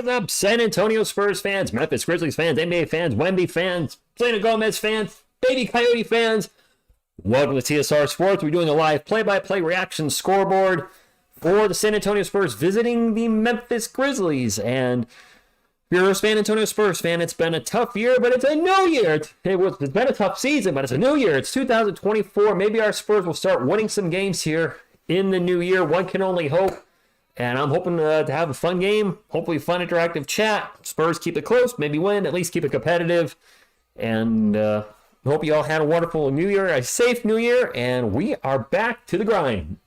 is up, San Antonio Spurs fans, Memphis Grizzlies fans, NBA fans, Wemby fans, Selena Gomez fans, Baby Coyote fans? Welcome to TSR Sports. We're doing a live play-by-play reaction scoreboard for the San Antonio Spurs visiting the Memphis Grizzlies. And if you're a San Antonio Spurs fan, it's been a tough year, but it's a new year. It's been a tough season, but it's a new year. It's 2024. Maybe our Spurs will start winning some games here in the new year. One can only hope. And I'm hoping to have a fun game, hopefully fun interactive chat. Spurs keep it close, maybe win, at least keep it competitive. And hope you all had a wonderful new year, a safe new year, and we are back to the grind.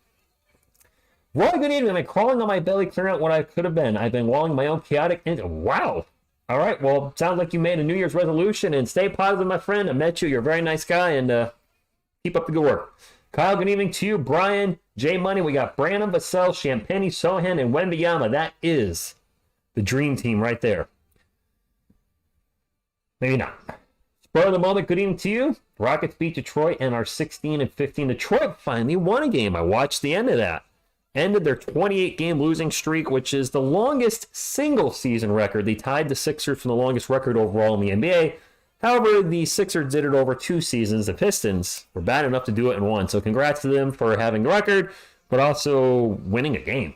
Well, good evening. I'm crawling on my belly, clearing out what I could have been. I've been walling my own chaotic... Wow. All right, well, sounds like you made a New Year's resolution, and stay positive, my friend. I met you. You're a very nice guy, and keep up the good work. Kyle, good evening to you. Brian, J Money, we got Brandon, Vassell, Champagne, Sohan, and Wembanyama. That is the dream team right there. Maybe not. Spur of the moment, good evening to you. Rockets beat Detroit and are 16-15. Detroit finally won a game. I watched the end of that. Ended their 28-game losing streak, which is the longest single-season record. They tied the Sixers for the longest record overall in the NBA. However, the Sixers did it over 2 seasons. The Pistons were bad enough to do it in 1. So congrats to them for having the record, but also winning a game.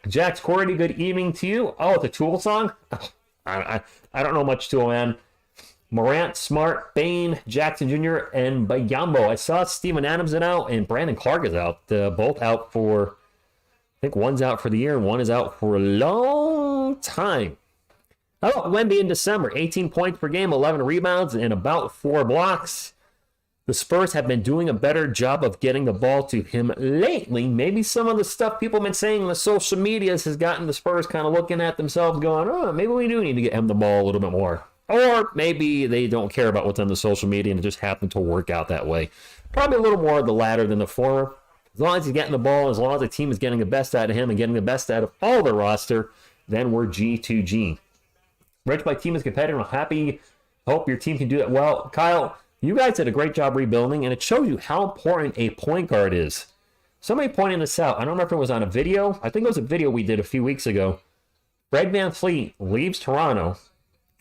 Jax Cordy, good evening to you. Oh, it's a Tool song? I don't know much Tool, man. Morant, Smart, Bane, Jackson Jr., and Bayambo. I saw Steven Adams is out, and Brandon Clark is out. Both out for, I think one's out for the year, and one is out for a long time. How about Wemby in December? 18 points per game, 11 rebounds, and about 4 blocks. The Spurs have been doing a better job of getting the ball to him lately. Maybe some of the stuff people have been saying on the social medias has gotten the Spurs kind of looking at themselves going, oh, maybe we do need to get him the ball a little bit more. Or maybe they don't care about what's on the social media and it just happened to work out that way. Probably a little more of the latter than the former. As long as he's getting the ball, as long as the team is getting the best out of him and getting the best out of all the roster, then we're G2G. Rich, my team is competitive. I'm happy. Hope your team can do that well. Kyle, you guys did a great job rebuilding, and it shows you how important a point guard is. Somebody pointed this out. I don't remember if it was on a video. I think it was a video we did a few weeks ago. Fred VanVleet leaves Toronto.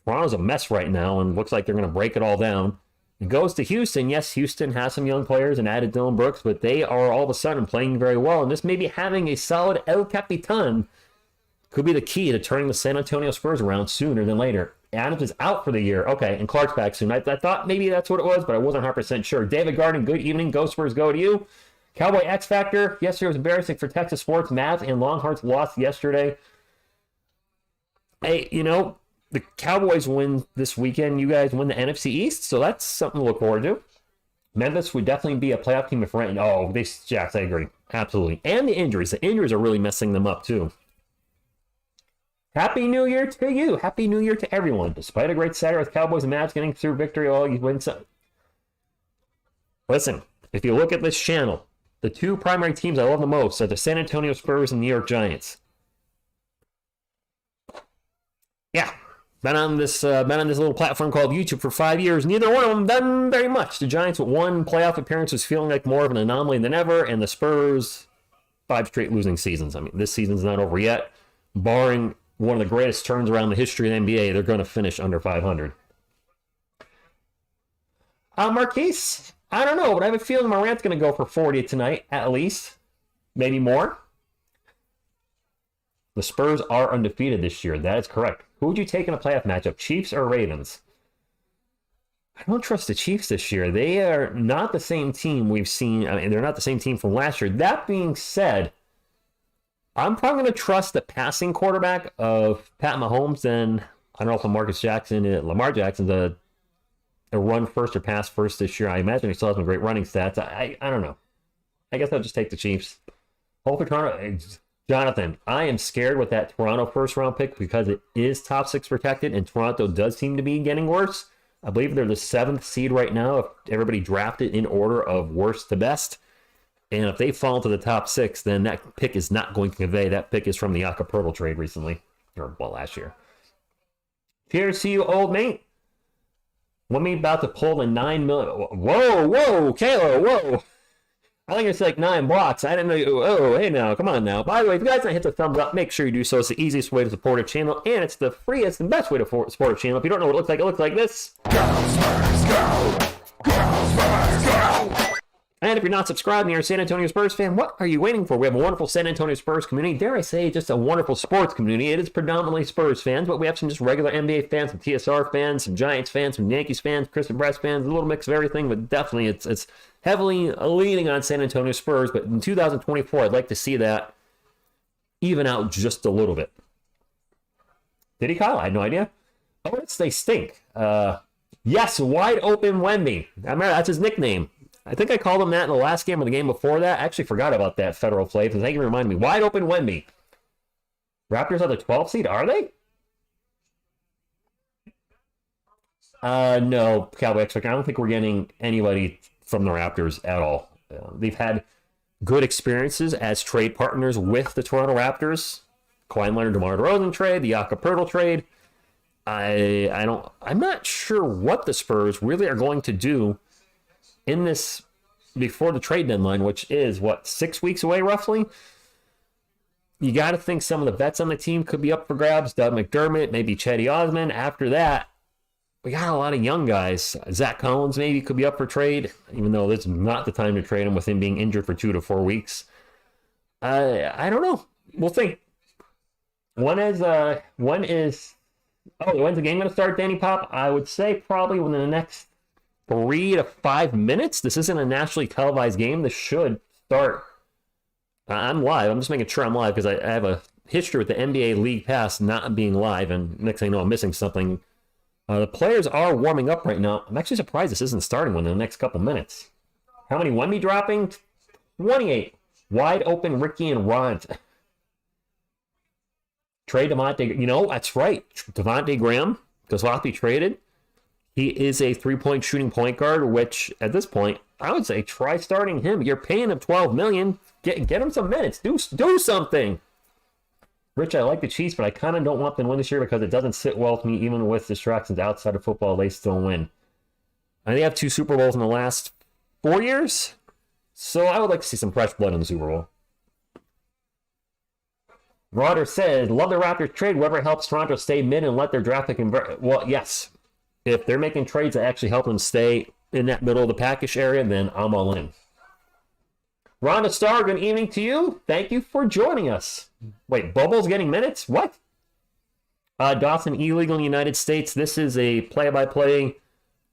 Toronto's a mess right now, and looks like they're going to break it all down. It goes to Houston. Yes, Houston has some young players and added Dylan Brooks, but they are all of a sudden playing very well. And this maybe having a solid El Capitan could be the key to turning the San Antonio Spurs around sooner than later. Adams is out for the year. Okay, and Clark's back soon. I thought maybe that's what it was, but I wasn't 100% sure. David Garden, good evening. Go Spurs, go to you. Cowboy X Factor. Yesterday was embarrassing for Texas sports. Mavs and Longhorns lost yesterday. Hey, you know, the Cowboys win this weekend. You guys win the NFC East, so that's something to look forward to. Memphis would definitely be a playoff team if Rent. Oh, Jax, I agree. Absolutely. And the injuries. The injuries are really messing them up, too. Happy New Year to you. Happy New Year to everyone. Despite a great Saturday with Cowboys and Mavs getting through victory, you win some. Listen, if you look at this channel, the 2 primary teams I love the most are the San Antonio Spurs and New York Giants. Yeah, been on this little platform called YouTube for 5 years. Neither one of them done very much. The Giants with 1 playoff appearance was feeling like more of an anomaly than ever, and the Spurs 5 straight losing seasons. I mean, this season's not over yet, barring one of the greatest turns around the history of the NBA. They're going to finish under 500. Marquise, I don't know, but I have a feeling Morant's going to go for 40 tonight, at least. Maybe more. The Spurs are undefeated this year. That is correct. Who would you take in a playoff matchup, Chiefs or Ravens? I don't trust the Chiefs this year. They are not the same team we've seen. I mean, they're not the same team from last year. That being said, I'm probably going to trust the passing quarterback of Pat Mahomes and I don't know if Lamar Jackson's a run first or pass first this year. I imagine he still has some great running stats. I don't know. I guess I'll just take the Chiefs. Hopefully Toronto. Jonathan, I am scared with that Toronto first-round pick because it is top 6 protected, and Toronto does seem to be getting worse. I believe they're the 7th seed right now if everybody drafted in order of worst to best. And if they fall into the top 6, then that pick is not going to convey. That pick is from the Acapulco trade recently, or well, last year. Cheers to you, old mate. When we about to pull the $9 million. Whoa, Kayla, whoa. I think it's like 9 blocks. I didn't know you. Oh, hey now, come on now. By the way, if you guys want to hit the thumbs up, make sure you do so. It's the easiest way to support our channel, and it's the freest and best way to support our channel. If you don't know what it looks like this. Go, Spurs, go! Go, Spurs, go! And if you're not subscribed and you're a San Antonio Spurs fan, what are you waiting for? We have a wonderful San Antonio Spurs community. Dare I say, just a wonderful sports community. It is predominantly Spurs fans, but we have some just regular NBA fans, some TSR fans, some Giants fans, some Yankees fans, Crystal Brass fans, a little mix of everything, but definitely it's heavily leaning on San Antonio Spurs. But in 2024, I'd like to see that even out just a little bit. Did he, Kyle? I had no idea. Oh, they stink. Yes, wide open Wemby. I remember that's his nickname. I think I called him that in the last game or the game before that. I actually forgot about that Federal Play. Thank you for reminding me. Wide open Wemby. Raptors are the 12th seed, are they? No, Cowboy X-Factor. I don't think we're getting anybody from the Raptors at all. They've had good experiences as trade partners with the Toronto Raptors. Kawhi Leonard, DeMar DeRozan trade, the Jakob Poeltl trade. I'm not sure what the Spurs really are going to do in this before the trade deadline, which is, 6 weeks away roughly? You got to think some of the vets on the team could be up for grabs. Doug McDermott, maybe Chetty Osman. After that, we got a lot of young guys. Zach Collins maybe could be up for trade, even though this is not the time to trade him with him being injured for 2 to 4 weeks. I don't know. We'll think. When's the game going to start, Danny Pop? I would say probably within the next 3 to 5 minutes. This isn't a nationally televised game. This should start. I'm live. I'm just making sure I'm live because I have a history with the NBA League Pass not being live, and next thing I know, I'm missing something. The players are warming up right now. I'm actually surprised this isn't starting within the next couple minutes. How many Wemby dropping? 28. Wide open Ricky and Rod. Trade Devontae. That's right. Devontae Graham does not be traded. He is a three-point shooting point guard, which at this point, I would say try starting him. You're paying him $12 million. Get him some minutes. Do something. Rich, I like the Chiefs, but I kind of don't want them to win this year because it doesn't sit well with me, even with distractions outside of football. They still win. And they have 2 Super Bowls in the last 4 years, so I would like to see some fresh blood in the Super Bowl. Rodder said, love the Raptors trade. Whoever helps Toronto stay mid and let their draft pick convert. Well, yes. If they're making trades that actually help them stay in that middle of the package area, then I'm all in. Rhonda Starr, good evening to you. Thank you for joining us. Wait, Bobo's getting minutes? What? Dawson, illegal in the United States. This is a play-by-play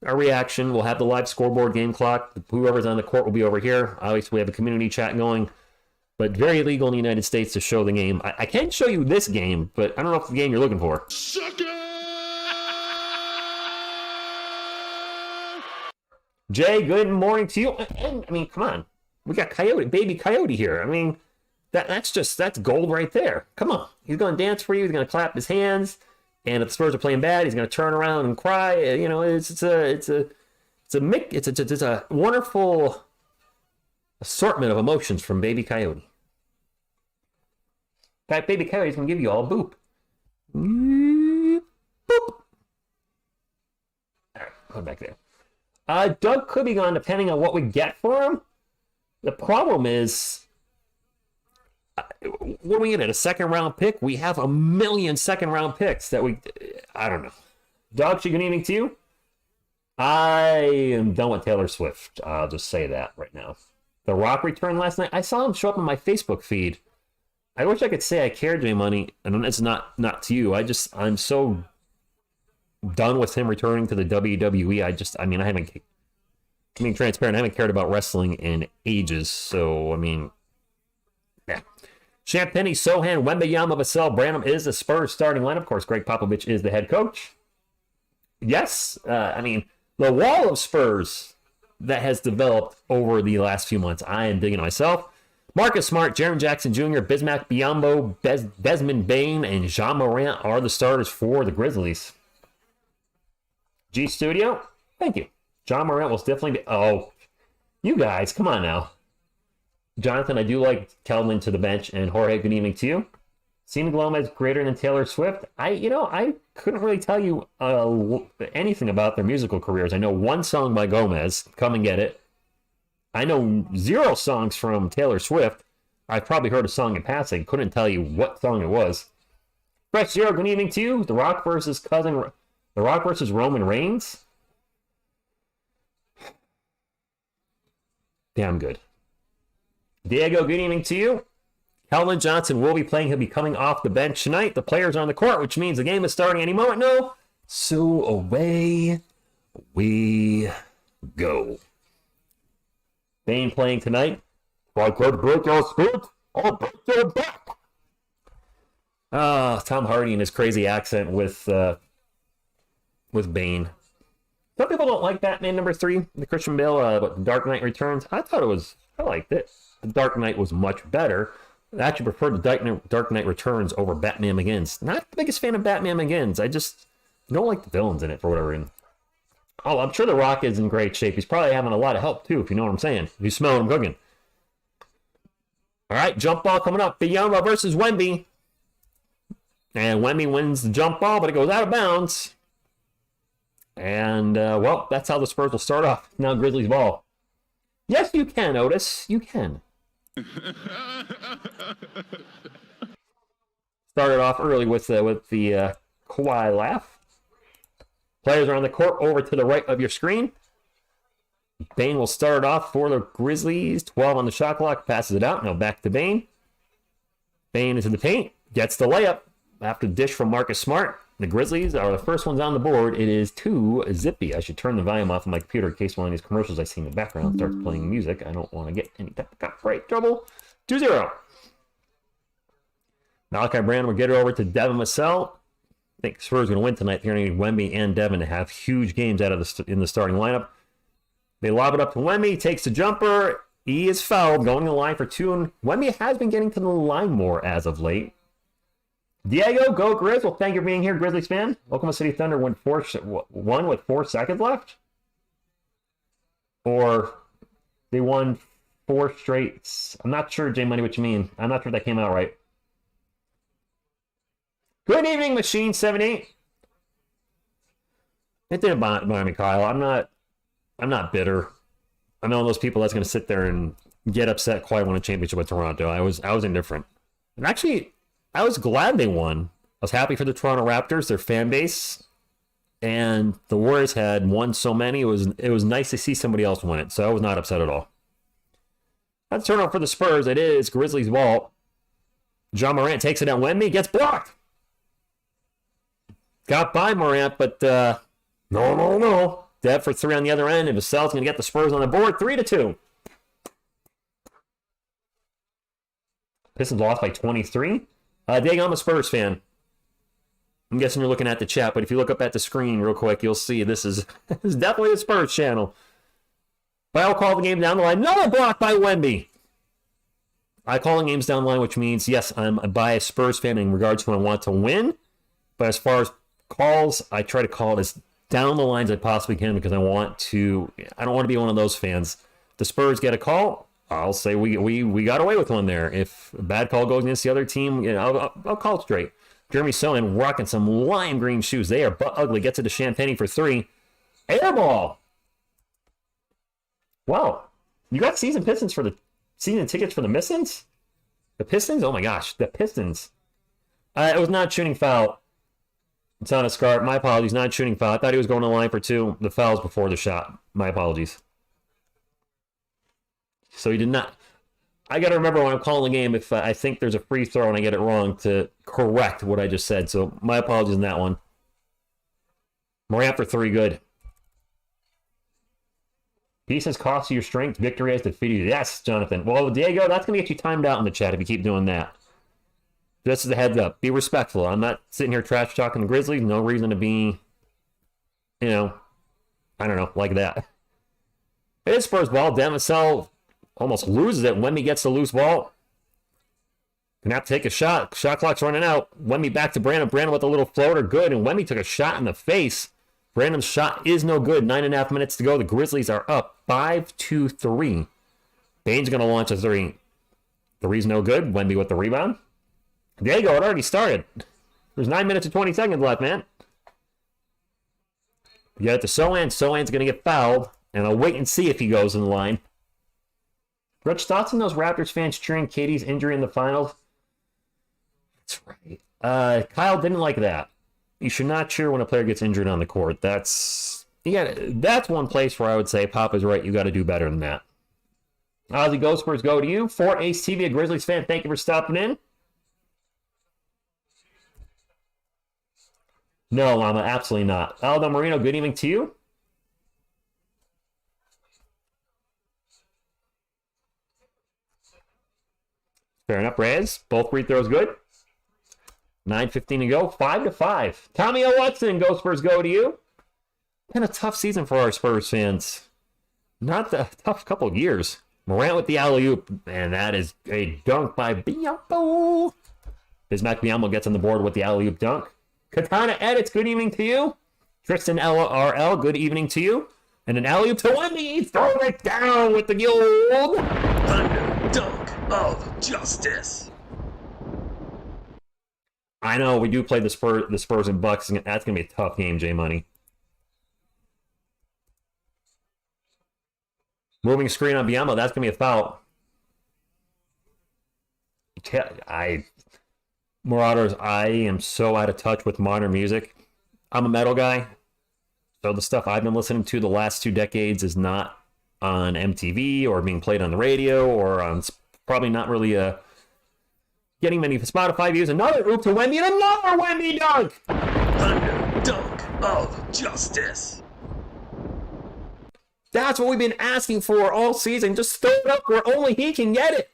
reaction. We'll have the live scoreboard game clock. Whoever's on the court will be over here. Obviously, we have a community chat going. But very illegal in the United States to show the game. I can show you this game, but I don't know if it's the game you're looking for. Jay, good morning to you. And, I mean, come on. We got baby Coyote here. I mean, that's gold right there. Come on. He's going to dance for you. He's going to clap his hands. And if the Spurs are playing bad, he's going to turn around and cry. It's a wonderful assortment of emotions from baby Coyote. In fact, baby Coyote's going to give you all a boop. Boop. All right, go back there. Doug could be gone depending on what we get for him. The problem is, what are we get? A second-round pick? We have 1 million second-round picks that I don't know. Doug, good evening to you. I am done with Taylor Swift. I'll just say that right now. The Rock returned last night. I saw him show up on my Facebook feed. I wish I could say I cared to him, money, and it's not to you. I'm so done with him returning to the WWE. I haven't, being transparent, I haven't cared about wrestling in ages. So, yeah. Champagny, Sohan, Wembayama, Vassell, Branham is the Spurs starting lineup. Of course, Greg Popovich is the head coach. Yes, the wall of Spurs that has developed over the last few months, I am digging myself. Marcus Smart, Jaren Jackson Jr., Bismack Biyombo, Desmond Bain, and Jean Morant are the starters for the Grizzlies. G Studio, thank you. John Morant will definitely be... Oh, you guys, come on now. Jonathan, I do like Kelvin to the bench, and Jorge, good evening to you. Selena Gomez greater than Taylor Swift. I couldn't really tell you anything about their musical careers. I know one song by Gomez, Come and Get It. I know 0 songs from Taylor Swift. I've probably heard a song in passing. Couldn't tell you what song it was. Fresh Zero, good evening to you. The Rock versus Roman Reigns. Damn good. Diego, good evening to you. Calvin Johnson will be playing. He'll be coming off the bench tonight. The players are on the court, which means the game is starting any moment. No. So away we go. Bane playing tonight. I could break your spirit, I'll break your back. Tom Hardy and his crazy accent with Bane. Some people don't like Batman #3, the Christian Bale, but Dark Knight Returns. I liked it. The Dark Knight was much better. I actually prefer the Dark Knight Returns over Batman Begins. Not the biggest fan of Batman Begins. I just don't like the villains in it for whatever reason. Oh, I'm sure The Rock is in great shape. He's probably having a lot of help, too, if you know what I'm saying. If you smell him cooking. All right, jump ball coming up. Biombo versus Wemby. And Wemby wins the jump ball, but it goes out of bounds. And, well, that's how the Spurs will start off. Now Grizzlies ball. Yes, you can, Otis. You can. Started off early with the Kawhi laugh. Players are on the court over to the right of your screen. Bane will start off for the Grizzlies. 12 on the shot clock. Passes it out. Now back to Bane. Bane into the paint. Gets the layup after the dish from Marcus Smart. The Grizzlies are the first ones on the board. It is 2-zippy. I should turn the volume off on my computer in case one of these commercials I see in the background starts playing music. I don't want to get any type of copyright trouble. 2-0. Malachi Brand will get it over to Devin Vassell. I think Spurs going to win tonight. They're going to need Wemby and Devin to have huge games out of in the starting lineup. They lob it up to Wemby. He takes the jumper. He is fouled, going to the line for 2. And Wemby has been getting to the line more as of late. Diego, go Grizz. Well, thank you for being here, Grizzlies fan. Oklahoma City Thunder won 1 with 4 seconds left? Or they won 4 straight. I'm not sure, J Money, what you mean. I'm not sure if that came out right. Good evening, Machine 78. It didn't bother me, Kyle. I'm not bitter. I'm one of those people that's going to sit there and get upset Kawhi won a championship with Toronto. I was indifferent. And actually, I was glad they won. I was happy for the Toronto Raptors, their fan base, and the Warriors had won so many. It was nice to see somebody else win it, so I was not upset at all. That's turnover for the Spurs. It is Grizzlies ball. John Morant takes it down. Wemby gets blocked. Got by Morant, but no. Dev for 3 on the other end, and Vassell's going to get the Spurs on the board. 3-2. Pistons lost by 23. Diego, I'm a Spurs fan. I'm guessing you're looking at the chat, but if you look up at the screen real quick, you'll see this is definitely a Spurs channel. But I'll call the game down the line. Another block by Wemby. I call the games down the line, which means, yes, I'm a biased Spurs fan in regards to when I want to win. But as far as calls, I try to call it as down the lines I possibly can because I don't want to be one of those fans. The Spurs get a call, I'll say we got away with one there. If a bad call goes against the other team, I'll call it straight. Jeremy Sohan rocking some lime green shoes. They are butt ugly. Gets it to Champagne for 3. Air ball. Wow. You got season tickets for the Pistons? The Pistons? Oh my gosh. The Pistons. It was not shooting foul. It's on a scarf. My apologies. Not shooting foul. I thought he was going to the line for 2. The foul's before the shot. My apologies. So he did not. I got to remember when I'm calling the game if I think there's a free throw and I get it wrong to correct what I just said. So my apologies on that one. Morant for 3, good. Peace has cost you your strength. Victory has defeated you. Yes, Jonathan. Well, Diego, that's going to get you timed out in the chat if you keep doing that. Just as a heads up. Be respectful. I'm not sitting here trash talking the Grizzlies. No reason to be, I don't know, like that. It is Spurs ball. Devin Vassell almost loses it. Wemby gets the loose ball. Gonna have to take a shot. Shot clock's running out. Wemby back to Brandon. Brandon with a little floater. Good. And Wemby took a shot in the face. Brandon's shot is no good. 9.5 minutes to go. The Grizzlies are up 5-3. Bane's gonna launch a 3. 3's no good. Wemby with the rebound. Diego, it already started. There's 9 minutes and 20 seconds left, man. You get it to Sohan. Sohan's gonna get fouled. And I'll wait and see if he goes in the line. Rich, thoughts on those Raptors fans cheering Katie's injury in the finals? That's right. Kyle didn't like that. You should not cheer when a player gets injured on the court. That's one place where I would say Papa's right. You got to do better than that. Ozzy Go Spurs go to you. Fort Ace TV, a Grizzlies fan. Thank you for stopping in. No, Llama, absolutely not. Aldo Marino, good evening to you. Fair enough, Rez. Both free throws good. 9:15 to go. 5-5. Tommy O. Watson, Go Spurs go to you. Been a tough season for our Spurs fans. Not a tough couple of years. Morant with the alley-oop, and that is a dunk by Biyombo. Bismack Biyombo gets on the board with the alley-oop dunk. Katana Edits, good evening to you. Tristan LRL, good evening to you. And an alley-oop to Wendy. Throwing it down with the old Thunder Dunk of Justice. I know we do play the Spurs and Bucks. That's going to be a tough game, J-Money. Moving screen on Biyombo, that's going to be a foul. Marauders, I am so out of touch with modern music. I'm a metal guy, so the stuff I've been listening to the last 2 decades is not on MTV or being played on the radio or on probably not really getting many Spotify views. Another oop to Wemby and another Wemby dunk! Thunder Dunk of Justice. That's what we've been asking for all season. Just throw it up where only he can get it.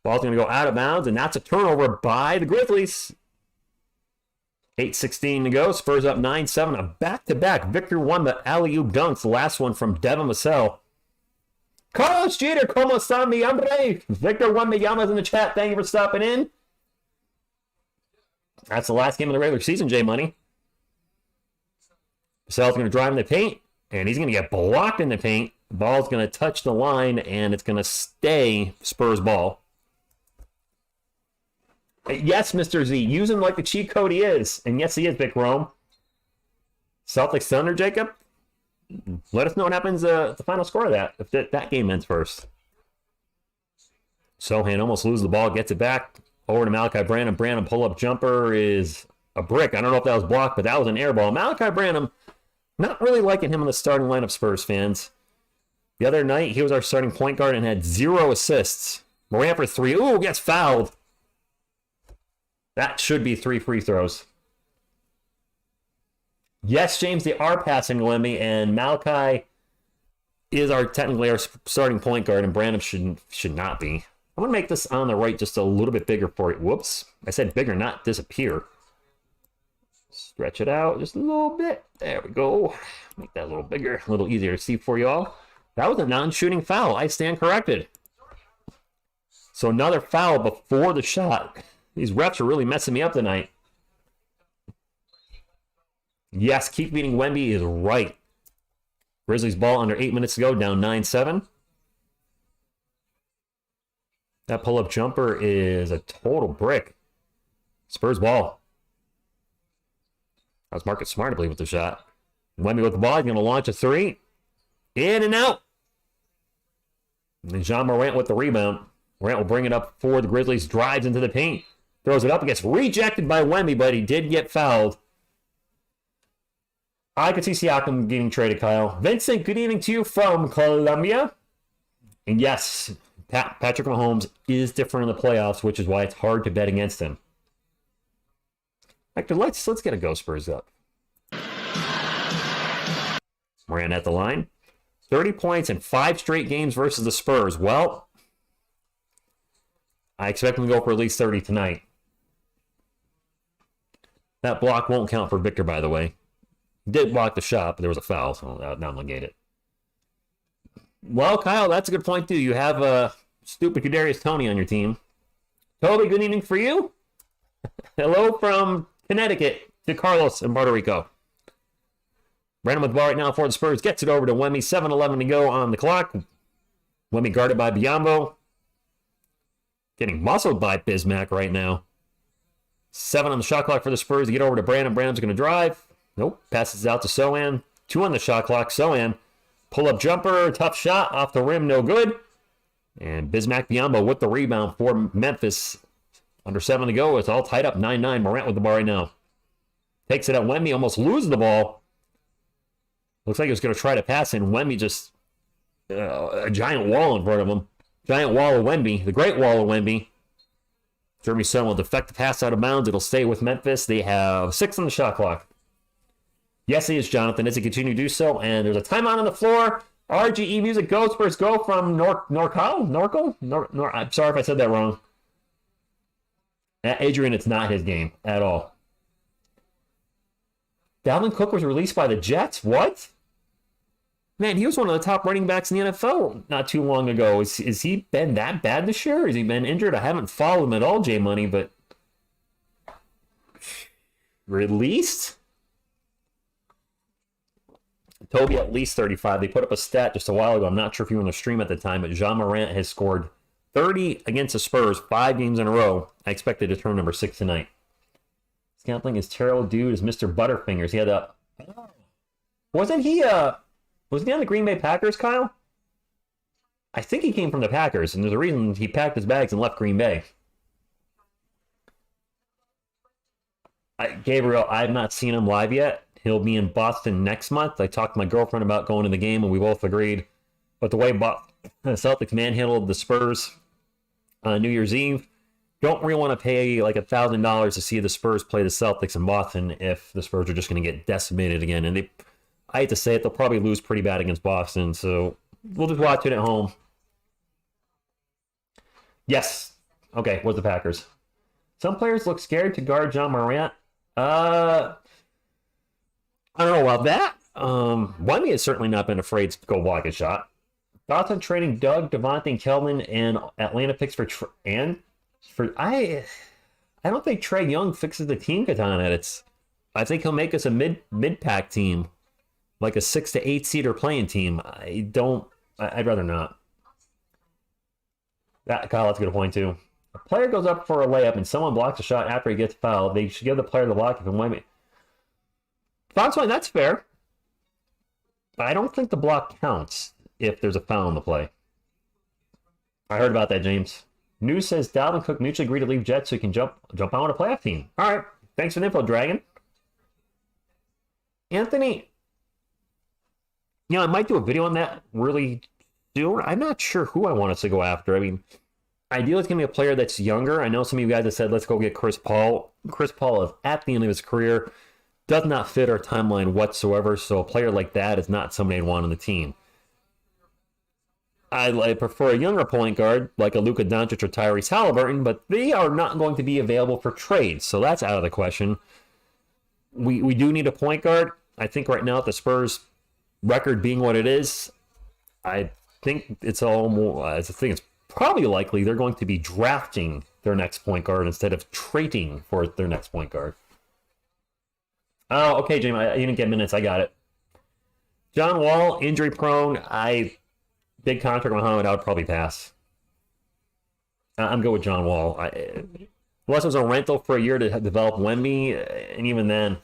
Ball's going to go out of bounds, and that's a turnover by the Grizzlies. 8:16 to go. Spurs up 9-7. A back-to-back. Victor won the alley-oop dunks. The last one from Devin Vassell. Carlos Jeter, como está mi hombre? Victor Wembanyama's in the chat. Thank you for stopping in. That's the last game of the regular season, J-Money. Vassell's going to drive in the paint. And he's going to get blocked in the paint. The ball's going to touch the line, and it's going to stay Spurs ball. Yes, Mr. Z. Use him like the cheat code he is. And yes, he is, Vic Rome. Celtics Thunder, Jacob? Let us know what happens at the final score of that, if that game ends first. Sohan almost loses the ball, gets it back. Over to Malachi Branham. Branham pull-up jumper is a brick. I don't know if that was blocked, but that was an air ball. Malachi Branham... Not really liking him in the starting lineup, Spurs fans. The other night, he was our starting point guard and had 0 assists. Morant for 3. Ooh, gets fouled. That should be 3 free throws. Yes, James, they are passing to Wemby, and Malachi is technically our starting point guard, and Brandon should not be. I'm going to make this on the right just a little bit bigger for you. Whoops. I said bigger, not disappear. Stretch it out just a little bit. There we go. Make that a little bigger, a little easier to see for you all. That was a non-shooting foul. I stand corrected. So another foul before the shot. These refs are really messing me up tonight. Yes, keep beating Wemby is right. Grizzlies ball under 8 minutes to go, down 9-7. That pull-up jumper is a total brick. Spurs ball. That was Marcus Smart, I believe, with the shot. Wemby with the ball. He's going to launch a 3. In and out. And Jean Morant with the rebound. Morant will bring it up for the Grizzlies. Drives into the paint. Throws it up. It gets rejected by Wemby, but he did get fouled. I could see Siakam getting traded, Kyle. Vincent, good evening to you from Colombia. And yes, Patrick Mahomes is different in the playoffs, which is why it's hard to bet against him. Hector, let's get a Go Spurs up. Morant at the line. 30 points in 5 straight games versus the Spurs. Well, I expect him to go for at least 30 tonight. That block won't count for Victor, by the way. He did block the shot, but there was a foul, so that will negate it. Well, Kyle, that's a good point, too. You have stupid Kadarius Toney on your team. Toby, good evening for you. Hello from Connecticut to Carlos in Puerto Rico. Brandon with the ball right now for the Spurs. Gets it over to Wemby. 7:11 to go on the clock. Wemby guarded by Biyombo. Getting muscled by Bismack right now. 7 on the shot clock for the Spurs to get over to Brandon. Brandon's going to drive. Nope. Passes it out to Sohan. 2 on the shot clock. Sohan Pull-up jumper, tough shot, off the rim, no good. And Bismack Biyombo with the rebound for Memphis. Under 7 to go. It's all tied up, 9-9. Morant with the ball right now. Takes it at Wemby, almost loses the ball. Looks like he was going to try to pass, and Wemby just... a giant wall in front of him. Giant wall of Wemby. The great wall of Wemby. Jeremy Sutton will deflect the pass out of bounds. It'll stay with Memphis. They have 6 on the shot clock. Yes, he is, Jonathan. As he continue to do so. And there's a timeout on the floor. RGE music go. Spurs go from Norco? I'm sorry if I said that wrong. Adrian, it's not his game at all. Dalvin Cook was released by the Jets? What? Man, he was one of the top running backs in the NFL not too long ago. Is he been that bad this year? Has he been injured? I haven't followed him at all, J Money, but... Released? Toby at least 35. They put up a stat just a while ago. I'm not sure if you were on the stream at the time, but Ja Morant has scored 30 against the Spurs 5 games in a row. I expected to turn number 6 tonight. Scantling is terrible dude is Mr. Butterfingers. He had a... Wasn't he on the Green Bay Packers, Kyle? I think he came from the Packers, and there's a reason he packed his bags and left Green Bay. Gabriel, I've not seen him live yet. He'll be in Boston next month. I talked to my girlfriend about going to the game, and we both agreed. But the way the Celtics manhandled the Spurs on New Year's Eve, don't really want to pay like $1,000 to see the Spurs play the Celtics in Boston if the Spurs are just going to get decimated again. And I hate to say it, they'll probably lose pretty bad against Boston. So we'll just watch it at home. Yes. Okay, was the Packers. Some players look scared to guard Ja Morant. I don't know about that. Wemby has certainly not been afraid to go block a shot. Thoughts on trading Doug, Devontae, and Kelvin and Atlanta picks I don't think Trae Young fixes the team, Katana. I think he'll make us a mid-pack team, like a 6 to 8 seeder playing team. I'd rather not. Kyle, that's a good point too. A player goes up for a layup and someone blocks a shot after he gets fouled. They should give the player the block if Wemby. That's fair. But I don't think the block counts if there's a foul in the play. I heard about that, James. News says Dalvin Cook mutually agreed to leave Jets so he can jump on a playoff team. All right. Thanks for the info, Dragon. Anthony, I might do a video on that really soon. I'm not sure who I want us to go after. I mean, ideally it's going to be a player that's younger. I know some of you guys have said, let's go get Chris Paul. Chris Paul is at the end of his career. Does not fit our timeline whatsoever, so a player like that is not somebody I'd want on the team. I prefer a younger point guard, like a Luka Doncic or Tyrese Halliburton, but they are not going to be available for trade, so that's out of the question. We do need a point guard. I think right now, with the Spurs' record being what it is, I think it's probably likely they're going to be drafting their next point guard instead of trading for their next point guard. Oh, okay, Jamie, you didn't get minutes. I got it. John Wall, injury prone. Big contract on Muhammad, I would probably pass. I'm good with John Wall. Unless it was a rental for a year to develop Wemby, and even then.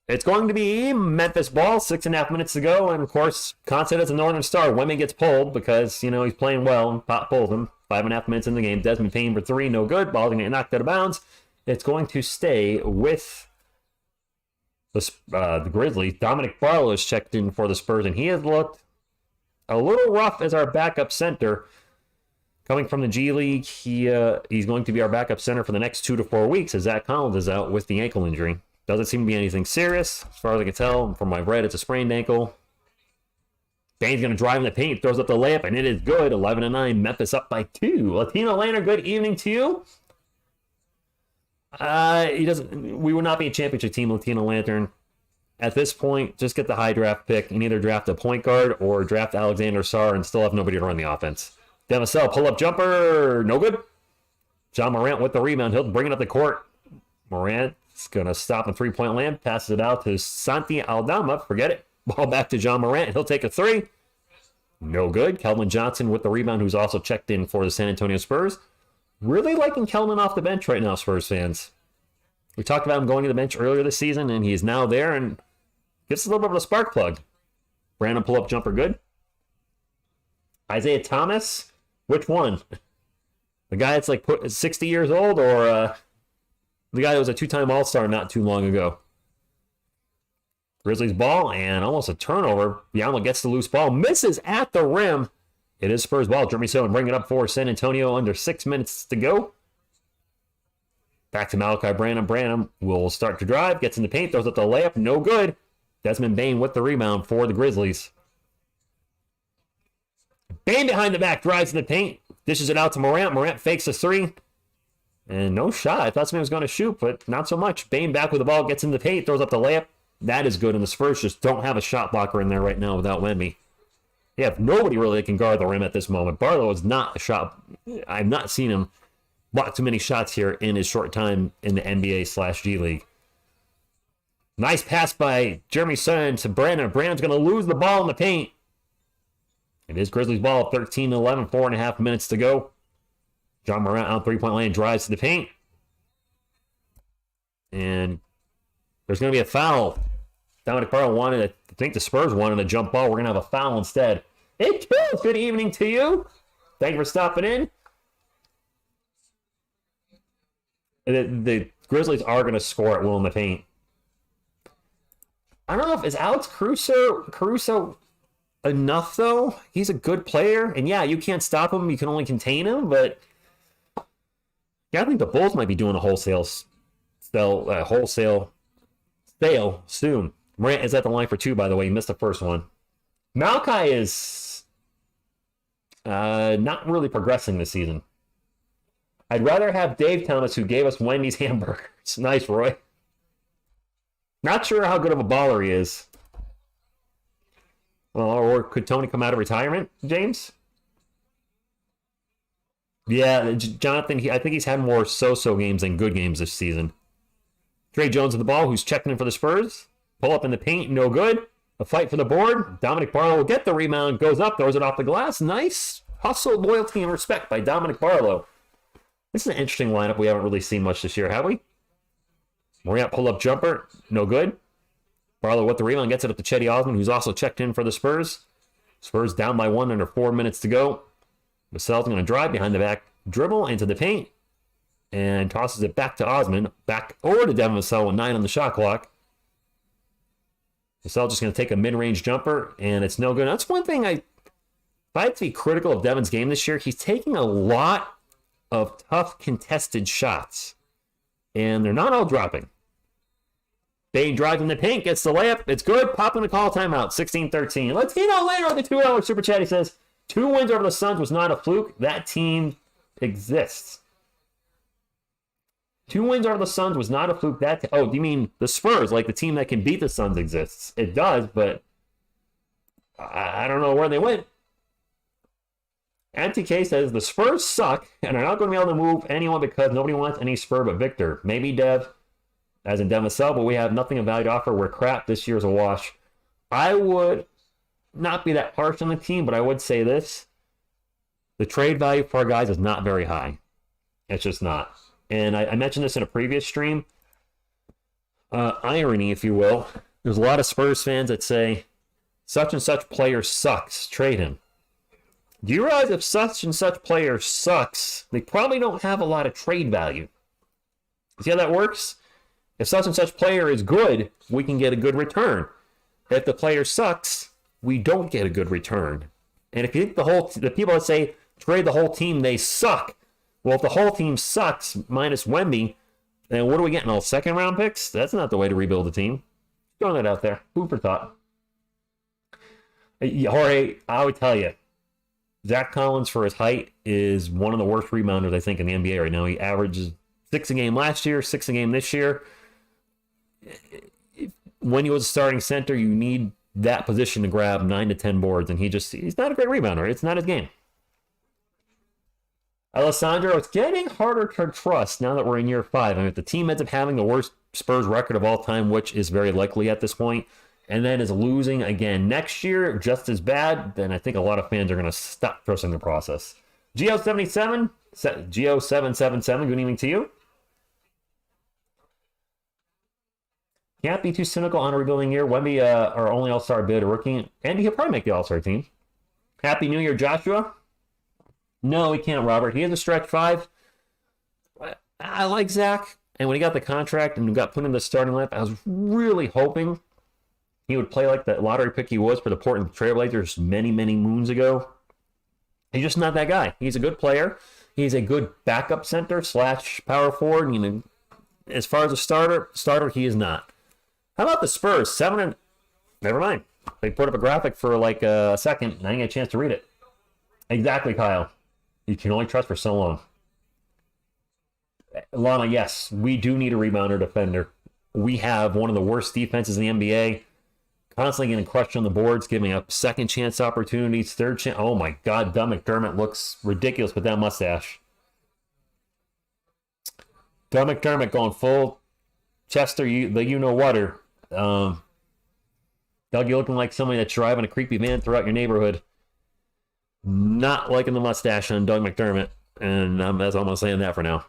It's going to be Memphis ball, 6.5 minutes to go, and of course, Concept as a Northern Star. Wemby gets pulled because, he's playing well, and Pop pulls him. 5.5 minutes in the game. Desmond Payne for 3, no good. Ball's going to get knocked out of bounds. It's going to stay with the Grizzlies. Dominic Barlow has checked in for the Spurs, and he has looked a little rough as our backup center. Coming from the G League, he's going to be our backup center for the next 2 to 4 weeks as Zach Collins is out with the ankle injury. Doesn't seem to be anything serious. As far as I can tell, from my read, it's a sprained ankle. Bane's going to drive in the paint, throws up the layup, and it is good. 11-9, Memphis up by 2. Latino Lantern, good evening to you. We will not be a championship team, Latino Lantern. At this point, just get the high draft pick and either draft a point guard or draft Alexander Sarr and still have nobody to run the offense. Demisel, pull-up jumper, no good. John Morant with the rebound. He'll bring it up the court. Morant's going to stop in three-point land, passes it out to Santi Aldama. Forget it. Ball back to John Morant. He'll take a 3. No good. Kelvin Johnson with the rebound, who's also checked in for the San Antonio Spurs. Really liking Kelvin off the bench right now, Spurs fans. We talked about him going to the bench earlier this season, and he's now there and gives us a little bit of a spark plug. Brandon pull-up jumper good. Isaiah Thomas, which one? The guy that's like 60 years old, or the guy that was a two-time All-Star not too long ago? Grizzlies ball, and almost a turnover. Biamo gets the loose ball, misses at the rim. It is Spurs ball. Jeremy Sohan bring it up for San Antonio under 6 minutes to go. Back to Malachi Branham. Branham will start to drive, gets in the paint, throws up the layup, no good. Desmond Bane with the rebound for the Grizzlies. Bane behind the back, drives in the paint, dishes it out to Morant. Morant fakes a three, and no shot. I thought somebody was going to shoot, but not so much. Bane back with the ball, gets in the paint, throws up the layup. That is good, and the Spurs just don't have a shot blocker in there right now without Wemby. They have nobody really that can guard the rim at this moment. Barlow is not a shot. I've not seen him block too many shots here in his short time in the NBA/G League. Nice pass by Jeremy Sohan to Brandon. Brandon's going to lose the ball in the paint. It is Grizzlies ball, 13-11, 4.5 minutes to go. John Morant on three-point lane, drives to the paint. And there's going to be a foul. Dominic Barlow I think the Spurs wanted a jump ball. We're going to have a foul instead. Hey, Kills, good evening to you. Thank you for stopping in. The Grizzlies are going to score at will in the paint. I don't know if is Alex Caruso enough, though. He's a good player. And yeah, you can't stop him. You can only contain him. But yeah, I think the Bulls might be doing a wholesale sale soon. Morant is at the line for two, by the way. He missed the first one. Malachi is not really progressing this season. I'd rather have Dave Thomas, who gave us Wendy's hamburgers. Nice, Roy. Not sure how good of a baller he is. Well, or could Tony come out of retirement, James? Yeah, Jonathan, I think he's had more so-so games than good games this season. Trey Jones with the ball, who's checking in for the Spurs. Pull up in the paint, no good. A fight for the board. Dominic Barlow will get the rebound, goes up, throws it off the glass. Nice hustle, loyalty, and respect by Dominic Barlow. This is an interesting lineup we haven't really seen much this year, have we? Morant pull-up jumper, no good. Barlow with the rebound, gets it up to Chetty Osman, who's also checked in for the Spurs. Spurs down by one under 4 minutes to go. Vassell's going to drive behind the back, dribble into the paint, and tosses it back to Osman. Back over to Devin Vassell with 9 on the shot clock. Vassell just going to take a mid-range jumper, and it's no good. That's one thing if I have to be critical of Devin's game this year, he's taking a lot of tough contested shots, and they're not all dropping. Bane drives in the paint, gets the layup. It's good. Popping the call timeout. 16-13. Latino later on the $2 super chat. He says, 2 wins over the Suns was not a fluke. That team exists. 2 wins over the Suns was not a fluke. Do you mean the Spurs, like the team that can beat the Suns exists? It does, but I don't know where they went. MTK says, the Spurs suck and are not going to be able to move anyone because nobody wants any Spur but Victor. Maybe Dev, as in Dev Vassell, but we have nothing of value to offer. We're crap. This year's a wash. I would not be that harsh on the team, but I would say this. The trade value for our guys is not very high. It's just not. And I mentioned this in a previous stream. Irony, if you will. There's a lot of Spurs fans that say, such and such player sucks. Trade him. Do you realize if such and such player sucks, they probably don't have a lot of trade value? See how that works? If such and such player is good, we can get a good return. If the player sucks, we don't get a good return. And if you think the people that say trade the whole team, they suck. Well, if the whole team sucks minus Wemby, then what are we getting? All second round picks? That's not the way to rebuild a team. Throwing that out there. Food for thought. Jorge, I would tell you, Zach Collins, for his height, is one of the worst rebounders, I think, in the NBA right now. He averages 6 a game last year, 6 a game this year. When he was a starting center, you need that position to grab 9 to 10 boards, and he's not a great rebounder. It's not his game. Alessandro, it's getting harder to trust now that we're in year 5. I mean, if the team ends up having the worst Spurs record of all time, which is very likely at this point, and then is losing again next year, just as bad, then I think a lot of fans are going to stop trusting the process. Geo77, Geo777, good evening to you. Can't be too cynical on a rebuilding year. Wemby, our only All-Star bid, a rookie, and he'll probably make the All-Star team. Happy New Year, Joshua. No, he can't, Robert. He has a stretch 5. I like Zach, and when he got the contract and got put in the starting lineup, I was really hoping he would play like the lottery pick he was for the Portland Trailblazers many, many moons ago. He's just not that guy. He's a good player. He's a good backup center / power forward. You know, as far as a starter, he is not. How about the Spurs? 7 and... Never mind. They put up a graphic for like a second, and I didn't get a chance to read it. Exactly, Kyle. You can only trust for so long. Lana, yes, we do need a rebounder defender. We have one of the worst defenses in the NBA. Constantly getting crushed on the boards, giving up second chance opportunities, third chance. Oh my God, Doug McDermott looks ridiculous with that mustache. Doug McDermott going full Chester, you know water. Doug, you're looking like somebody that's driving a creepy van throughout your neighborhood. Not liking the mustache on Doug McDermott, and that's almost saying that for now.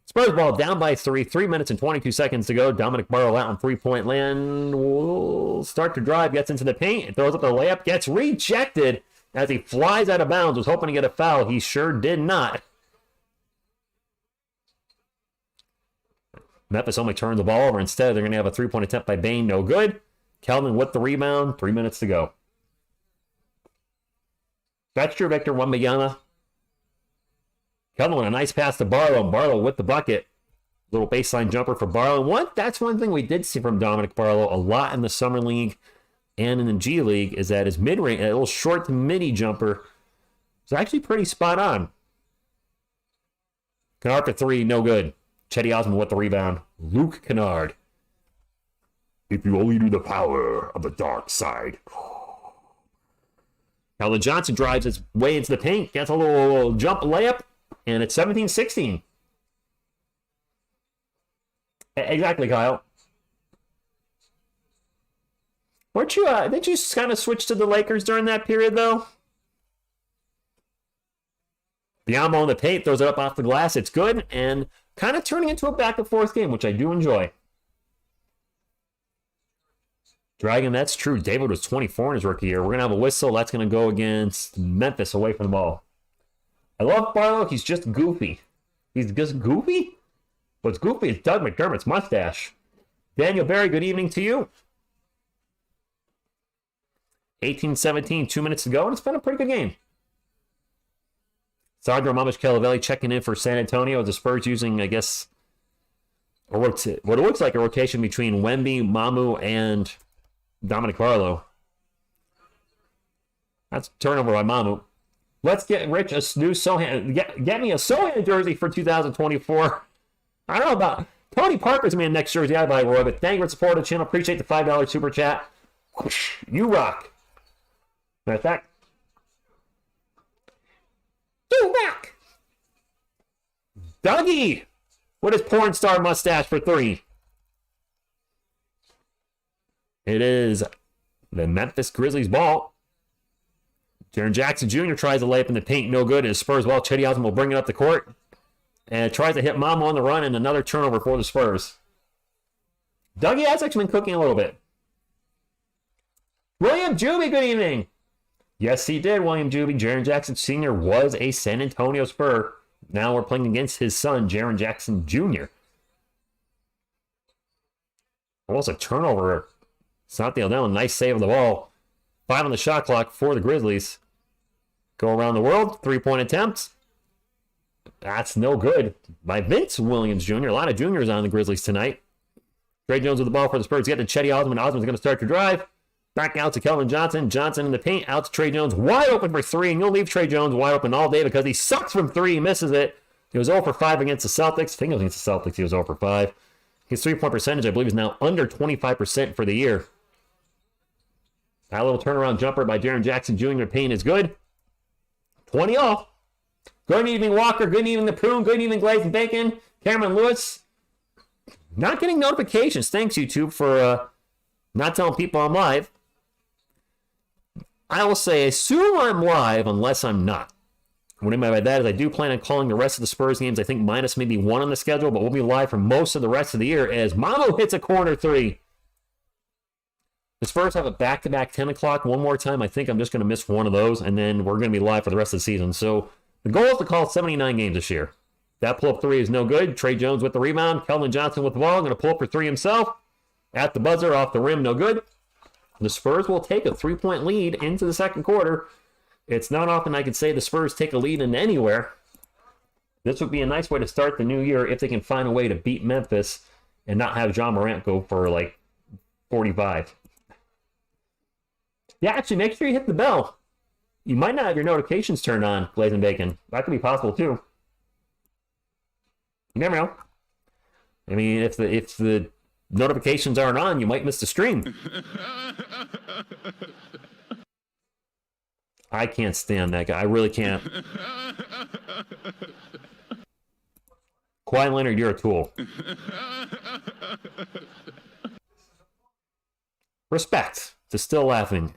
Spurs ball down by 3. 3 minutes and 22 seconds to go. Dominic Barlow out on three-point land. Will start to drive. Gets into the paint. Throws up the layup. Gets rejected as he flies out of bounds. Was hoping to get a foul. He sure did not. Memphis only turns the ball over. Instead, they're going to have a three-point attempt by Bane. No good. Kelvin with the rebound. 3 minutes to go. That's true, Victor Wembanyama. Kelvin with a nice pass to Barlow. Barlow with the bucket. Little baseline jumper for Barlow. That's one thing we did see from Dominic Barlow a lot in the Summer League and in the G League is that his mid-range, a little short to midi jumper, is actually pretty spot on. Kennard for 3, no good. Chetty Osman with the rebound. Luke Kennard. If you only knew the power of the dark side. Now Johnson drives his way into the paint, gets a little jump layup, and it's 17-16. Exactly, Kyle. Weren't you, did you kind of switch to the Lakers during that period, though? Biombo in the paint, throws it up off the glass. It's good, and kind of turning into a back-and-forth game, which I do enjoy. Dragon, that's true. David was 24 in his rookie year. We're going to have a whistle. That's going to go against Memphis away from the ball. I love Barlow. He's just goofy. He's just goofy? What's goofy is Doug McDermott's mustache. Daniel Berry, good evening to you. 18-17, 2 minutes to go, and it's been a pretty good game. Sandro Mamush-Calavelli checking in for San Antonio. The Spurs using, I guess, what it looks like a rotation between Wemby, Mamu, and Dominic Barlow. That's turnover by Mamu. Let's get Rich a new Sohan. Get me a Sohan jersey for 2024. I don't know about Tony Parker's man next jersey. I buy Roy, but thank you for supporting the channel. Appreciate the $5 super chat. You rock. Matter of fact, you rock. Dougie with his porn star mustache for 3. It is the Memphis Grizzlies ball. Jaren Jackson Jr. tries to lay up in the paint. No good. His Spurs ball. Chetty Osman will bring it up the court. And tries to hit Mama on the run and another turnover for the Spurs. Dougie has actually been cooking a little bit. William Juby, good evening. Yes, he did, William Juby. Jaren Jackson Sr. was a San Antonio Spur. Now we're playing against his son, Jaren Jackson Jr. Almost a turnover. It's not the Odell. Nice save of the ball. 5 on the shot clock for the Grizzlies. Go around the world. 3-point attempt. That's no good. By Vince Williams Jr. A lot of juniors on the Grizzlies tonight. Trey Jones with the ball for the Spurs. Get to Chetty Osman. Osman's going to start to drive. Back out to Kelvin Johnson. Johnson in the paint. Out to Trey Jones. Wide open for 3. And you'll leave Trey Jones wide open all day because he sucks from 3. He misses it. He was 0 for 5 against the Celtics. I think it was against the Celtics. He was 0 for 5. His 3-point percentage, I believe, is now under 25% for the year. That little turnaround jumper by Jaren Jackson Jr. Paint is good. 20 off. Good evening, Walker. Good evening, The Prune. Good evening, Glazed Bacon. Cameron Lewis. Not getting notifications. Thanks, YouTube, for not telling people I'm live. I will say, assume I'm live unless I'm not. What I mean by that is I do plan on calling the rest of the Spurs games, I think minus maybe 1 on the schedule, but we'll be live for most of the rest of the year as Mamo hits a corner 3. The Spurs have a back-to-back 10 o'clock one more time. I think I'm just going to miss one of those, and then we're going to be live for the rest of the season. So the goal is to call 79 games this year. That pull-up three is no good. Trey Jones with the rebound. Keldon Johnson with the ball. Going to pull up for three himself. At the buzzer, off the rim, no good. The Spurs will take a three-point lead into the second quarter. It's not often I could say the Spurs take a lead into anywhere. This would be a nice way to start the new year if they can find a way to beat Memphis and not have John Morant go for like 45. Yeah, actually, make sure you hit the bell. You might not have your notifications turned on, Blazing Bacon. That could be possible, too. You never know. I mean, if the notifications aren't on, you might miss the stream. I can't stand that guy. I really can't. Kawhi Leonard, you're a tool. Respect to still laughing.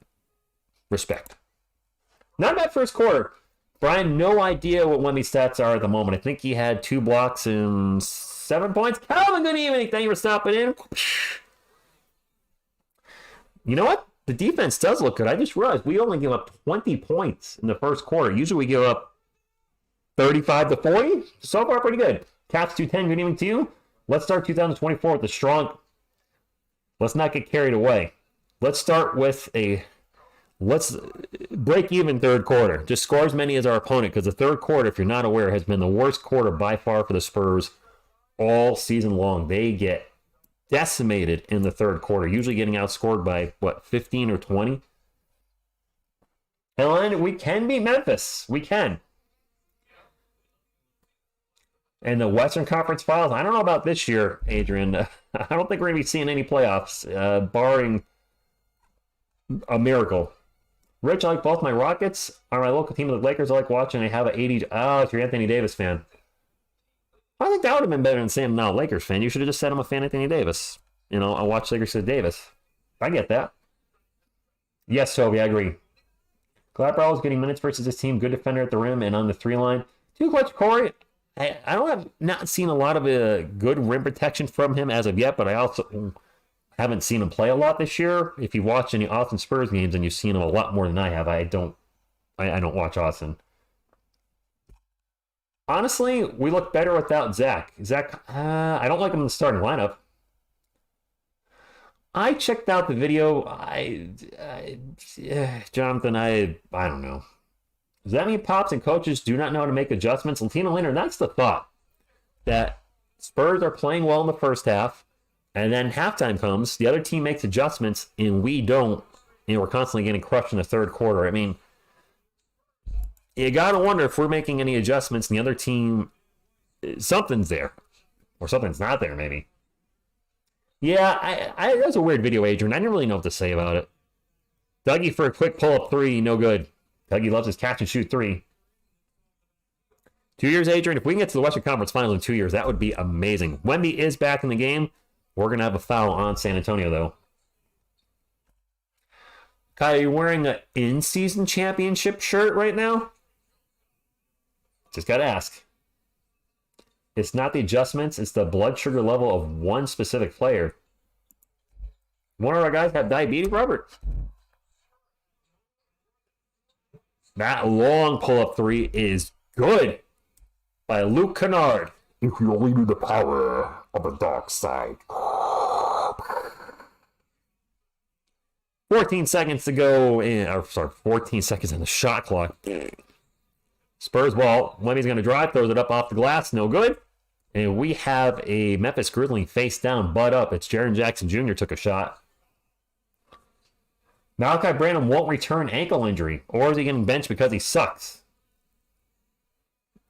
Respect. Not a bad first quarter. Brian, no idea what Wemby's stats are at the moment. I think he had 2 blocks and 7 points. Calvin, good evening. Thank you for stopping in. You know what? The defense does look good. I just realized we only give up 20 points in the first quarter. Usually we give up 35 to 40. So far, pretty good. Caps 210, good evening to you. Let's start 2024 with a strong... Let's not get carried away. Let's start with let's break even third quarter. Just score as many as our opponent, because the third quarter, if you're not aware, has been the worst quarter by far for the Spurs all season long. They get decimated in the third quarter, usually getting outscored by, 15 or 20? And we can beat Memphis. We can. And the Western Conference Finals, I don't know about this year, Adrian. I don't think we're going to be seeing any playoffs, barring a miracle. Rich, I like both my Rockets. Are my local team of the Lakers I like watching. I have an 80. Oh, if you're an Anthony Davis fan. I think that would have been better than saying I'm not a Lakers fan. You should have just said I'm a fan of Anthony Davis. You know, I watch Lakers to Davis. I get that. Yes, Toby, I agree. Glad Brown is getting minutes versus this team. Good defender at the rim and on the 3-line. Too clutch, Corey. I don't have not seen a lot of good rim protection from him as of yet, but I also haven't seen him play a lot this year. If you watch any Austin Spurs games, and you've seen him a lot more than I have, I don't watch Austin. Honestly, we look better without Zach. I don't like him in the starting lineup. I checked out the video. Jonathan, I don't know. Does that mean Pops and coaches do not know how to make adjustments? Latino Leonard, that's the thought. That Spurs are playing well in the first half, and then halftime comes, the other team makes adjustments, and we don't, and we're constantly getting crushed in the third quarter. I mean, you got to wonder if we're making any adjustments, and the other team, something's there. Or something's not there, maybe. Yeah, that was a weird video, Adrian. I didn't really know what to say about it. Dougie for a quick pull-up 3, no good. Dougie loves his catch-and-shoot 3. 2 years, Adrian. If we can get to the Western Conference Finals in 2 years, that would be amazing. Wemby is back in the game. We're going to have a foul on San Antonio, though. Kai, are you wearing an in-season championship shirt right now? Just got to ask. It's not the adjustments. It's the blood sugar level of one specific player. One of our guys have diabetes, Robert. That long pull-up 3 is good by Luke Kennard. If you only knew the power of the dark side. 14 seconds to go. 14 seconds on the shot clock. Spurs ball. Wemby's going to drive. Throws it up off the glass. No good. And we have a Memphis Grizzlies face down, butt up. It's Jaren Jackson Jr. took a shot. Malachi Branham won't return ankle injury. Or is he getting benched because he sucks?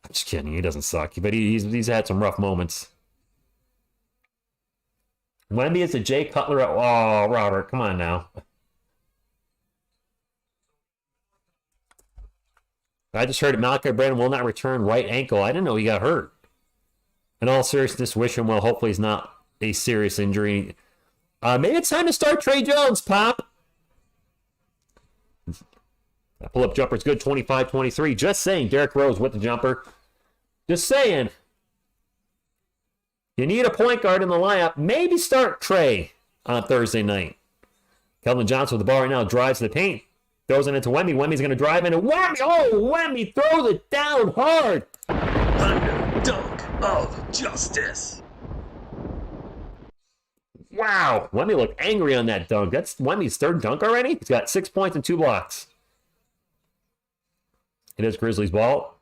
I'm just kidding. He doesn't suck. But he's had some rough moments. Wemby is a Jay Cutler. Oh, Robert, come on now. I just heard that Malachi Branham will not return right ankle. I didn't know he got hurt. In all seriousness, wish him well. Hopefully it's not a serious injury. Maybe it's time to start Trey Jones, Pop. That pull-up jumper's good, 25-23. Just saying, Derrick Rose with the jumper. Just saying. You need a point guard in the lineup. Maybe start Trey on Thursday night. Kelvin Johnson with the ball right now, drives to the paint. Throws it into Wemby. Wemby's going to drive into Wemby. Oh, Wemby throws it down hard. Dunk of justice. Wow. Wemby looked angry on that dunk. That's Wemby's third dunk already. He's got 6 points and 2 blocks. It is Grizzlies ball.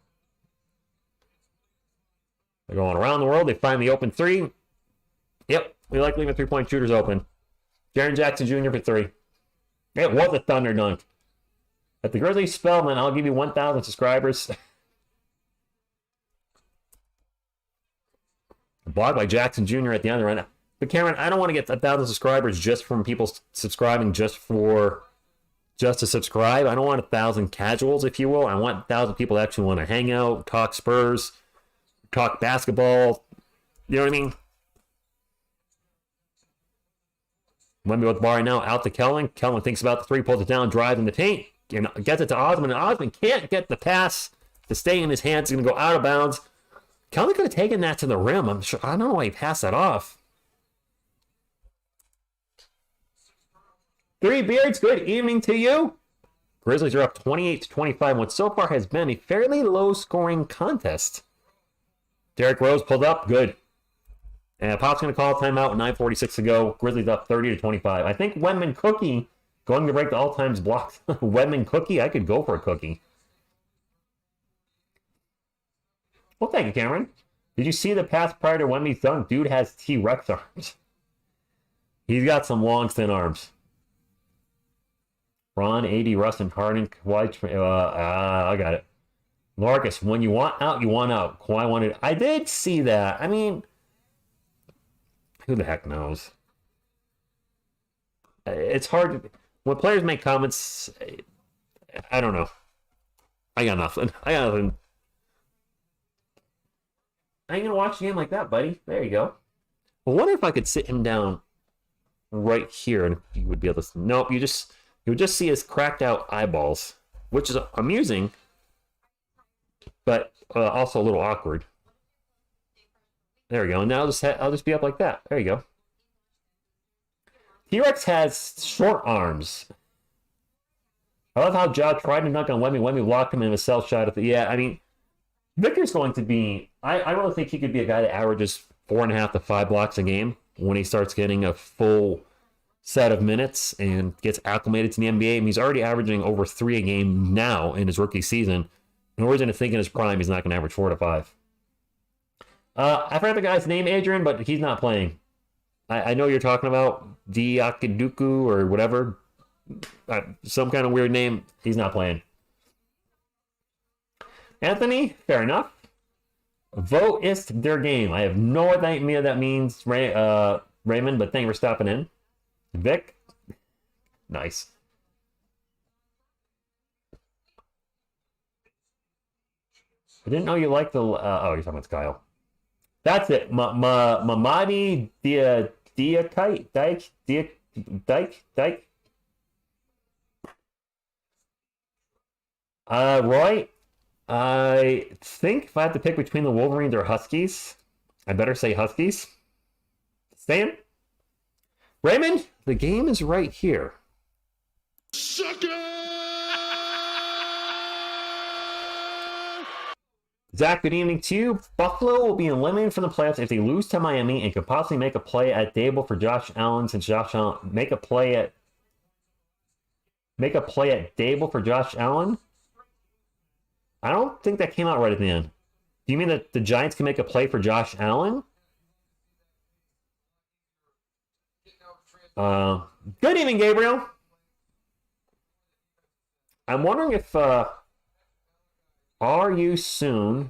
They're going around the world. They find the open three. Yep. We like leaving 3-point shooters open. Jaren Jackson Jr. for 3. It was a thunder dunk. At the Grizzlies spell, man, I'll give you 1,000 subscribers. Blocked by Jackson Jr. at the other end. But Cameron, I don't want to get 1,000 subscribers just from people subscribing just to subscribe. I don't want 1,000 casuals, if you will. I want 1,000 people that actually want to hang out, talk Spurs, talk basketball. You know what I mean? Wemby with the bar right now, out to Kellen. Kellen thinks about the three, pulls it down, drives in the paint, and gets it to Osman. And Osman can't get the pass to stay in his hands. He's going to go out of bounds. Kellen could have taken that to the rim. I don't know why he passed that off. Three Beards, good evening to you. Grizzlies are up 28-25. What so far has been a fairly low-scoring contest. Derrick Rose pulled up, good. And Pop's going to call a timeout with 9:46 to go. Grizzlies up 30-25. I think Wedman Cookie going to break the all-times block. Wedman Cookie, I could go for a cookie. Well, thank you, Cameron. Did you see the pass prior to Wemby's dunk? Dude has T-Rex arms. He's got some long, thin arms. Ron, AD, Russ, and Harden. Kawhi, I got it. Marcus, when you want out, you want out. Kawhi wanted. I did see that. I mean, who the heck knows? It's hard. When players make comments, I don't know. I got nothing. I ain't going to watch a game like that, buddy. There you go. I wonder if I could sit him down right here and you would be able to. Nope, you would just see his cracked out eyeballs, which is amusing, but also a little awkward. There we go. And now I'll just be up like that. There you go. T-Rex has short arms. I love how Ja tried to dunk on Wemby. Wemby blocked him in a self shot at the. Yeah, I mean, Victor's going to be. I really think he could be a guy that averages 4.5 to 5 blocks a game when he starts getting a full set of minutes and gets acclimated to the NBA. And he's already averaging over 3 a game now in his rookie season. No reason to think in his prime he's not going to average 4 to 5. I forgot the guy's name, Adrian, but he's not playing. I know you're talking about Diakiduku or whatever. Some kind of weird name. He's not playing. Anthony, fair enough. Vote is their game. I have no idea what that means, Raymond, but thank you for stopping in. Vic, nice. I didn't know you liked the. Oh, you're talking about Kyle. That's it. Mamadi Dyke. Roy, I think if I have to pick between the Wolverines or Huskies, I better say Huskies. Stan? Raymond, the game is right here. Sucker! Zach, good evening to you. Buffalo will be eliminated from the playoffs if they lose to Miami and could possibly make a play at Dable for Josh Allen, since Josh Allen make a play at Dable for Josh Allen. I don't think that came out right at the end. Do you mean that the Giants can make a play for Josh Allen? Good evening, Gabriel. I'm wondering if are you soon?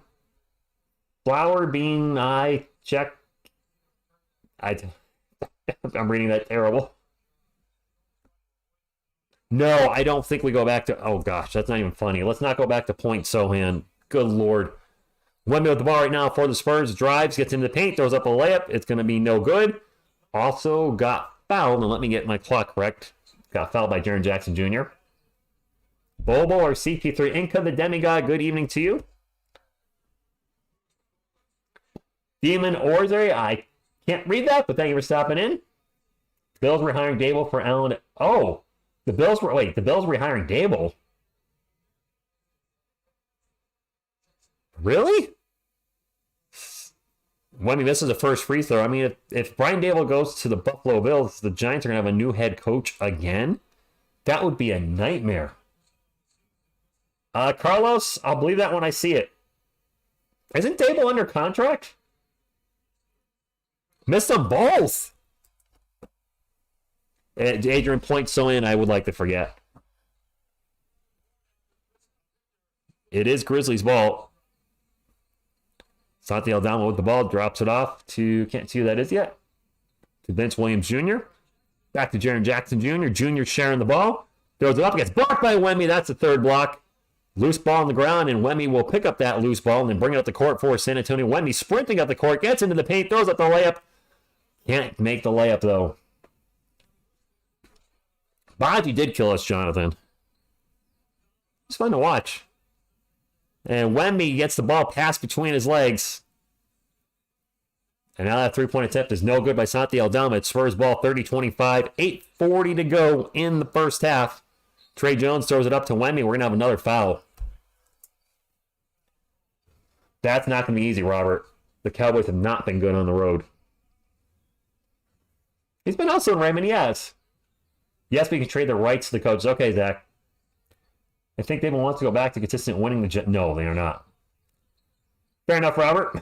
Flower bean eye check. I'm reading that terrible. No, I don't think we go back to. Oh gosh, that's not even funny. Let's not go back to Point Sohan. Good lord. Wemby with the ball right now for the Spurs. Drives, gets into the paint, throws up a layup. It's going to be no good. Also got fouled, and let me get my clock correct. Got fouled by Jaren Jackson Jr. Bobo or CP3. Inca the Demigod, good evening to you. Demon Orze, I can't read that, but thank you for stopping in. Bills were hiring Dable for Allen Oh, the Bills were rehiring Dable. Really? Wemby misses the first free throw. I mean, if Brian Dable goes to the Buffalo Bills, the Giants are going to have a new head coach again. That would be a nightmare. Carlos, I'll believe that when I see it. Isn't Dable under contract? Missed them both. Adrian points so in, I would like to forget. It is Grizzlies' ball. Santi Aldama with the ball, drops it off to, can't see who that is yet, to Vince Williams Jr. Back to Jaren Jackson Jr. Jr. sharing the ball. Throws it up, gets blocked by Wemby. That's the third block. Loose ball on the ground, and Wemby will pick up that loose ball and then bring it up the court for San Antonio. Wemby sprinting up the court, gets into the paint, throws up the layup. Can't make the layup, though. Baji did kill us, Jonathan. It's fun to watch. And Wemby gets the ball passed between his legs. And now that three-point attempt is no good by Santi Aldama. It's Spurs ball 30-25. 8:40 to go in the first half. Trey Jones throws it up to Wemby. We're going to have another foul. That's not going to be easy, Robert. The Cowboys have not been good on the road. He's been hustling, Raymond. Yes. Yes, we can trade the rights to the coaches. Okay, Zach. I think David wants to go back to consistent winning. No, they are not. Fair enough, Robert.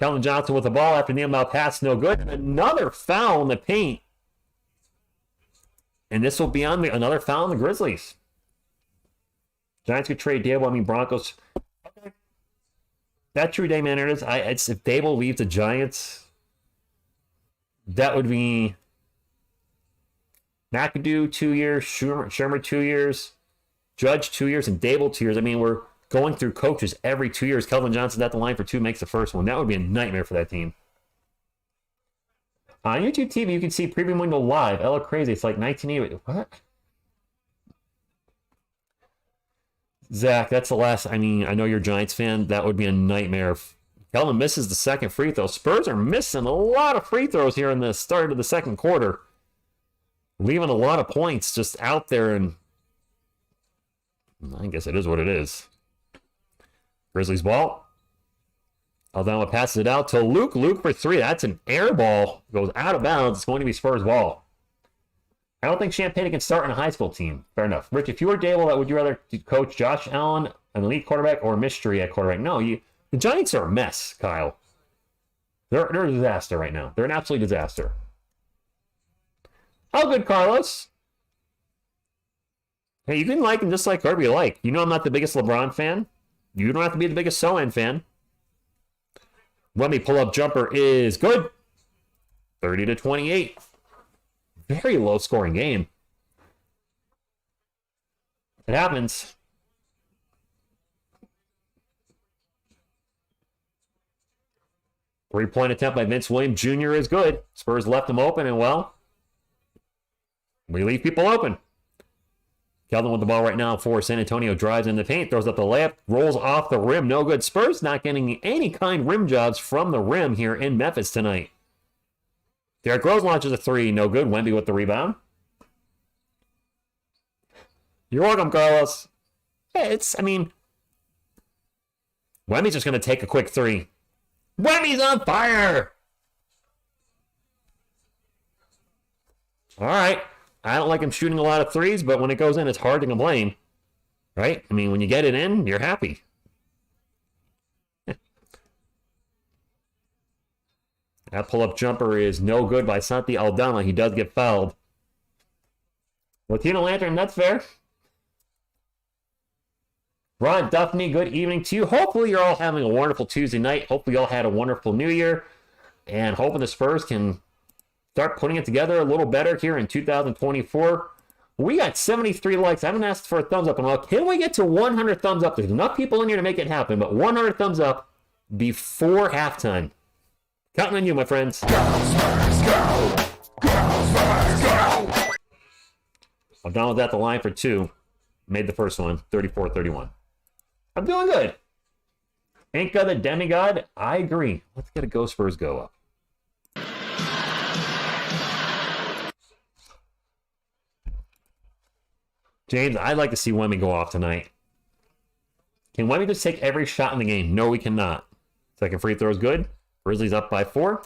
Keldon Johnson with the ball after the inbound pass. No good. Another foul in the paint. And this will be on another foul on the Grizzlies. Giants could trade Dable. I mean, Broncos. Okay. That true day, man. It is. If Dable leaves the Giants, that would be McAdoo 2 years, Shermer 2 years, Judge 2 years, and Dable 2 years. I mean, we're going through coaches every 2 years. Keldon Johnson's at the line for 2, makes the first one. That would be a nightmare for that team. On YouTube TV, you can see Preview Window live. Ella Crazy. It's like 1980. What? Zach, that's the last. I mean, I know you're a Giants fan. That would be a nightmare. Keldon misses the second free throw. Spurs are missing a lot of free throws here in the start of the second quarter. Leaving a lot of points just out there, and I guess it is what it is. Grizzlies ball. Aldama passes it out to Luke. Luke for 3. That's an air ball. Goes out of bounds. It's going to be Spurs ball. I don't think Champagne can start in a high school team. Fair enough. Rich, if you were Dable, would you rather coach Josh Allen, an elite quarterback, or mystery at quarterback? No, the Giants are a mess, Kyle. They're a disaster right now. They're an absolute disaster. How good, Carlos? Hey, you can like and dislike whoever you like. You know I'm not the biggest LeBron fan. You don't have to be the biggest Sohan fan. Wemby pull-up jumper is good. 30-28. Very low-scoring game. It happens. Three-point attempt by Vince Williams Jr. is good. Spurs left him open, and well, we leave people open. Keldon with the ball right now for San Antonio. Drives in the paint, throws up the layup, rolls off the rim. No good. Spurs not getting any kind rim jobs from the rim here in Memphis tonight. Derrick Rose launches a 3. No good. Wemby with the rebound. You're welcome, Carlos. Hey, Wemby's just going to take a quick 3. Wemby's on fire! All right. I don't like him shooting a lot of 3s, but when it goes in, it's hard to complain. Right? I mean, when you get it in, you're happy. That pull-up jumper is no good by Santi Aldama. He does get fouled. Latino Lantern, that's fair. Ron Duffney, good evening to you. Hopefully you're all having a wonderful Tuesday night. Hopefully you all had a wonderful New Year. And hoping the Spurs can start putting it together a little better here in 2024. We got 73 likes. I haven't asked for a thumbs up in a while. Can we get to 100 thumbs up? There's enough people in here to make it happen, but 100 thumbs up before halftime. Counting on you, my friends. Go, Spurs, go! Go, Spurs, go! I'm done with that. The line for 2. Made the first one, 34-31. I'm doing good. Inca the Demigod, I agree. Let's get a Go Spurs Go up. James, I'd like to see Wemby go off tonight. Can Wemby just take every shot in the game? No, we cannot. Second free throw is good. Grizzlies up by 4.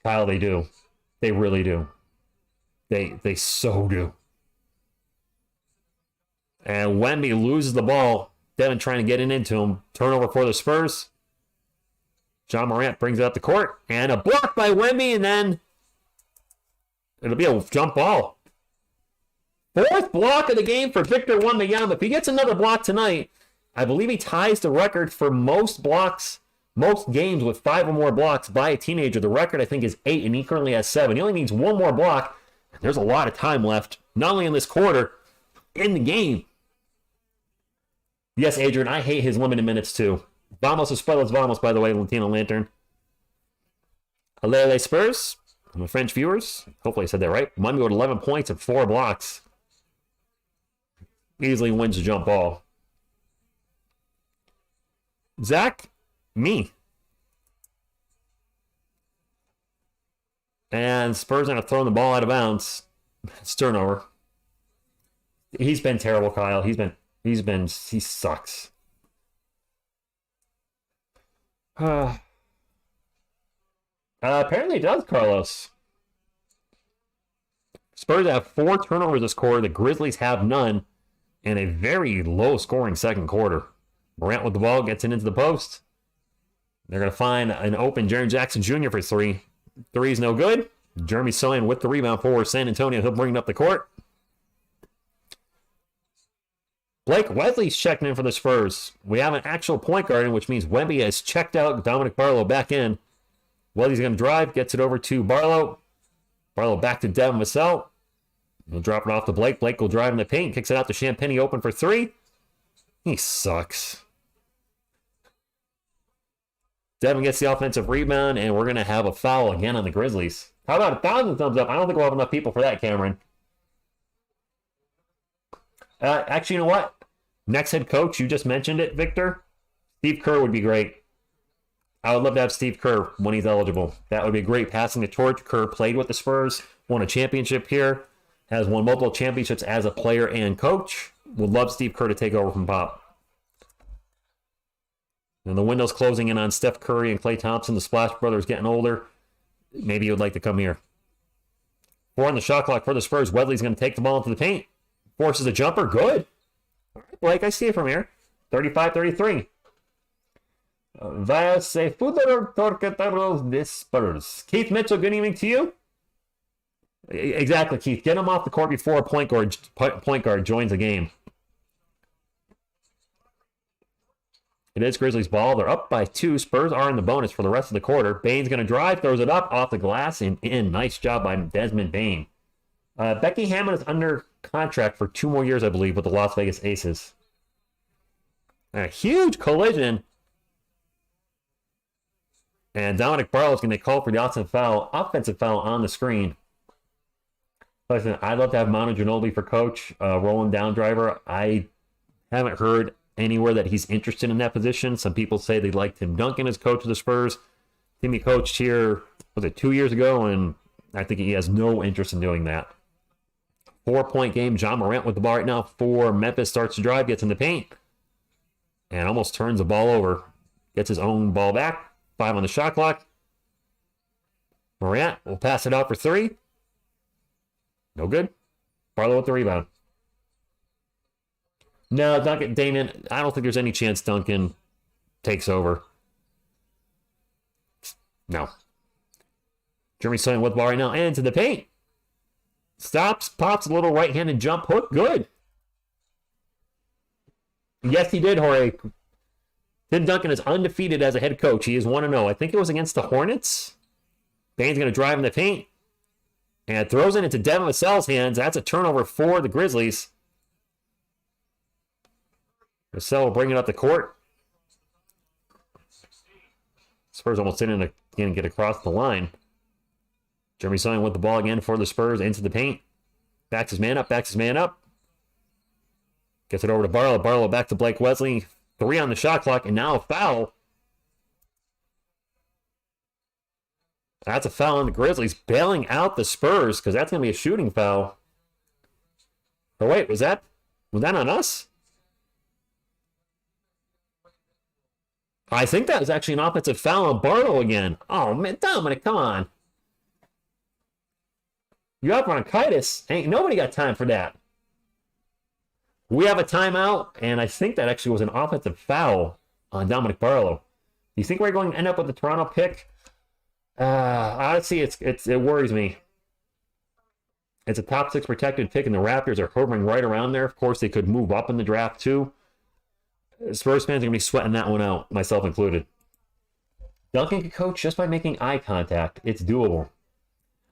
Kyle, they do. They really do. They so do. And Wemby loses the ball. Devin trying to get it into him. Turnover for the Spurs. John Morant brings it up the court. And a block by Wemby, and then it'll be a jump ball. 4th block of the game for Victor Wembanyama. If he gets another block tonight, I believe he ties the record for most blocks, most games with 5 or more blocks by a teenager. The record, I think, is 8, and he currently has 7. He only needs 1 more block. And there's a lot of time left, not only in this quarter, in the game. Yes, Adrian, I hate his limited minutes too. Vamos Espuelas Vamos, by the way, Latino Lantern. Alele Spurs, my French viewers. Hopefully I said that right. Wemby with 11 points and 4 blocks. Easily wins the jump ball. Zach, me. And Spurs end up throwing the ball out of bounds. It's turnover. He's been terrible, Kyle. He sucks. Apparently it does, Carlos. Spurs have 4 turnovers this quarter. The Grizzlies have none. And a very low-scoring second quarter. Morant with the ball, gets it into the post. They're going to find an open Jaren Jackson Jr. for 3. 3's no good. Jeremy Sohan with the rebound for San Antonio. He'll bring it up the court. Blake Wesley's checking in for the Spurs. We have an actual point guard in, which means Wemby has checked out. Dominic Barlow back in. Wesley's going to drive, gets it over to Barlow. Barlow back to Devin Vassell. He'll drop it off to Blake. Blake will drive in the paint, kicks it out to Champagnie open for 3. He sucks. Devin gets the offensive rebound, and we're going to have a foul again on the Grizzlies. How about 1,000 thumbs up? I don't think we'll have enough people for that, Cameron. Actually, you know what? Next head coach, you just mentioned it, Victor. Steve Kerr would be great. I would love to have Steve Kerr when he's eligible. That would be great. Passing the torch. Kerr played with the Spurs, won a championship here, has won multiple championships as a player and coach. Would love Steve Kerr to take over from Pop. And the window's closing in on Steph Curry and Klay Thompson. The Splash Brothers getting older. Maybe you would like to come here. 4 on the shot clock for the Spurs. Wesley's going to take the ball into the paint. Forces a jumper. Good. All right, Blake, I see it from here. 35-33. Vai ser futuro torqueteros de Spurs. Keith Mitchell, good evening to you. Exactly, Keith. Get him off the court before a point guard joins the game. It is Grizzlies ball. They're up by 2. Spurs are in the bonus for the rest of the quarter. Bane's going to drive, throws it up off the glass and in. Nice job by Desmond Bane. Becky Hammond is under contract for 2 more years, I believe, with the Las Vegas Aces. A huge collision. And Dominic Barlow is going to call for the offensive foul on the screen. Listen, I'd love to have Manu Ginobili for coach, rolling down driver. I haven't heard anywhere that he's interested in that position. Some people say they'd like Tim Duncan as coach of the Spurs. Timmy coached here, was it 2 years ago? And I think he has no interest in doing that. 4-point game. John Morant with the ball right now for Memphis. Starts to drive, gets in the paint, and almost turns the ball over. Gets his own ball back. 5 on the shot clock. Morant will pass it out for 3. No good. Barlow with the rebound. No, Duncan, Damon, I don't think there's any chance Duncan takes over. No. Jeremy Sohan with the ball right now. And into the paint. Stops, pops a little right-handed jump hook. Good. Yes, he did, Jorge. Tim Duncan is undefeated as a head coach. He is 1-0. I think it was against the Hornets. Bane's going to drive in the paint. And throws it into Devin Vassell's hands. That's a turnover for the Grizzlies. Vassell will bring it up the court. Spurs almost didn't get across the line. Jeremy Sohan with the ball again for the Spurs into the paint. Backs his man up. Gets it over to Barlow. Barlow back to Blake Wesley. 3 on the shot clock, and now a foul. That's a foul on the Grizzlies, bailing out the Spurs, because that's going to be a shooting foul. Or wait, was that on us? I think that was actually an offensive foul on Barlow again. Oh, man, Dominic, come on. You have bronchitis. Ain't nobody got time for that. We have a timeout, and I think that actually was an offensive foul on Dominic Barlow. Do you think we're going to end up with the Toronto pick? Honestly, it worries me. It's a top 6 protected pick, and the Raptors are hovering right around there. Of course, they could move up in the draft, too. Spurs fans are going to be sweating that one out, myself included. Duncan can coach just by making eye contact. It's doable.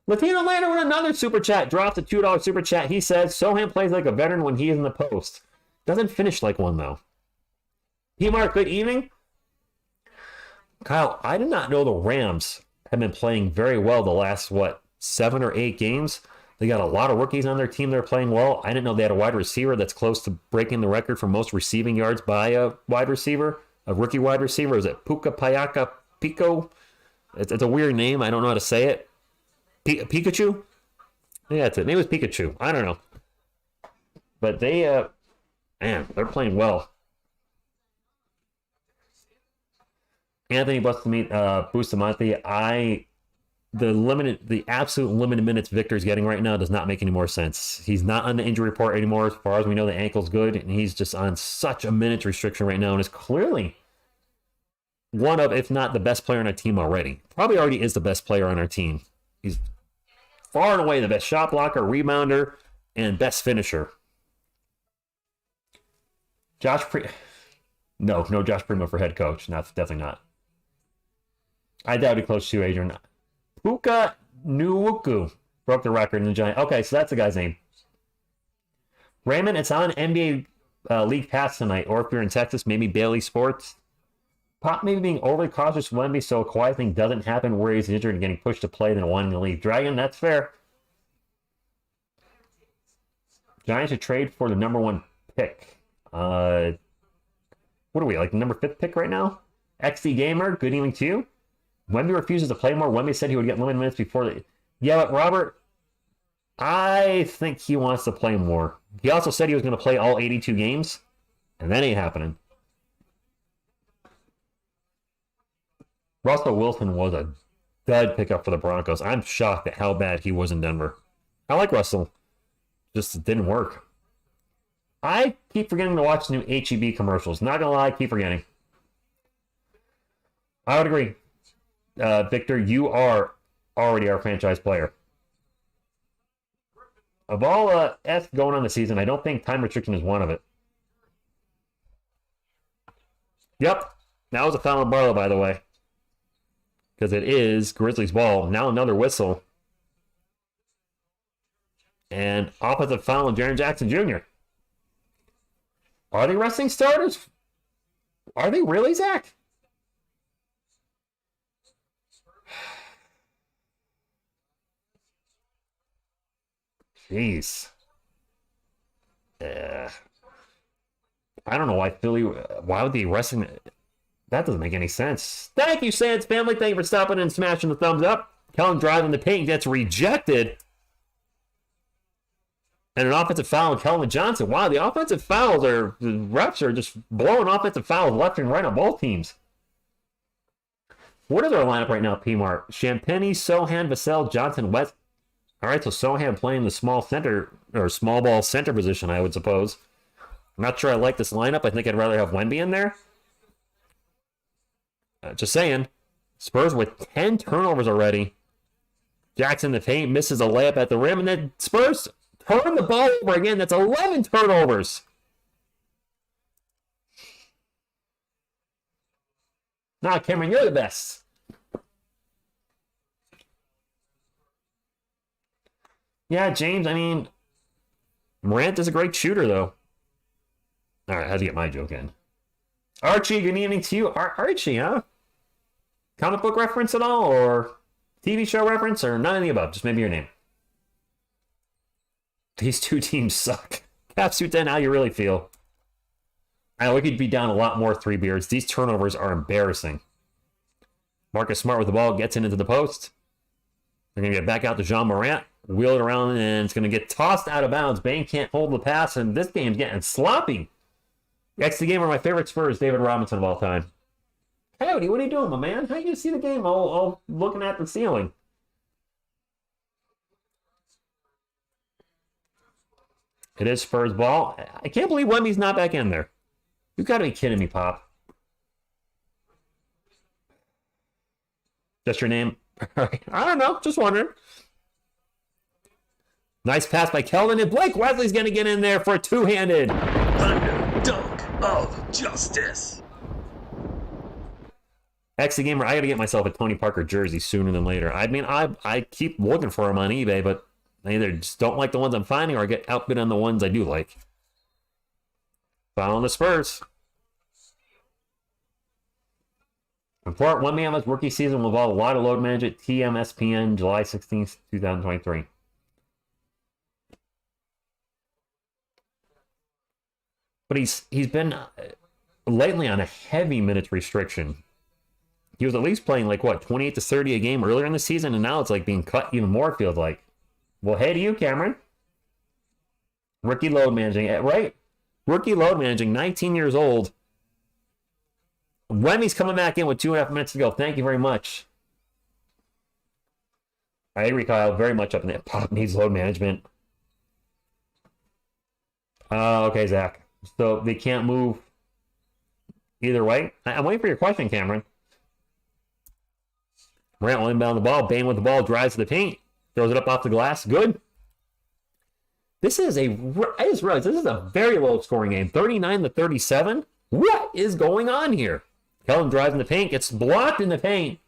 Latino Lander with another super chat. Dropped a $2 super chat. He says, Sohan plays like a veteran when he is in the post. Doesn't finish like one, though. P-Mark, good evening. Kyle, I did not know the Rams have been playing very well the last, 7 or 8 games. They got a lot of rookies on their team that are playing well. I didn't know they had a wide receiver that's close to breaking the record for most receiving yards by a wide receiver, a rookie wide receiver. Is it Puka Payaka Pico? It's a weird name. I don't know how to say it. Pikachu? Yeah, that's it. Name was Pikachu. I don't know. But they're playing well. Anthony Bustamante, the absolute limited minutes Victor's getting right now does not make any more sense. He's not on the injury report anymore. As far as we know, the ankle's good, and he's just on such a minutes restriction right now, and is clearly one of, if not the best player on our team already. Probably already is the best player on our team. He's far and away the best shot blocker, rebounder, and best finisher. No Josh Primo for head coach. No, definitely not. I doubt he close to Adrian. Puka Nuwuku broke the record in the Giant. Okay, so that's the guy's name. Raymond, it's on NBA League Pass tonight, or if you're in Texas, maybe Bailey Sports. Pop maybe being overly cautious with Wemby so a quiet thing doesn't happen where he's injured and getting pushed to play than wanting to leave. Dragon, that's fair. Giants should trade for the number 1 pick. What are we, like the number 5th pick right now? XD Gamer, good evening to you. Wemby refuses to play more. Wemby said he would get limited minutes before the... Yeah, but Robert, I think he wants to play more. He also said he was going to play all 82 games, and that ain't happening. Russell Wilson was a dud pickup for the Broncos. I'm shocked at how bad he was in Denver. I like Russell. Just it didn't work. I keep forgetting to watch the new HEB commercials. Not going to lie, I keep forgetting. I would agree. Victor, you are already our franchise player. Of all S going on the season, I don't think time restriction is one of it. Yep. That was a foul on Barlow, by the way. Because it is Grizzlies ball. Now another whistle. And offensive foul on Jaren Jackson Jr. Are they resting starters? Are they really, Zach? Jeez. I don't know why Philly... Why would they be resting... That doesn't make any sense. Thank you, Sands family. Thank you for stopping and smashing the thumbs up. Kellen driving the paint gets rejected. And an offensive foul on Kelvin Johnson. Wow, the offensive fouls are... The refs are just blowing offensive fouls left and right on both teams. What is our lineup right now, P-Mark? Champagny, Sohan, Vassell, Johnson, West. All right, so Sohan playing the small center, or small ball center position, I would suppose. I'm not sure I like this lineup. I think I'd rather have Wemby in there. Just saying. Spurs with 10 turnovers already. Jackson the paint misses a layup at the rim, and then Spurs turn the ball over again. That's 11 turnovers. Nah, Cameron, you're the best. Yeah, James, I mean, Morant is a great shooter, though. All right, I had to get my joke in. Archie, good evening to you. Archie, huh? Comic book reference at all, or TV show reference, or none of the above? Just maybe your name. These two teams suck. Capsuit 10, how you really feel? I know we could be down a lot more, Three Beards. These turnovers are embarrassing. Marcus Smart with the ball gets into the post. They're going to get back out to Jean Morant. Wheel it around, and it's going to get tossed out of bounds. Bain can't hold the pass, and this game's getting sloppy. Extra game are my favorite Spurs, David Robinson of all time. Howdy, what are you doing, my man? How you see the game all looking at the ceiling? It is Spurs ball. I can't believe Wemby's not back in there. You've got to be kidding me, Pop. Just your name? I don't know. Just wondering. Nice pass by Kelvin, and Blake Wesley's going to get in there for a two-handed. Underdog of Justice. Gamer, I got to get myself a Tony Parker jersey sooner than later. I mean, I keep looking for them on eBay, but I either just don't like the ones I'm finding or I get outbid on the ones I do like. Following the Spurs. Report, Wembanyama's rookie season will involve a lot of load management. TMSPN, July 16th, 2023. But he's been lately on a heavy minutes restriction. He was at least playing like, what, 28 to 30 a game earlier in the season, and now it's like being cut even more, it feels like. Well, hey to you, Cameron. Rookie load managing, right? Rookie load managing, 19 years old. Wemmy's coming back in with 2.5 minutes to go. Thank you very much. I agree, Kyle. Very much up in that. Pop needs load management. Okay, Zach. So they can't move either way? I'm waiting for your question, Cameron. Morant will inbound the ball. Bain with the ball, drives to the paint. Throws it up off the glass. Good. I just realized this is a very low scoring game. 39 to 37. What is going on here? Kelvin drives in the paint, gets blocked in the paint.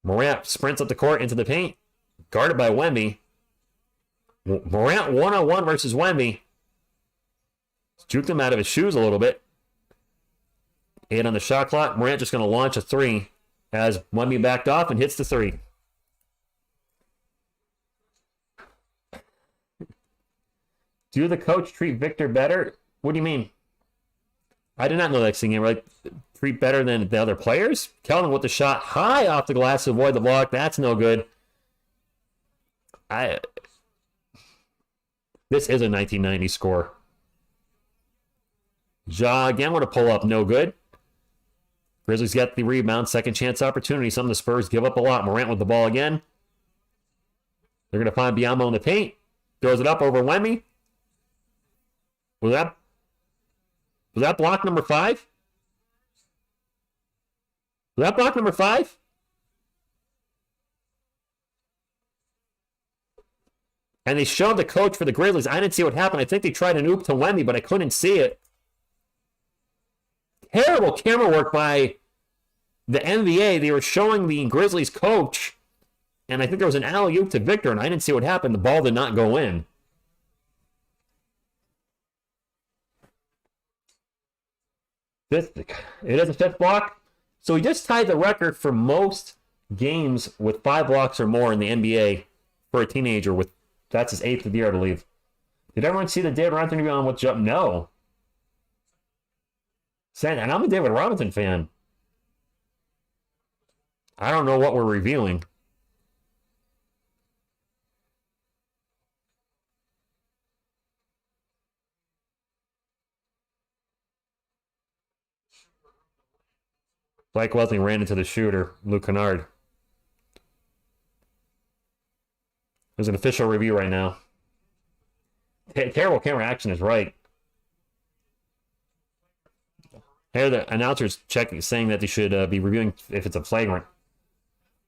Morant sprints up the court into the paint. Guarded by Wemby. Morant one-on-one versus Wemby. Juked him out of his shoes a little bit. 8 on the shot clock. Morant just going to launch a three as Wemby backed off and hits the three. Do the coach treat Victor better? What do you mean? I did not know that thing. Like, treat better than the other players? Kelvin with the shot high off the glass to avoid the block. That's no good. This is a 1990 score. Ja again with a pull-up. No good. Grizzlies get the rebound. Second chance opportunity. Some of the Spurs give up a lot. Morant with the ball again. They're going to find Biyombo in the paint. Throws it up over Wemby. Was that block number 5? Was that block number 5? And they showed the coach for the Grizzlies. I didn't see what happened. I think they tried an oop to Wemby, but I couldn't see it. Terrible camera work by the NBA. They were showing the Grizzlies coach, and I think there was an alley-oop to Victor, and I didn't see what happened. The ball did not go in. It is a 5th block. So he just tied the record for most games with 5 blocks or more in the NBA for a teenager. That's his 8th of the year, I believe. Did everyone see the David Robinson interview on What's Up? No. And I'm a David Robinson fan. I don't know what we're revealing. Blake Wesley ran into the shooter, Luke Kennard. There's an official review right now. Terrible camera action is right. Here the announcers saying that they should be reviewing if it's a flagrant.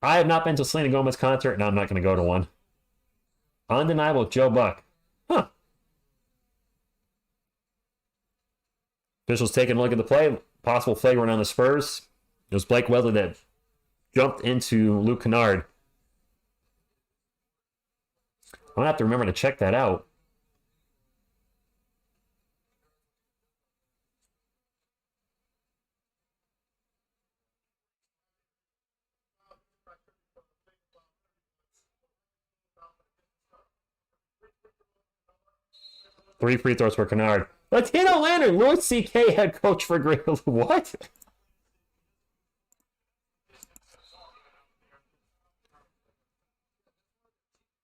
I have not been to a Selena Gomez concert, and I'm not going to go to one. Undeniable Joe Buck. Huh. Officials taking a look at the play. Possible flagrant on the Spurs. It was Blake Wesley that jumped into Luke Kennard. I'm going to have to remember to check that out. Three free throws for Kennard. Latino Lantern, Louis C.K. head coach for Grizzlies. What?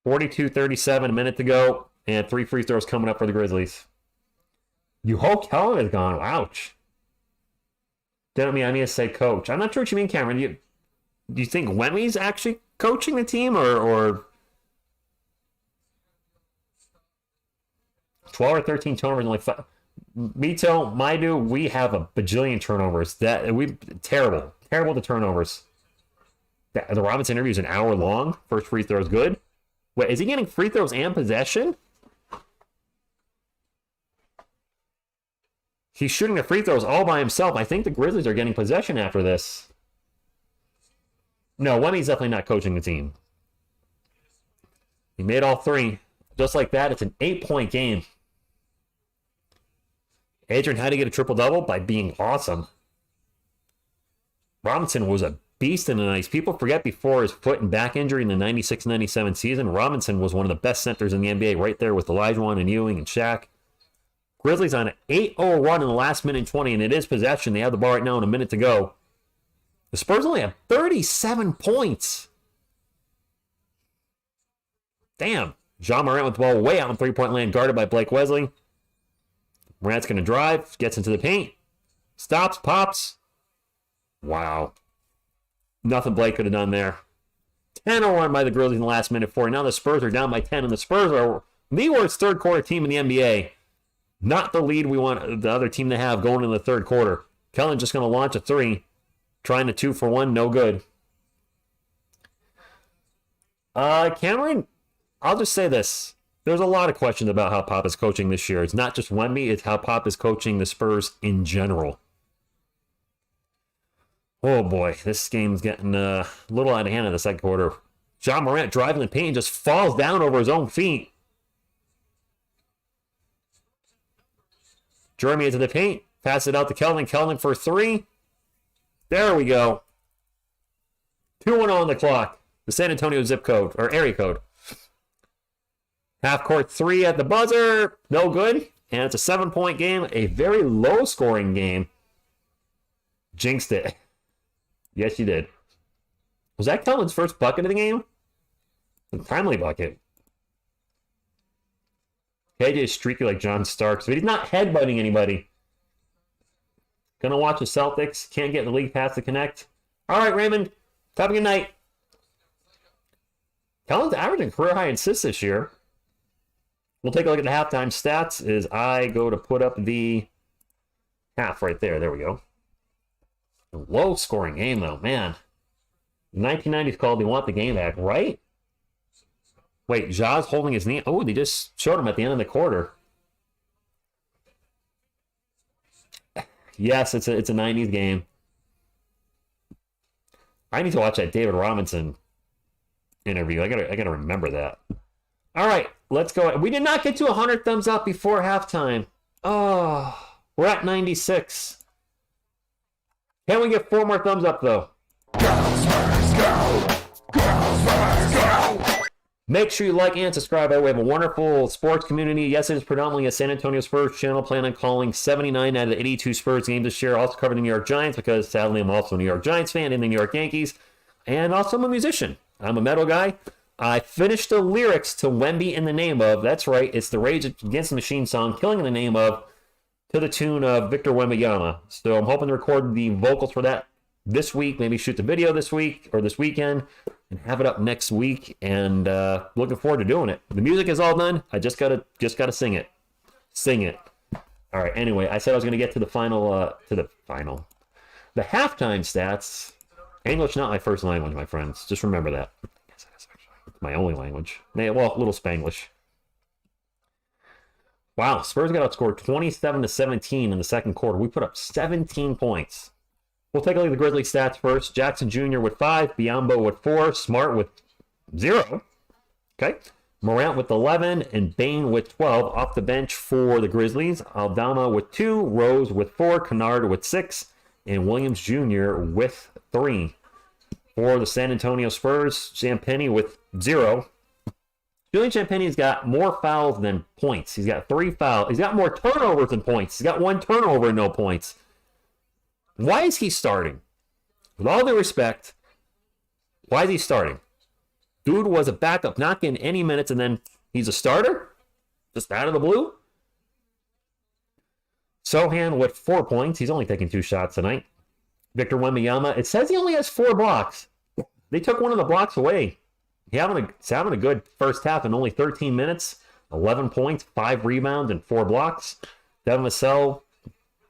42-37, a minute to go, and 3 free throws coming up for the Grizzlies. You hope Kellen is gone. Ouch. Don't mean I need to say coach. I'm not sure what you mean, Cameron. Do you think Wemmy's actually coaching the team, or 12 or 13 turnovers, only 5? Mito, Maidu, we have a bajillion turnovers. Terrible to turnovers. The Robinson interview is an hour long. First free throw is good. Wait, is he getting free throws and possession? He's shooting the free throws all by himself. I think the Grizzlies are getting possession after this. No, Wemmy's definitely not coaching the team. He made all 3. Just like that, it's an 8-point game. Adrian, how to get a triple-double? By being awesome. Robinson was a beast in the night. People forget before his foot and back injury in the 96-97 season, Robinson was one of the best centers in the NBA, right there with Olajuwon and Ewing and Shaq. Grizzlies on an 8-0 run in the last minute and 20, and it is possession. They have the ball right now and a minute to go. The Spurs only have 37 points. Damn. John Morant with the ball way out in three-point land, guarded by Blake Wesley. Morant's going to drive, gets into the paint, stops, pops. Wow. Nothing Blake could have done there. 10-0 run by the Grizzlies in the last minute 40. Now the Spurs are down by 10, and the Spurs are the worst third-quarter team in the NBA. Not the lead we want the other team to have going in the third quarter. Kellen just going to launch a 3. Trying a 2-for-1, no good. Cameron, I'll just say this. There's a lot of questions about how Pop is coaching this year. It's not just Wemby, it's how Pop is coaching the Spurs in general. Oh boy, this game's getting a little out of hand in the second quarter. John Morant driving the paint and just falls down over his own feet. Jeremy into the paint. Pass it out to Kelvin. Kelvin for 3. There we go. 2-1 on the clock. The San Antonio zip code, or area code. Half court 3 at the buzzer. No good. And it's a 7-point game. A very low scoring game. Jinxed it. Yes, you did. Was that Kelvin's first bucket of the game? A timely bucket. KJ is streaky like John Starks, but he's not headbutting anybody. Gonna watch the Celtics. Can't get the league pass to connect. All right, Raymond. Have a good night. Kellen's averaging career high assists this year. We'll take a look at the halftime stats as I go to put up the half right there. There we go. A low scoring game though, man. 1990s called they want the game back, right? Wait, Ja's holding his knee. Oh, they just showed him at the end of the quarter. Yes, it's a 90s game. I need to watch that David Robinson interview. I gotta remember that. All right, let's go. We did not get to 100 thumbs up before halftime. Oh, we're at 96. Can we get 4 more thumbs up though? Go Spurs, go! Go Spurs, go! Make sure you like and subscribe. We have a wonderful sports community. Yes, it is predominantly a San Antonio Spurs channel. Plan on calling 79 out of the 82 Spurs games this year. Also covered the New York Giants because sadly I'm also a New York Giants fan and the New York Yankees. And also I'm a musician. I'm a metal guy. I finished the lyrics to Wemby in the Name Of. That's right. It's the Rage Against the Machine song, Killing in the Name Of, to the tune of Victor Wembanyama. So I'm hoping to record the vocals for that this week. Maybe shoot the video this week or this weekend. And have it up next week, and looking forward to doing it. The music is all done. I just gotta sing it. All right. Anyway, I said I was gonna get to the the halftime stats. English not my first language, my friends. Just remember that. It's my only language. Well, a little Spanglish. Wow, Spurs got outscored 27-17 in the second quarter. We put up 17 points. We'll take a look at the Grizzlies stats first. Jackson Jr. with 5, Biyombo with 4, Smart with 0. Okay. Morant with 11, and Bane with 12 off the bench for the Grizzlies. Aldama with 2, Rose with 4, Kennard with 6, and Williams Jr. with 3. For the San Antonio Spurs, Champagnie with 0. Julian Champagnie's got more fouls than points. He's got 3 fouls. He's got more turnovers than points. He's got 1 turnover and no points. Why is he starting? With all due respect, why is he starting? Dude was a backup, not getting any minutes, and then he's a starter? Just out of the blue? Sohan with 4 points. He's only taking 2 shots tonight. Victor Wembanyama, it says he only has 4 blocks. They took one of the blocks away. He's having a good first half in only 13 minutes. 11 points, 5 rebounds, and 4 blocks. Devin Vassell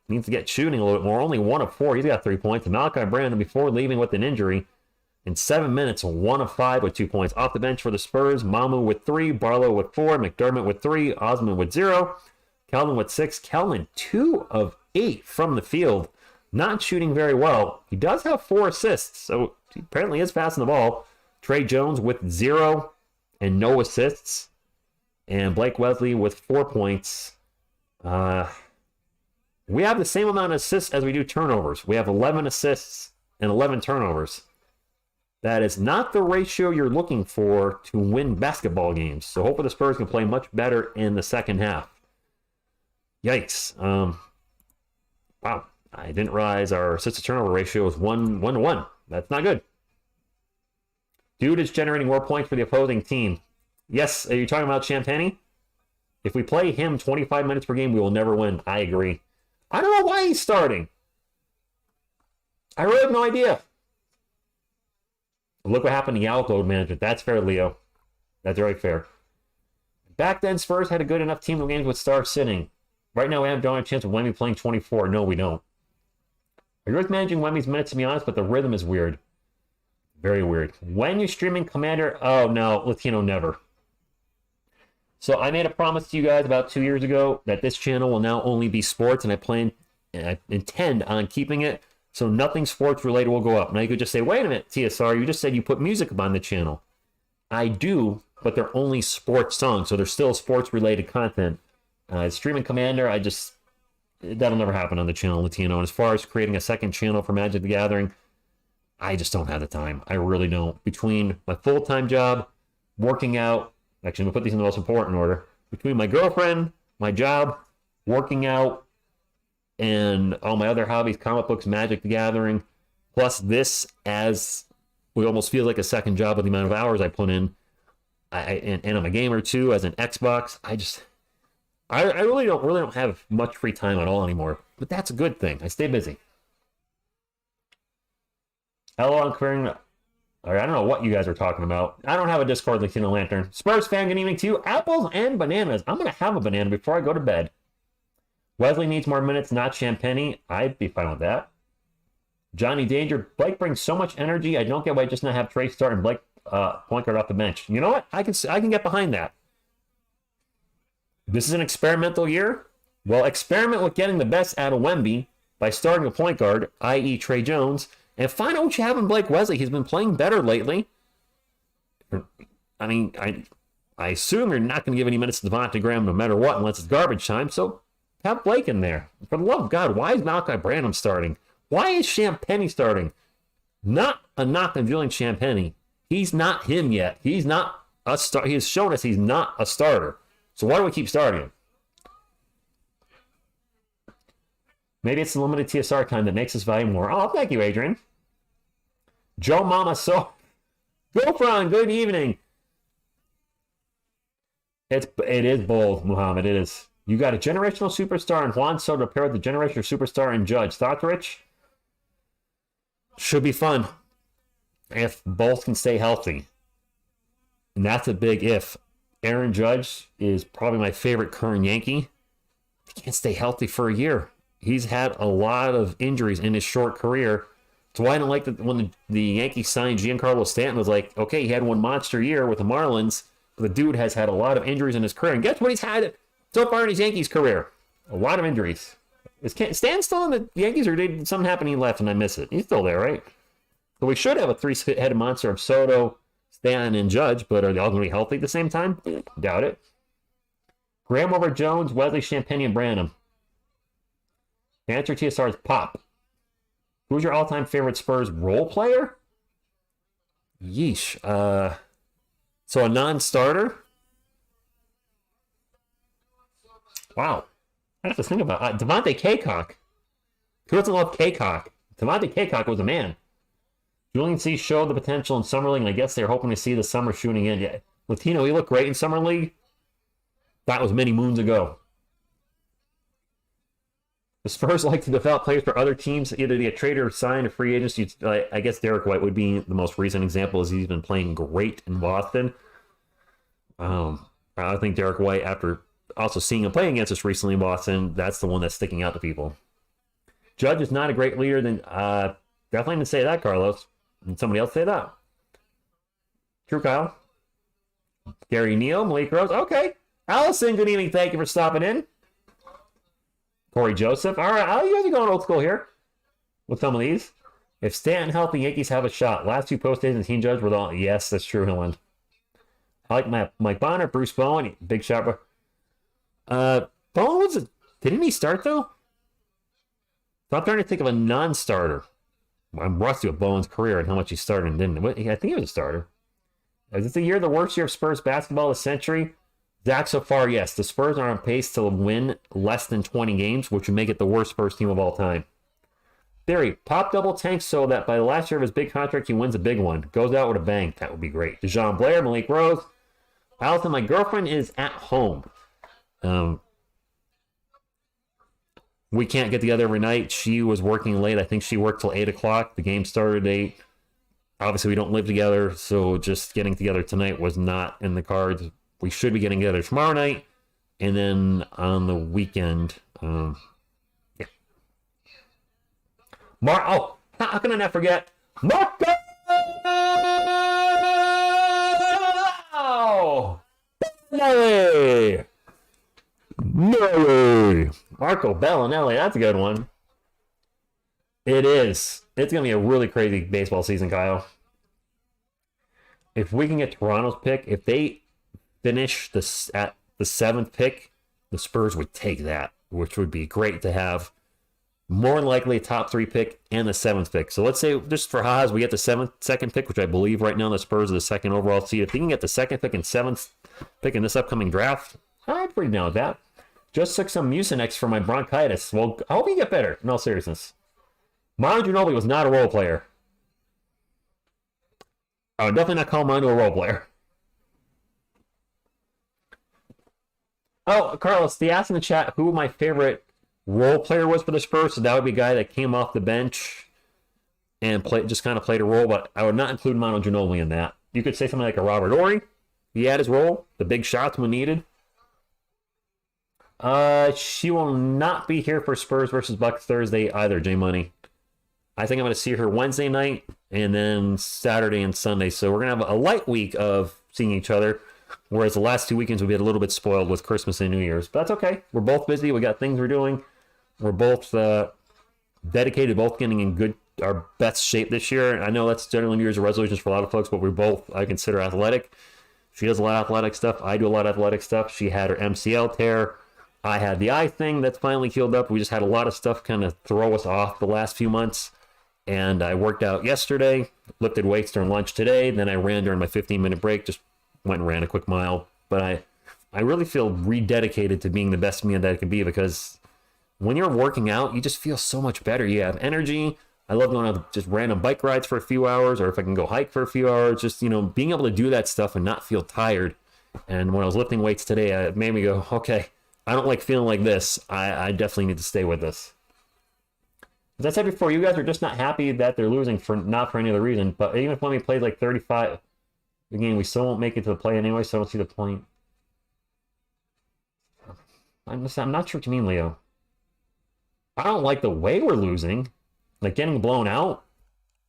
needs to get shooting a little bit more. Only 1 of 4. He's got 3 points. And Malachi Brandon, before leaving with an injury, in 7 minutes, 1 of 5 with 2 points. Off the bench for the Spurs, Mamu with 3, Barlow with 4, McDermott with 3, Osman with 0, Keldon with 6. Keldon, 2 of 8 from the field. Not shooting very well. He does have 4 assists, so he apparently is passing the ball. Trey Jones with 0 and no assists. And Blake Wesley with 4 points. We have the same amount of assists as we do turnovers. We have 11 assists and 11 turnovers. That is not the ratio you're looking for to win basketball games. So hopefully the Spurs can play much better in the second half. Yikes. Wow. I didn't realize our assist to turnover ratio is 1 to 1. That's not good. Dude is generating more points for the opposing team. Yes, are you talking about Champagny? If we play him 25 minutes per game, we will never win. I agree. I don't know why he's starting. I really have no idea. Look what happened to Yalk load management. That's fair, Leo. That's very fair. Back then, Spurs had a good enough team to games with stars sitting. Right now, we don't have a chance of Wemby playing 24. No, we don't. I agree with managing Wemby's minutes, to be honest, but the rhythm is weird. Very weird. When you're streaming Commander, oh no, Latino never. So I made a promise to you guys about 2 years ago that this channel will now only be sports, and I intend on keeping it so nothing sports related will go up. Now you could just say, wait a minute, TSR, you just said you put music up on the channel. I do, but they're only sports songs, so they're still sports related content. Streaming Commander, that'll never happen on the channel, Latino. And as far as creating a second channel for Magic the Gathering, I just don't have the time. I really don't. Between my full-time job, working out, actually, I'm going to put these in the most important order. Between my girlfriend, my job, working out, and all my other hobbies, comic books, Magic the Gathering, plus this, as we almost feel like a second job with the amount of hours I put in, and I'm a gamer too, as an Xbox, I really don't have much free time at all anymore. But that's a good thing. I stay busy. Hello, I'm clearing. I don't know what you guys are talking about. I don't have a Discord, Latino Lantern. Spurs fan, good evening to you. Apples and bananas. I'm going to have a banana before I go to bed. Wesley needs more minutes, not Champagny. I'd be fine with that. Johnny Danger. Blake brings so much energy. I don't get why just not have Trey start and Blake point guard off the bench. You know what? I can get behind that. This is an experimental year. Well, experiment with getting the best out of Wemby by starting a point guard, i.e. Trey Jones, and find out what you have in Blake Wesley. He's been playing better lately. I mean, I assume you're not going to give any minutes to Devontae Graham no matter what unless it's garbage time, so have Blake in there. For the love of God, why is Malachi Branham starting? Why is Champagny starting? Not a knock on Julian Champagny. He's not him yet. He's not a star. He has shown us he's not a starter. So why do we keep starting him? Maybe it's the limited TSR time that makes us value more. Oh, thank you, Adrian. Joe Mama So. Gofran, good evening. It is bold, Muhammad. It is. You got a generational superstar in Juan Soto paired with the generational superstar in Judge. Thoughts, Rich? Should be fun if both can stay healthy. And that's a big if. Aaron Judge is probably my favorite current Yankee. He can't stay healthy for a year. He's had a lot of injuries in his short career. So why I didn't like that when the Yankees signed Giancarlo Stanton was like, okay, he had one monster year with the Marlins, but the dude has had a lot of injuries in his career. And guess what he's had so far in his Yankees career? A lot of injuries. Is Stan still in the Yankees, or did something happen he left and I miss it? He's still there, right? So we should have a three-headed monster of Soto, Stanton, and Judge, but are they all going to be healthy at the same time? Doubt it. Graham over Jones, Wesley, Champagny, and Branham. The answer to TSR is Pop. Who's your all-time favorite Spurs role player? Yeesh. So a non-starter? Wow. I have to think about it. Devontae Kaycock. Who doesn't love Kaycock? Devontae Kaycock was a man. Julian C. showed the potential in Summer League, and I guess they're hoping to see the summer shooting in. Yeah, Latino, he looked great in Summer League. That was many moons ago. The Spurs like to develop players for other teams, either to get traded or signed a free agent. I guess Derek White would be the most recent example, as he's been playing great in Boston. I think Derek White, after also seeing him play against us recently in Boston, that's the one that's sticking out to people. Judge is not a great leader. Then definitely didn't say that, Carlos. Did somebody else say that? True, Kyle. Gary Neal, Malik Rose. Okay. Allison, good evening. Thank you for stopping in. Corey Joseph. All right. You guys are going old school here with some of these. If Stanton healthy, Yankees have a shot. Last two postdays and team judge were all. Yes, that's true, Hilland. I like Mike Bonner, Bruce Bowen, big shot. Bowen was didn't he start though? So I'm trying to think of a non-starter. I'm rusty with Bowen's career and how much he started and didn't. I think he was a starter. Is this the year, the worst year of Spurs basketball this century? Zach, so far, yes. The Spurs are on pace to win less than 20 games, which would make it the worst Spurs team of all time. Theory, pop double tank so that by the last year of his big contract, he wins a big one. Goes out with a bang. That would be great. DeJohn Blair, Malik Rose. Allison, my girlfriend is at home. We can't get together every night. She was working late. I think she worked till 8 o'clock. The game started at 8. Obviously, we don't live together, so just getting together tonight was not in the cards. We should be getting together tomorrow night, and then on the weekend, yeah. How can I not forget? Marco Bellinelli! Marco Bellinelli, that's a good one. It is. It's going to be a really crazy baseball season, Kyle. If we can get Toronto's pick, if they finish at the 7th pick, the Spurs would take that, which would be great to have. More than likely a top 3 pick and the 7th pick. So let's say, just for Haas, we get the second pick, which I believe right now the Spurs are the 2nd overall seed. If they can get the 2nd pick and 7th pick in this upcoming draft, I'm pretty down with that. Just took some Mucinex for my bronchitis. Well, I hope you get better, in all seriousness. Manu Ginobili was not a role player. I would definitely not call Manu a role player. Oh, Carlos, they asked in the chat who my favorite role player was for the Spurs. So that would be a guy that came off the bench and just kind of played a role, but I would not include Manu Ginobili in that. You could say something like a Robert Horry. He had his role, the big shots when needed. She will not be here for Spurs versus Bucks Thursday either, J Money. I think I'm going to see her Wednesday night and then Saturday and Sunday. So we're going to have a light week of seeing each other, whereas the last 2 weekends we've been a little bit spoiled with Christmas and New Year's. But that's okay. We're both busy. We got things we're doing. We're both dedicated, both getting in our best shape this year. I know that's generally New Year's resolutions for a lot of folks, but we're both, I consider, athletic. She does a lot of athletic stuff. I do a lot of athletic stuff. She had her MCL tear. I had the eye thing that's finally healed up. We just had a lot of stuff kind of throw us off the last few months. And I worked out yesterday, lifted weights during lunch today. Then I ran during my 15-minute break, just went and ran a quick mile. But I really feel rededicated to being the best me that I can be, because when you're working out, you just feel so much better. You have energy. I love going on just random bike rides for a few hours, or if I can go hike for a few hours, just, being able to do that stuff and not feel tired. And when I was lifting weights today, it made me go, okay, I don't like feeling like this. I definitely need to stay with this. As I said before, you guys are just not happy that they're losing not for any other reason. But even if when we played like 35 again, we still won't make it to the play anyway, so I don't see the point. I'm not sure what you mean, Leo. I don't like the way we're losing. Like getting blown out,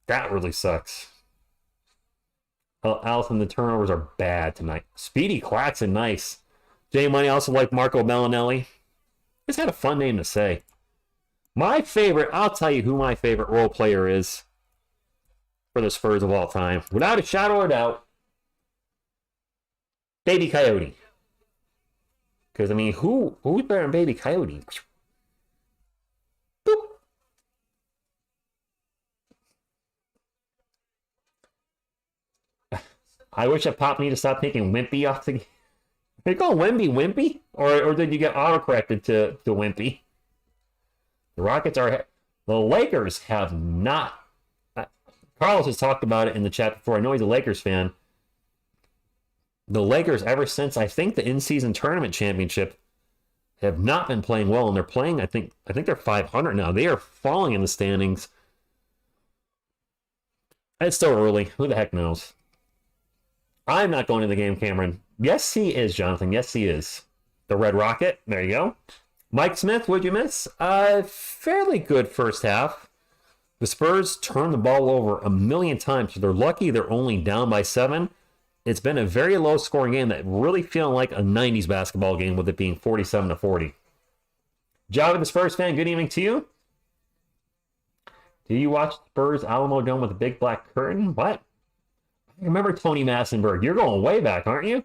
that really sucks. Allison, the turnovers are bad tonight. Speedy Claxton, nice. J Money also like Marco Bellinelli. Just had a fun name to say. My favorite, I'll tell you who my favorite role player is for the Spurs of all time. Without a shadow of a doubt, Baby Coyote. Because, who's better than Baby Coyote? Boop. I wish that Pop needed to stop taking Wimpy off the game. They call Wemby Wimpy? Or did you get autocorrected to Wimpy? The Rockets are... The Lakers have not... Carlos has talked about it in the chat before. I know he's a Lakers fan. The Lakers, ever since I think the in-season tournament championship, have not been playing well, and they're playing. I think they're 500 now. They are falling in the standings. It's still early. Who the heck knows? I'm not going to the game, Cameron. Yes, he is, Jonathan. Yes, he is. The Red Rocket. There you go. Mike Smith, what'd you miss? Fairly good first half. The Spurs turned the ball over a million times. So they're lucky they're only down by 7. It's been a very low-scoring game that really feeling like a 90s basketball game with it being 47-40. Javi, the Spurs fan, good evening to you. Do you watch Spurs Alamo Dome with a big black curtain? What? I remember Tony Massenberg. You're going way back, aren't you?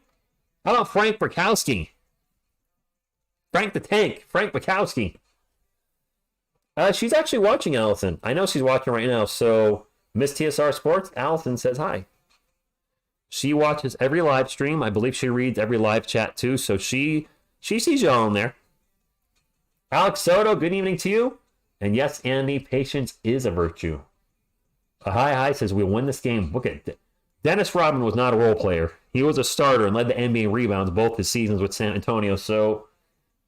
How about Frank Bukowski? Frank the Tank. Frank Bukowski. She's actually watching, Allison. I know she's watching right now. So, Miss TSR Sports, Allison says hi. She watches every live stream. I believe she reads every live chat too. So she sees y'all in there. Alex Soto, good evening to you. And yes, Andy, patience is a virtue. A hi says we'll win this game. Look at Dennis Rodman was not a role player. He was a starter and led the NBA rebounds both his seasons with San Antonio. So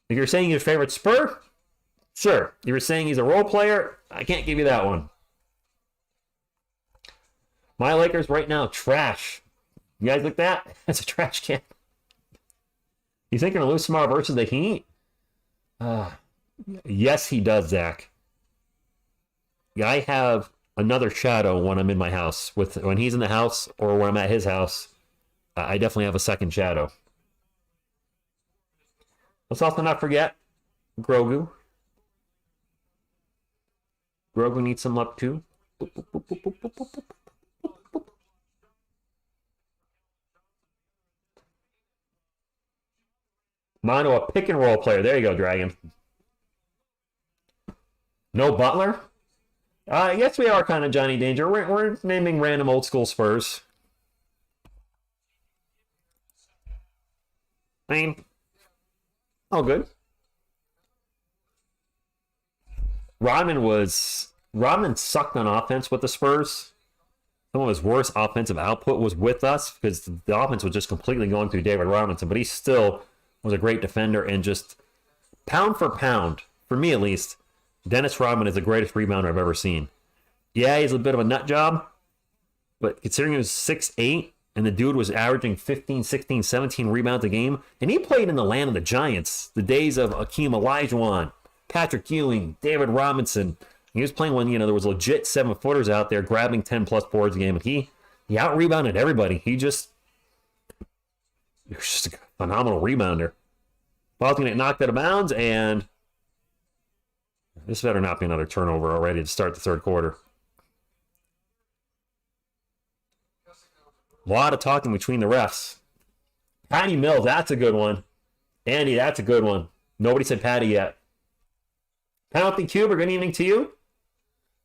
if you're saying your favorite Spur, sure. If you're saying he's a role player, I can't give you that one. My Lakers right now, trash. You guys look at that? That's a trash can. You think you're going to lose tomorrow versus the Heat? Yes, he does, Zach. I have another shadow when I'm in my house. When he's in the house or when I'm at his house, I definitely have a second shadow. Let's also not forget Grogu. Grogu needs some luck too. Mono, a pick and roll player. There you go, Dragon. No Butler? Yes, we are kind of Johnny Danger. We're naming random old school Spurs. I mean, all good. Rodman sucked on offense with the Spurs. Some of his worst offensive output was with us because the offense was just completely going through David Robinson, but he still was a great defender, and just pound for pound, for me at least, Dennis Rodman is the greatest rebounder I've ever seen. Yeah, he's a bit of a nut job, but considering he was 6'8", and the dude was averaging 15, 16, 17 rebounds a game, and he played in the land of the Giants, the days of Akeem Olajuwon, Patrick Ewing, David Robinson. He was playing when, there was legit 7-footers out there grabbing 10-plus boards a game, and he out-rebounded everybody. He was just a phenomenal rebounder. Ball's going to get knocked out of bounds, and this better not be another turnover already to start the third quarter. A lot of talking between the refs. Patty Mills, that's a good one. Andy, that's a good one. Nobody said Patty yet. Penalty Cuber, good evening to you.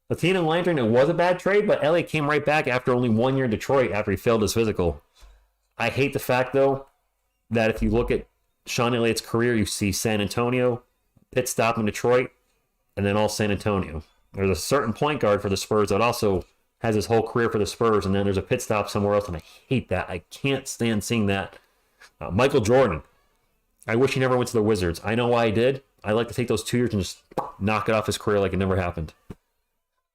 Latina Lantern, it was a bad trade, but Elliott came right back after only 1 year in Detroit after he failed his physical. I hate the fact, though, that if you look at Sean Elliott's career, you see San Antonio, pit stop in Detroit, and then all San Antonio. There's a certain point guard for the Spurs that also has his whole career for the Spurs, and then there's a pit stop somewhere else, and I hate that. I can't stand seeing that. Michael Jordan. I wish he never went to the Wizards. I know why he did. I like to take those 2 years and just knock it off his career like it never happened.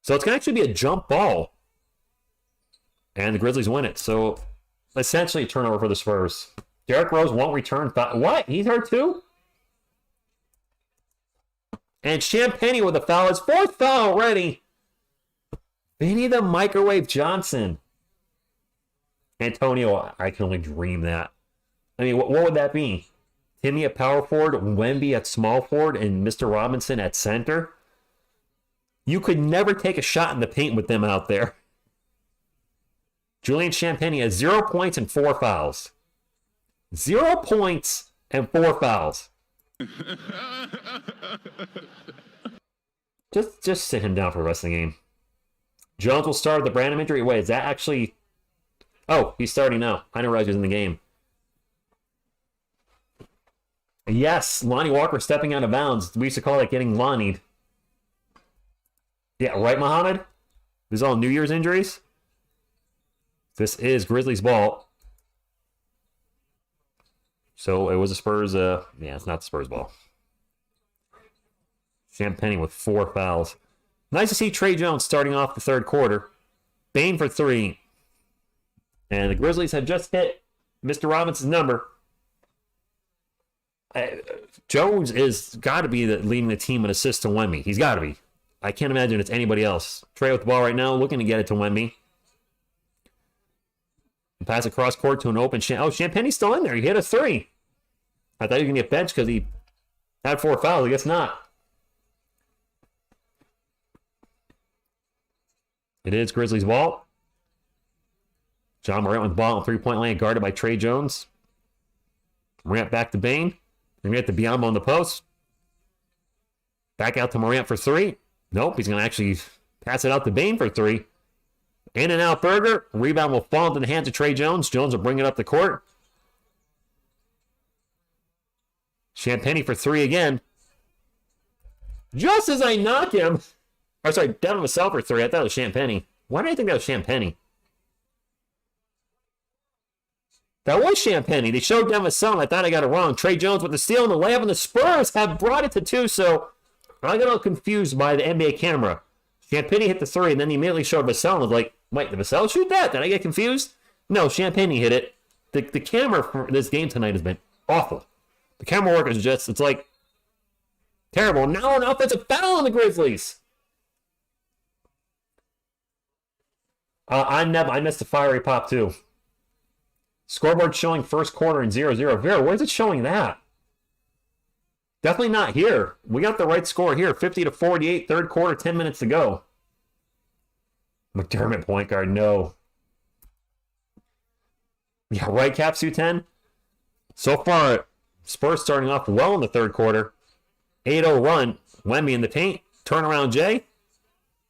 So it's going to actually be a jump ball. And the Grizzlies win it. So essentially a turnover for the Spurs. Derrick Rose won't return. What? He's hurt too? And Champagne with a foul. His 4th foul already. Vinny the Microwave Johnson. Antonio, I can only dream that. I mean, what would that be? Timmy at power forward, Wemby at small forward, and Mr. Robinson at center? You could never take a shot in the paint with them out there. Julian Champagne has 0 points and 4 fouls. 0 points and 4 fouls. Just sit him down for the rest of the game. Jones will start with the Brandon injury. Wait, is that actually... Oh, he's starting now. I didn't realize he was in the game. Yes, Lonnie Walker stepping out of bounds. We used to call that getting Lonnied. Yeah, right, Muhammad? These are all New Year's injuries? This is Grizzlies ball. So it was a Spurs. Yeah, it's not the Spurs ball. Champagnie with 4 fouls. Nice to see Trey Jones starting off the third quarter. Bane for 3. And the Grizzlies have just hit Mr. Robinson's number. Jones is got to be leading the team in assists to Wemby. He's got to be. I can't imagine it's anybody else. Trey with the ball right now, looking to get it to Wemby. Pass across court to an open Champagnie's still in there. He hit a 3. I thought he was going to get benched because he had 4 fouls. I guess not. It is Grizzlies ball. John Morant with the ball on three-point line, guarded by Trey Jones. Morant back to Bane. Then we get to Biyombo on the post. Back out to Morant for 3. Nope, he's going to actually pass it out to Bane for 3. In and out Berger. Rebound will fall into the hands of Trey Jones. Jones will bring it up the court. Champagnie for 3 again. Just as I knock him. Or sorry, Devin Vassell for 3. I thought it was Champagnie. Why did I think that was Champagnie? That was Champagnie. They showed Devin Vassell, and I thought I got it wrong. Trey Jones with the steal and the layup, and the Spurs have brought it to 2, so I got a little confused by the NBA camera. Champagnie hit the 3, and then he immediately showed Vassell, and I was like, wait, did Vassell shoot that? Did I get confused? No, Champagnie hit it. The camera for this game tonight has been awful. The camera work is just, it's like, terrible. Now an offensive foul on the Grizzlies. I missed the fiery pop, too. Scoreboard showing first quarter in 0-0. Vera, where's it showing that? Definitely not here. We got the right score here. 50-48, third quarter, 10 minutes to go. McDermott, point guard, no. Yeah, right, Capsu 10. So far, Spurs starting off well in the third quarter. 8-0 run. Wemby in the paint. Turnaround Jay.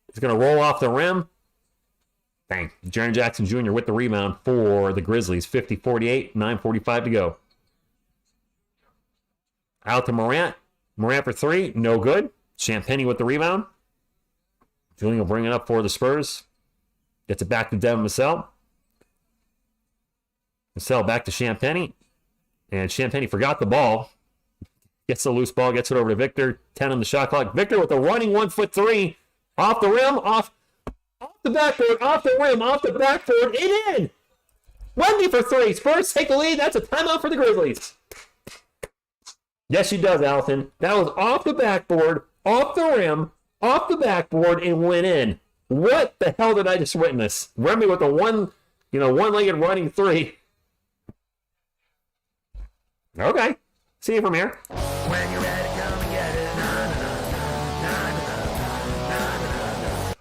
He's going to roll off the rim. Bang. Jaren Jackson Jr. with the rebound for the Grizzlies. 50-48, 9:45 to go. Out to Morant. Morant for 3. No good. Champagnie with the rebound. Julian will bring it up for the Spurs. Gets it back to Devin Vassell. Vassell back to Champagnie. And Champagnie forgot the ball. Gets the loose ball. Gets it over to Victor. 10 on the shot clock. Victor with a running 1-foot 3. Off the rim. Off the backboard. Off the rim. Off the backboard. It in. Wemby for 3. Spurs take the lead. That's a timeout for the Grizzlies. Yes, she does, Allison. That was off the backboard, off the rim, off the backboard, and went in. What the hell did I just witness? Wemby with a one-legged running 3. Okay. See you from here. When you're ready, come and get it.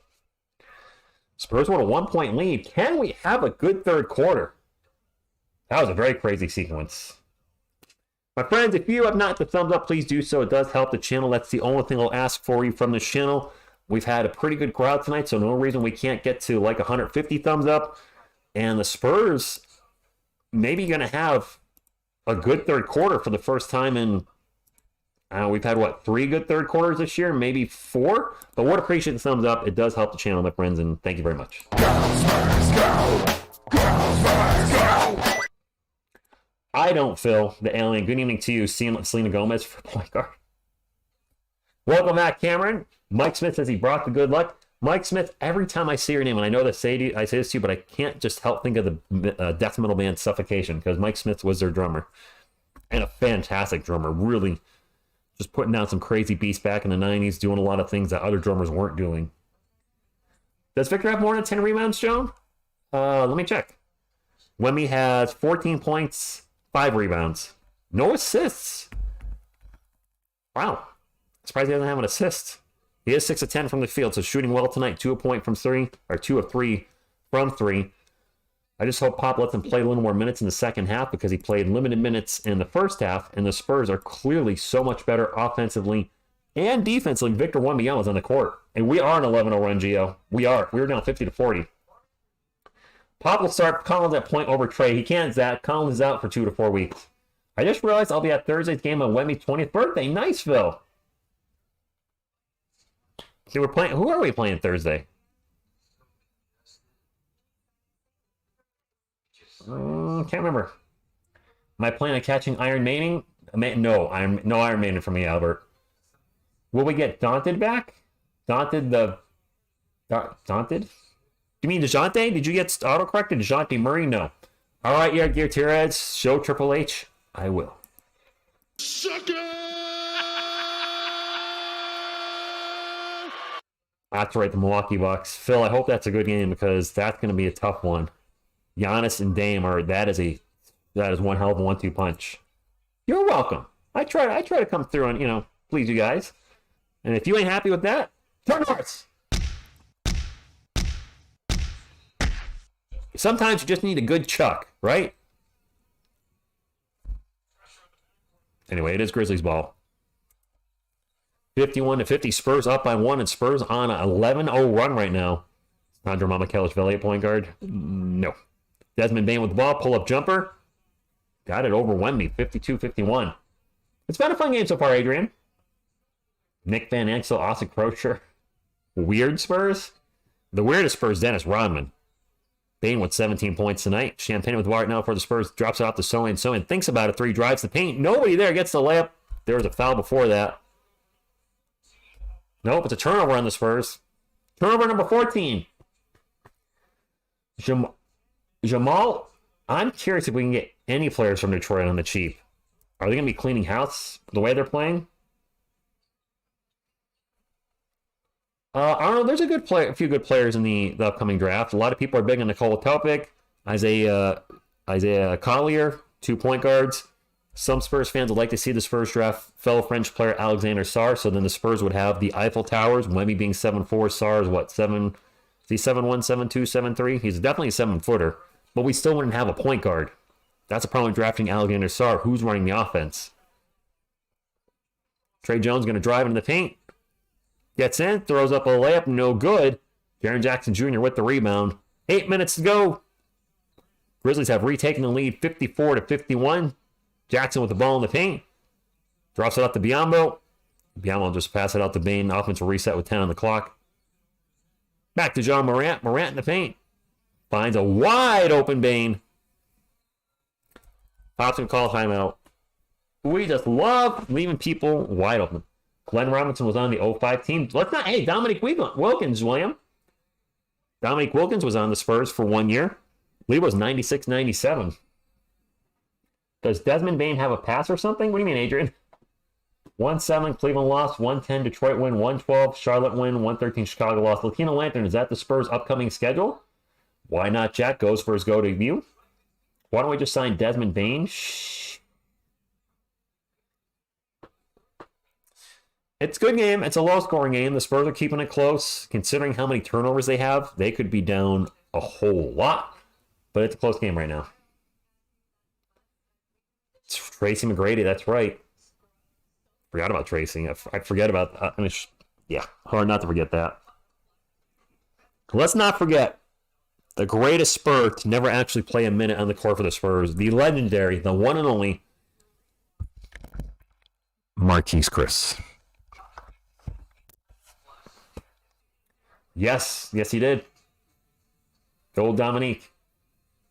Spurs want a 1-point lead. Can we have a good third quarter? That was a very crazy sequence. My friends, if you have not hit the thumbs up, please do so. It does help the channel. That's the only thing I'll ask for you from this channel. We've had a pretty good crowd tonight, so no reason we can't get to like 150 thumbs up. And the Spurs maybe going to have a good third quarter for the first time in, we've had, 3 good third quarters this year? Maybe 4? But would appreciate the thumbs up. It does help the channel, my friends, and thank you very much. Go, Spurs, go! Go, Spurs, go! I don't, Phil, the alien. Good evening to you, Selena Gomez for point guard. Welcome back, Cameron. Mike Smith says he brought the good luck. Mike Smith, every time I see your name, and I know that I say this to you, but I can't just help think of the death metal band Suffocation, because Mike Smith was their drummer. And a fantastic drummer, really just putting down some crazy beats back in the 90s, doing a lot of things that other drummers weren't doing. Does Victor have more than 10 rebounds, Joan? Let me check. Wemby has 14 points, 5 rebounds. No assists. Wow. Surprised he doesn't have an assist. He is 6 of 10 from the field, so shooting well tonight. 2 of 3 from 3. I just hope Pop lets him play a little more minutes in the second half because he played limited minutes in the first half, and the Spurs are clearly so much better offensively and defensively. Victor Wembanyama is on the court, and we are an 11-0 run, Gio. We are. We're down 50-40. Pop will start Collins at point over Trey. He can't, Zach. Collins is out for 2 to 4 weeks. I just realized I'll be at Thursday's game on Wemby's 20th birthday. Nice, Phil. See, we're playing. Who are we playing Thursday? Can't remember. Am I planning on catching Iron Maiden? No, no Iron Maiden for me, Albert. Will we get Daunted back? Daunted? You mean DeJounte? Did you get autocorrected? DeJounte Murray? No. All right, yeah, Gear Tier-Heads, show Triple H. I will. Sucker! That's right, the Milwaukee Bucks. Phil, I hope that's a good game because that's going to be a tough one. Giannis and Dame that is one hell of a 1-2 punch. You're welcome. I try to come through and please you guys. And if you ain't happy with that, turn north. Sometimes you just need a good chuck, right? Anyway, it is Grizzlies ball. 51-50. Spurs up by 1, and Spurs on an 11-0 run right now. Andre Mamakelishvili at point guard. No. Desmond Bane with the ball. Pull-up jumper. Got it over Wemby. 52-51. It's been a fun game so far, Adrian. Nick Van Exel, Austin Crocher. Weird Spurs. The weirdest Spurs, Dennis Rodman. Bane with 17 points tonight. Champagne with the ball right now for the Spurs. Drops it off to Sohan. Sohan thinks about it. 3 drives the paint. Nobody there gets the layup. There was a foul before that. Nope, it's a turnover on the Spurs. Turnover number 14. Jamal, I'm curious if we can get any players from Detroit on the cheap. Are they going to be cleaning house the way they're playing? I don't know. There's a few good players in the upcoming draft. A lot of people are big on Nikola Topic, Isaiah Collier, 2 point guards. Some Spurs fans would like to see the Spurs draft fellow French player Alexander Sarr, so then the Spurs would have the Eiffel Towers. Wemby being 7'4", Sarr is 7? Is he 7'1", 7'2", 7'3"? He's definitely a 7-footer, but we still wouldn't have a point guard. That's a problem with drafting Alexander Sarr. Who's running the offense? Trey Jones going to drive into the paint. Gets in, throws up a layup, no good. Jaren Jackson Jr. with the rebound. 8 minutes to go. Grizzlies have retaken the lead 54-51. Jackson with the ball in the paint. Drops it out to Biyombo. Biyombo just pass it out to Bane. Offense will reset with 10 on the clock. Back to John Morant. Morant in the paint. Finds a wide open Bane. Hobson call timeout. We just love leaving people wide open. Glenn Robinson was on the 05 team. Dominic Wilkins, William. Dominic Wilkins was on the Spurs for 1 year. Lee was 96-97. Does Desmond Bane have a pass or something? What do you mean, Adrian? 1-7, Cleveland lost. 1-10, Detroit win. 1-12, Charlotte win. 1-13, Chicago lost. Latino Lantern, is that the Spurs' upcoming schedule? Why not Jack? Goes for his go debut. Why don't we just sign Desmond Bane? Shh. It's a good game. It's a low-scoring game. The Spurs are keeping it close. Considering how many turnovers they have, they could be down a whole lot. But it's a close game right now. It's Tracy McGrady, that's right. Forgot about Tracy. I forget about... hard not to forget that. Let's not forget the greatest Spur to never actually play a minute on the court for the Spurs. The legendary, the one and only Marquise Chris. Yes, he did. The old Dominique.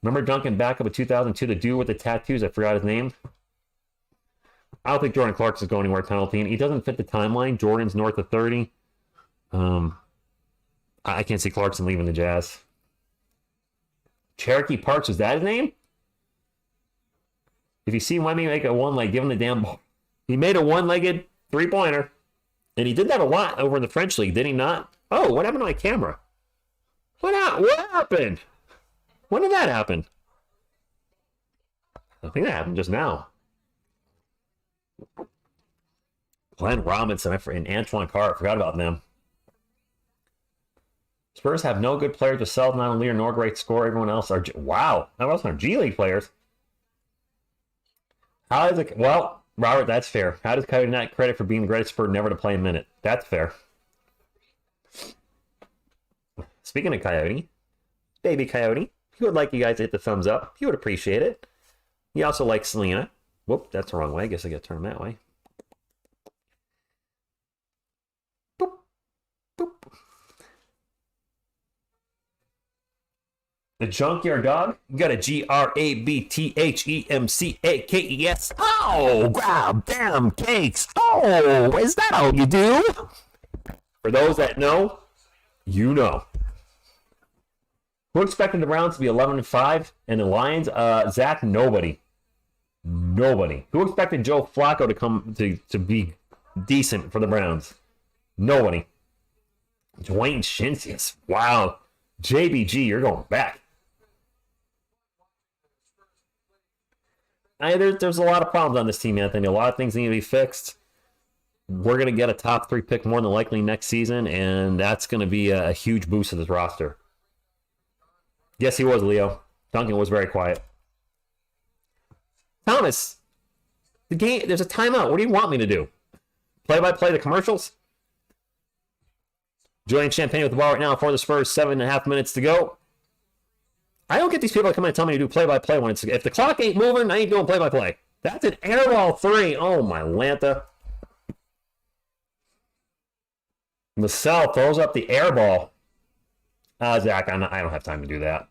Remember Duncan backup in 2002, the dude with the tattoos? I forgot his name. I don't think Jordan Clarkson's going anywhere penalty, and he doesn't fit the timeline. Jordan's north of 30. I can't see Clarkson leaving the Jazz. Cherokee Parks, was that his name? If you see Wemby make a one-leg, give him the damn ball. He made a one-legged three-pointer, and he did that a lot over in the French League, did he not? Oh, what happened to my camera? What happened? When did that happen? I think that happened just now. Glenn Robinson and Antoine Carr, I forgot about them. Spurs have no good players. Yourself, not a leader, nor great scorer. Everyone else are... Wow. Everyone else are G League players. How is it... Well, Robert, that's fair. How does Coyote not credit for being the greatest Spur never to play a minute? That's fair. Speaking of Coyote, baby Coyote, he would like you guys to hit the thumbs up. He would appreciate it. He also likes Selena. Whoop, that's the wrong way. I guess I got to turn that way. Boop. Boop. The Junkyard Dog. You got a GRABTHEMCAKES. Oh, grab damn cakes. Oh, is that how you do? For those that know, you know. Who expected the Browns to be 11-5 and the Lions? Zach, nobody. Nobody. Who expected Joe Flacco to come to be decent for the Browns? Nobody. Dwayne Shinsius. Wow. JBG, you're going back. There's a lot of problems on this team, Anthony. A lot of things need to be fixed. We're going to get a top 3 pick more than likely next season, and that's going to be a huge boost to this roster. Yes, he was, Leo. Duncan was very quiet. Thomas, the game, there's a timeout. What do you want me to do? Play-by-play the commercials? Julian Champagne with the ball right now for the Spurs. 7.5 minutes to go. I don't get these people that come in and tell me to do play-by-play when it's... If the clock ain't moving, I ain't doing play-by-play. That's an airball 3. Oh, my Lanta. Marcel throws up the airball. Zach, I don't have time to do that.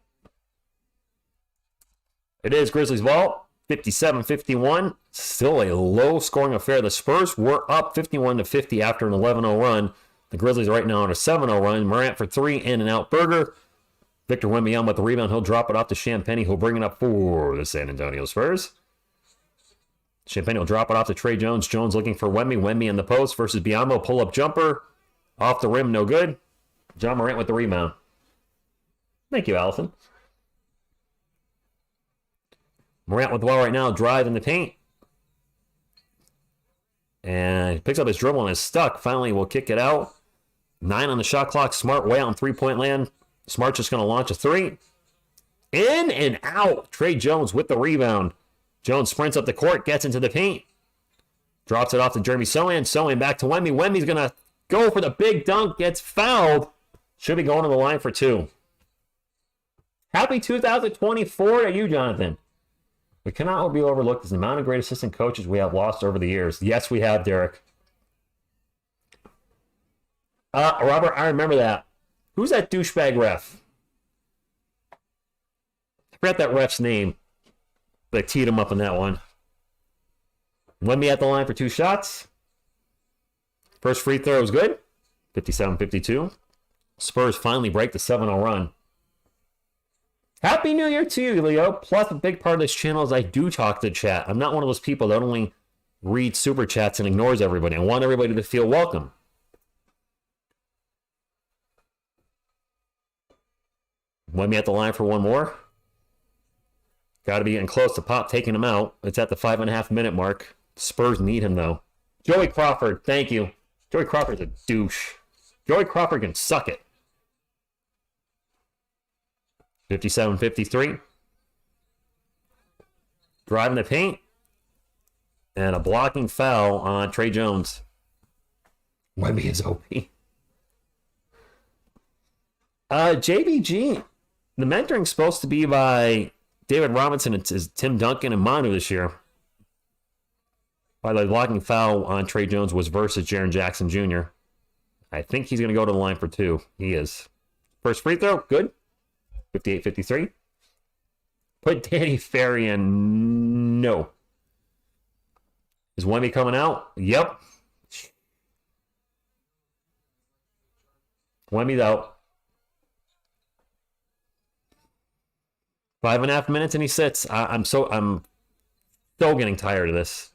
It is Grizzlies ball. 57-51. Still a low-scoring affair. The Spurs were up 51-50 after an 11-0 run. The Grizzlies right now on a 7-0 run. Morant for 3, in and out Burger. Victor Wembanyama with the rebound. He'll drop it off to Champagne. He'll bring it up for the San Antonio Spurs. Champagne will drop it off to Trey Jones. Jones looking for Wemby. Wemby in the post versus Biyombo. Pull-up jumper. Off the rim, no good. John Morant with the rebound. Thank you, Allison. Morant with the ball right now. Drive in the paint. And he picks up his dribble and is stuck. Finally, will kick it out. 9 on the shot clock. Smart way out in three-point land. Smart just going to launch a 3. In and out. Trey Jones with the rebound. Jones sprints up the court. Gets into the paint. Drops it off to Jeremy Sohan. Sohan back to Wemby. Wemby's going to go for the big dunk. Gets fouled. Should be going to the line for 2. Happy 2024 to you, Jonathan. We cannot be overlooked as the amount of great assistant coaches we have lost over the years. Yes, we have, Derek. Robert, I remember that. Who's that douchebag ref? I forgot that ref's name. But I teed him up on that one. Wemby at the line for 2 shots. First free throw was good. 57-52. Spurs finally break the 7-0 run. Happy New Year to you, Leo. Plus, a big part of this channel is I do talk to chat. I'm not one of those people that only reads super chats and ignores everybody. I want everybody to feel welcome. Wemby at the line for one more. Got to be getting close to Pop taking him out. It's at the 5.5 minute mark. Spurs need him, though. Joey Crawford, thank you. Joey Crawford's a douche. Joey Crawford can suck it. 57-53. Driving the paint. And a blocking foul on Trey Jones. Wemby is OP. JBG. The mentoring's supposed to be by David Robinson and Tim Duncan and Manu this year. By the blocking foul on Trey Jones was versus Jaren Jackson Jr. I think he's going to go to the line for 2. He is. First free throw, good. 58-53. Put Danny Ferry in. No. Is Wemby coming out? Yep. Wemby's out. 5.5 minutes and he sits. I'm so getting tired of this.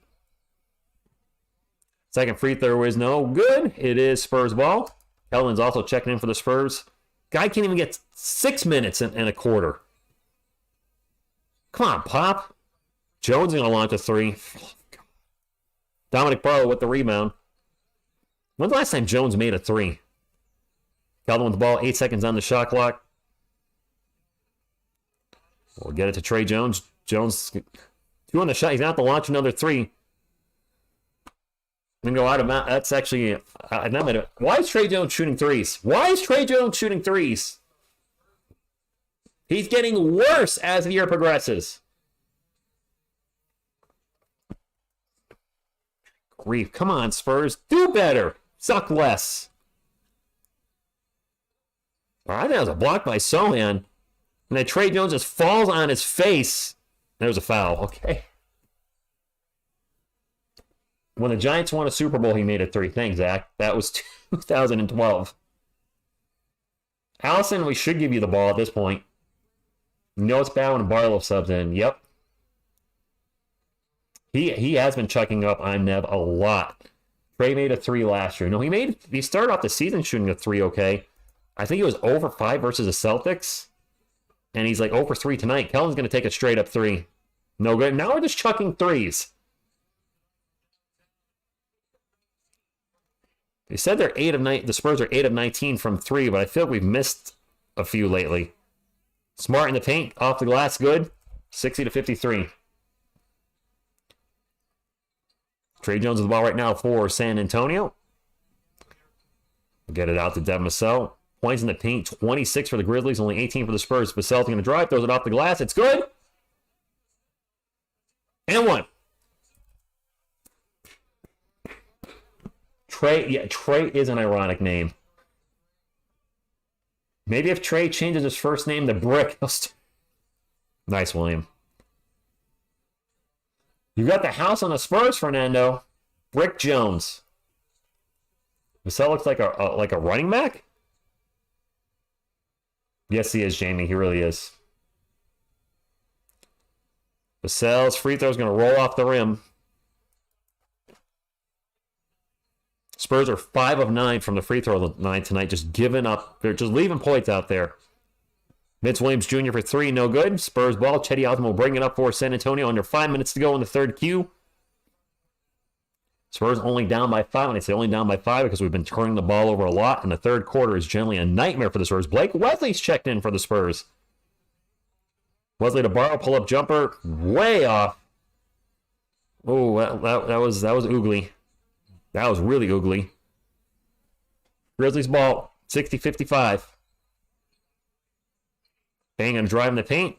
Second free throw is no good. It is Spurs ball. Kelvin's also checking in for the Spurs. Guy can't even get 6 minutes and a quarter. Come on, Pop. Jones is going to launch a 3. Dominic Barlow with the rebound. When's the last time Jones made a 3? Kelvin with the ball. 8 seconds on the shot clock. We'll get it to Trey Jones. Jones, 2 on the shot. He's going to have to launch another 3. I'm going to go out of that. That's actually... Why is Trey Jones shooting 3s? Why is Trey Jones shooting 3s? He's getting worse as the year progresses. Grief. Come on, Spurs. Do better. Suck less. All right, that was a block by Sohan. And then Trey Jones just falls on his face. There's a foul. Okay. When the Giants won a Super Bowl, he made a 3. Thanks, Zach. That was 2012. Allison, we should give you the ball at this point. You know it's bad when Barlow subs in. Yep. He has been chucking up I'm Nev a lot. Trey made a 3 last year. No, he started off the season shooting a 3 okay. I think it was 0 for 5 versus the Celtics. And he's like 0 for 3 tonight. Kellen's going to take a straight up 3. No good. Now we're just chucking 3s. They said they're 8 of 9. The Spurs are 8 of 19 from 3, but I feel like we've missed a few lately. Smart in the paint, off the glass, good. 60-53. Trey Jones with the ball right now for San Antonio. Get it out to Devin Vassell. Points in the paint, 26 for the Grizzlies, only 18 for the Spurs. Vassell's going to drive, throws it off the glass. It's good. And 1. Trey is an ironic name. Maybe if Trey changes his first name to Brick, he'll Nice, William. You got the house on the Spurs, Fernando. Brick Jones. Vassell looks like a running back? Yes, he is, Jamie. He really is. Vassell's free throw is going to roll off the rim. Spurs are 5 of 9 from the free throw line tonight, just giving up. They're just leaving points out there. Vince Williams Jr. for 3, no good. Spurs ball. Chetty Osmo will bring it up for San Antonio under 5 minutes to go in the third Q. Spurs only down by 5, and I say only down by 5 because we've been turning the ball over a lot, and the third quarter is generally a nightmare for the Spurs. Blake Wesley's checked in for the Spurs. Wesley to borrow, pull-up jumper, way off. Oh, that was oogly. That was really oogly. Grizzlies ball, 60-55. Bang and drive in the paint.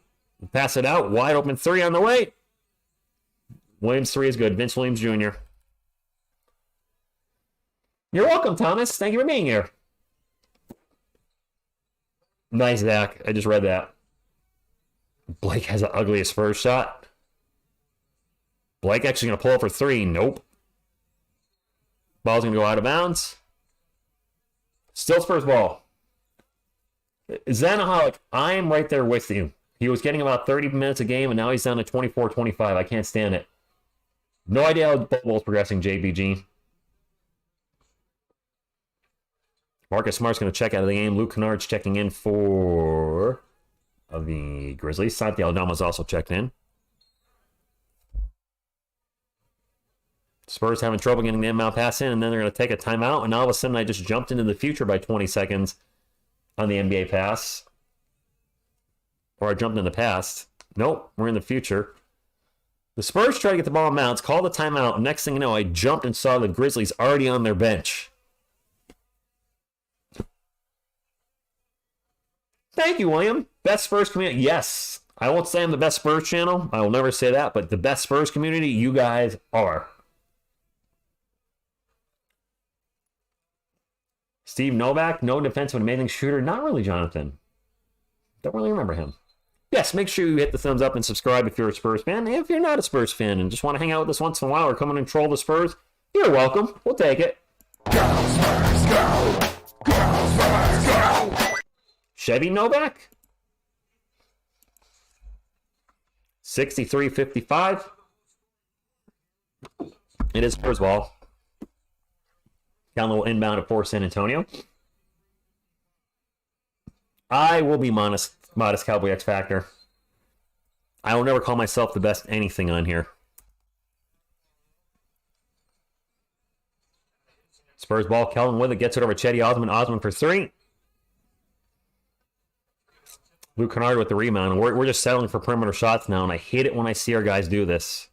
Pass it out, wide open 3 on the way. Williams 3 is good. Vince Williams Jr. You're welcome, Thomas. Thank you for being here. Nice, Zach. I just read that. Blake has the ugliest Spurs shot. Blake actually going to pull up for 3. Nope. Ball's going to go out of bounds. Still Spurs ball. Zanaholic, I am right there with you. He was getting about 30 minutes a game, and now he's down to 24-25. I can't stand it. No idea how the ball's progressing, JBG. Marcus Smart's going to check out of the game. Luke Kennard's checking in for the Grizzlies. Santi Aldama's also checked in. Spurs having trouble getting the inbound pass in, and then they're going to take a timeout, and all of a sudden I just jumped into the future by 20 seconds on the NBA pass. Or I jumped in the past. Nope, we're in the future. The Spurs try to get the ball in bounds, call the timeout. Next thing you know, I jumped and saw the Grizzlies already on their bench. Thank you, William. Best Spurs community. Yes, I won't say I'm the best Spurs channel. I will never say that, but the best Spurs community, you guys are. Steve Novak, no defensive, amazing shooter. Not really, Jonathan. Don't really remember him. Yes, make sure you hit the thumbs up and subscribe if you're a Spurs fan. If you're not a Spurs fan and just want to hang out with us once in a while or come in and troll the Spurs, you're welcome. We'll take it. Go Spurs, go! Go Spurs, go! Chevy Novak. 63-55. It is Spurs ball. Down the inbound at for San Antonio. I will be modest Cowboy X Factor. I will never call myself the best anything on here. Spurs ball. Kellen with it. Gets it over Chetty Osman. Osman for 3. Luke Kennard with the rebound. We're just settling for perimeter shots now, and I hate it when I see our guys do this.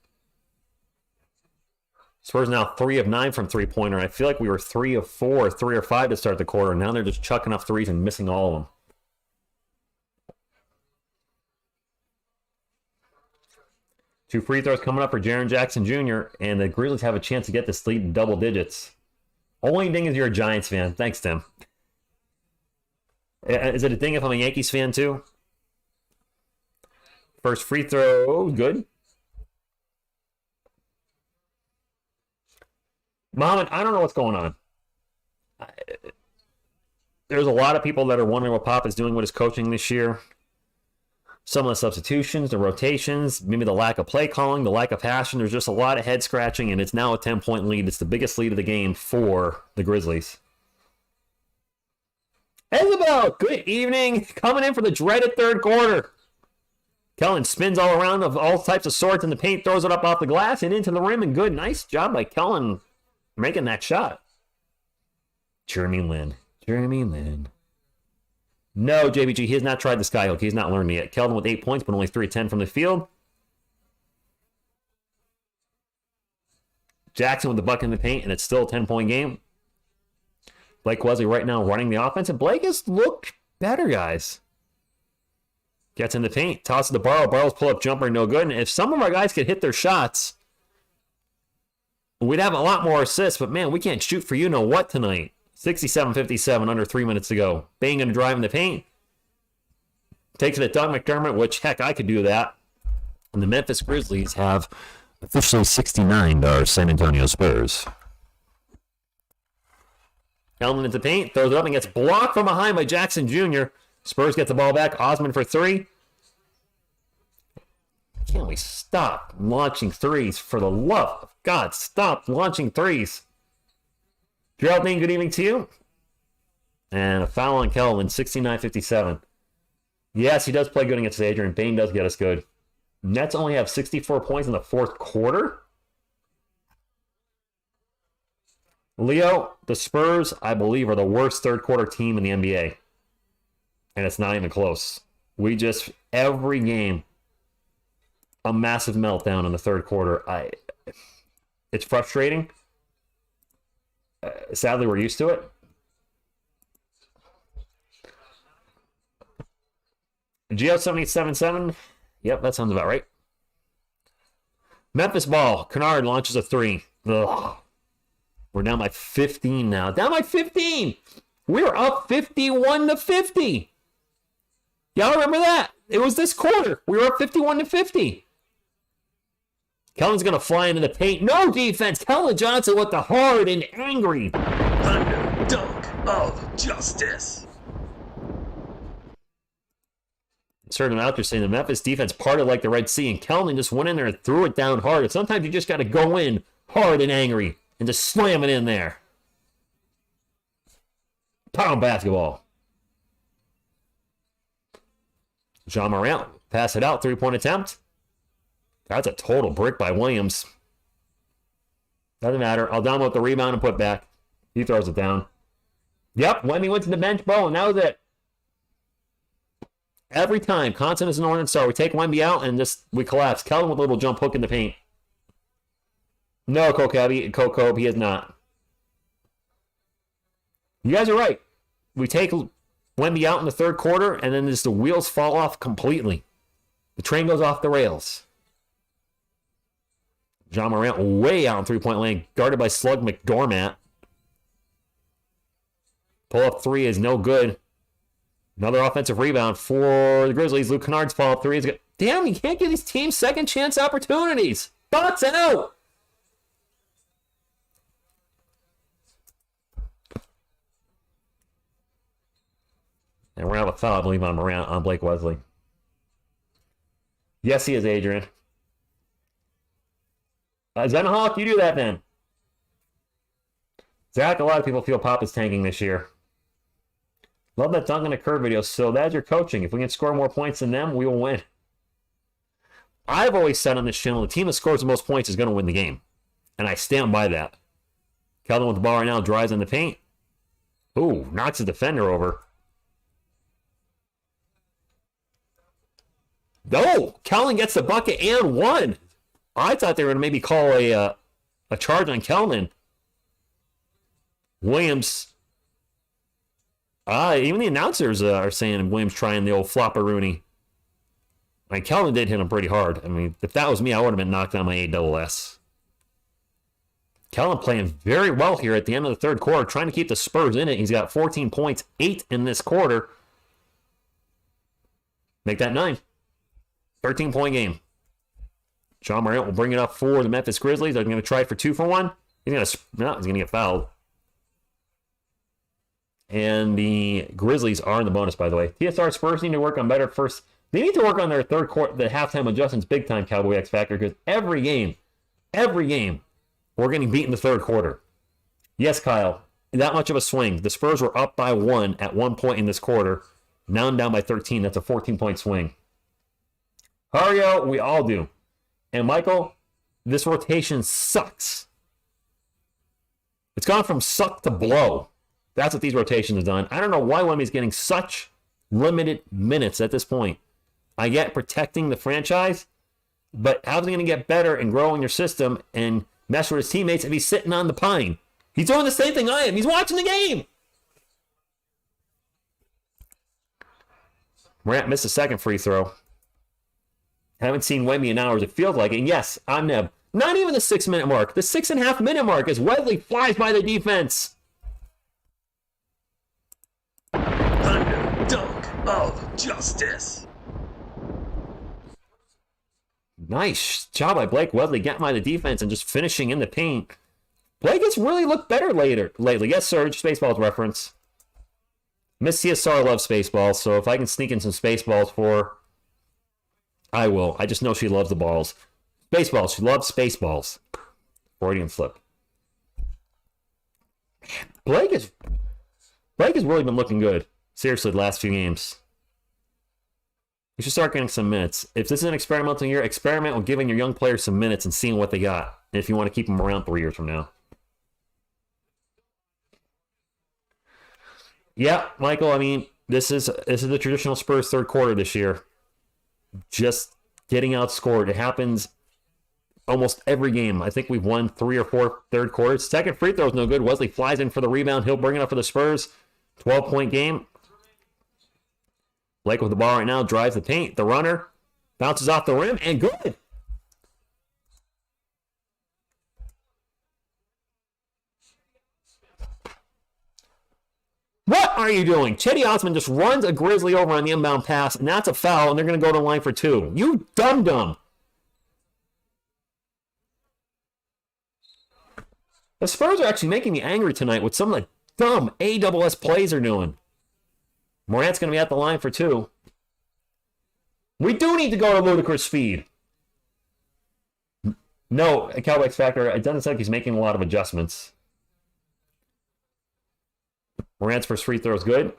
Spurs now 3 of 9 from three-pointer. I feel like we were 3 of 4, 3 or 5 to start the quarter. Now they're just chucking off threes and missing all of them. Two free throws coming up for Jaren Jackson Jr., and the Grizzlies have a chance to get this lead in double digits. Only thing is you're a Giants fan. Thanks, Tim. Is it a thing if I'm a Yankees fan too? First free throw, good. Mohammed, I don't know what's going on. There's a lot of people that are wondering what Pop is doing with his coaching this year. Some of the substitutions, the rotations, maybe the lack of play calling, the lack of passion. There's just a lot of head scratching, and it's now a 10-point lead. It's the biggest lead of the game for the Grizzlies. Isabel, good evening. Coming in for the dreaded third quarter. Kellen spins all around of all types of sorts in the paint, throws it up off the glass and into the rim, and good. Nice job by Kellen making that shot. Jeremy Lin. No, JBG, he has not tried the skyhook. He's not learned it yet. Keldon with 8 points, but only 3 of 10 from the field. Jackson with the bucket in the paint, and it's still a 10-point game. Blake Wesley right now running the offense, and Blake has looked better, guys. Gets in the paint, tosses the Barrow. Barrow's pull-up jumper, no good. And if some of our guys could hit their shots, we'd have a lot more assists, but man, we can't shoot for you know what tonight. 67-57, under 3 minutes to go. Bang going to drive in the paint. Takes it at Doug McDermott, which, heck, I could do that. And the Memphis Grizzlies have officially 69 our San Antonio Spurs. Hellman into the paint, throws it up and gets blocked from behind by Jackson Jr. Spurs get the ball back. Osman for 3. Can't we stop launching threes? For the love of God, stop launching threes. Geraldine, good evening to you. And a foul on Kelvin, 69-57. Yes, he does play good against Adrian. Bain does get us good. Nets only have 64 points in the fourth quarter. Leo, the Spurs, I believe, are the worst third quarter team in the NBA. And it's not even close. We just, every game, a massive meltdown in the third quarter. It's frustrating. Sadly, we're used to it. Geo777. Yep, that sounds about right. Memphis ball. Kennard launches a 3. Ugh. We're down by 15 now. Down by 15! We're up 51-50. Y'all remember that? It was this quarter. We were up 51-50. Kellen's going to fly into the paint. No defense. Kellen Johnson with the hard and angry Dunk of justice. Insert him out there saying the Memphis defense parted like the Red Sea, and Kellen just went in there and threw it down hard. And sometimes you just got to go in hard and angry and just slam it in there. Pound basketball. Jean Morant, pass it out, 3-point attempt. That's a total brick by Williams. Doesn't matter. Aldama with the rebound and put back. He throws it down. Yep, Wemby went to the bench, bro, and that was it. Every time, constant as an Northern Star, we take Wemby out and just we collapse. Kelvin with a little jump hook in the paint. No, Kokob, he is not. You guys are right. We take Wemby out in the third quarter, and then just the wheels fall off completely. The train goes off the rails. John Morant way out in three-point lane, guarded by Slug McDormand. Pull-up 3 is no good. Another offensive rebound for the Grizzlies. Luke Kennard's pull-up 3 is good. Damn, you can't give these teams second-chance opportunities. Thoughts out! And we're going to have a foul, I believe, on Morant, on Blake Wesley. Yes, he is, Adrian. Zenhawk, you do that then. Zach, a lot of people feel Pop is tanking this year. Love that dunk and a curve video. So that's your coaching. If we can score more points than them, we will win. I've always said on this channel, the team that scores the most points is going to win the game. And I stand by that. Keldon with the ball right now, drives in the paint. Ooh, knocks the defender over. No! Kellen gets the bucket and one. I thought they were going to maybe call a charge on Kelman. Williams. Even the announcers are saying Williams trying the old flopperoonie. I mean, Kelman did hit him pretty hard. I mean, if that was me, I would have been knocked on my ASS. Kellen playing very well here at the end of the third quarter, trying to keep the Spurs in it. He's got 14 points, 8 in this quarter. Make that 9. 13-point game. John Morant will bring it up for the Memphis Grizzlies. They're going to try for 2 for 1. He's going to get fouled. And the Grizzlies are in the bonus, by the way. TSR Spurs need to work on better first. They need to work on their third quarter, the halftime adjustments, big time, Cowboy X Factor, because every game, we're getting beat in the third quarter. Yes, Kyle, that much of a swing. The Spurs were up by 1 at one point in this quarter. Now I'm down by 13. That's a 14-point swing. Hario, we all do. And Michael, this rotation sucks. It's gone from suck to blow. That's what these rotations have done. I don't know why Wemby's getting such limited minutes at this point. I get protecting the franchise, but how's he going to get better and grow in your system and mess with his teammates if he's sitting on the pine? He's doing the same thing I am. He's watching the game. Morant missed a second free throw. Haven't seen Wemby in hours. It feels like it. And yes, I'm Neb. Not even the 6-minute mark. The 6.5-minute mark as Wesley flies by the defense. Dunk of justice. Nice job by Blake Wesley getting by the defense and just finishing in the paint. Blake has really looked better lately. Yes, Serge, Spaceballs reference. Miss CSR loves Spaceballs, so if I can sneak in some Spaceballs for her, I will. I just know she loves the balls. Spaceballs, she loves Spaceballs. Freudian slip. Blake has really been looking good. Seriously, the last few games. You should start getting some minutes. If this is an experimental year, experiment with giving your young players some minutes and seeing what they got. If you want to keep them around 3 years from now. Yeah, Michael, I mean, this is the traditional Spurs third quarter this year. Just getting outscored. It happens almost every game. I think we've won 3 or 4 third quarters. Second free throw is no good. Wesley flies in for the rebound. He'll bring it up for the Spurs. 12-point game. Blake with the ball right now. Drives the paint. The runner. Bounces off the rim. And good. What are you doing? Chetty Osman just runs a Grizzly over on the inbound pass, and that's a foul, and they're going to go to the line for 2. You dum-dum. The Spurs are actually making me angry tonight with some of the dumb AWS plays they're doing. Morant's going to be at the line for 2. We do need to go to ludicrous speed. No, Cowboy X Factor, it doesn't sound like he's making a lot of adjustments. Morant's first free throw is good.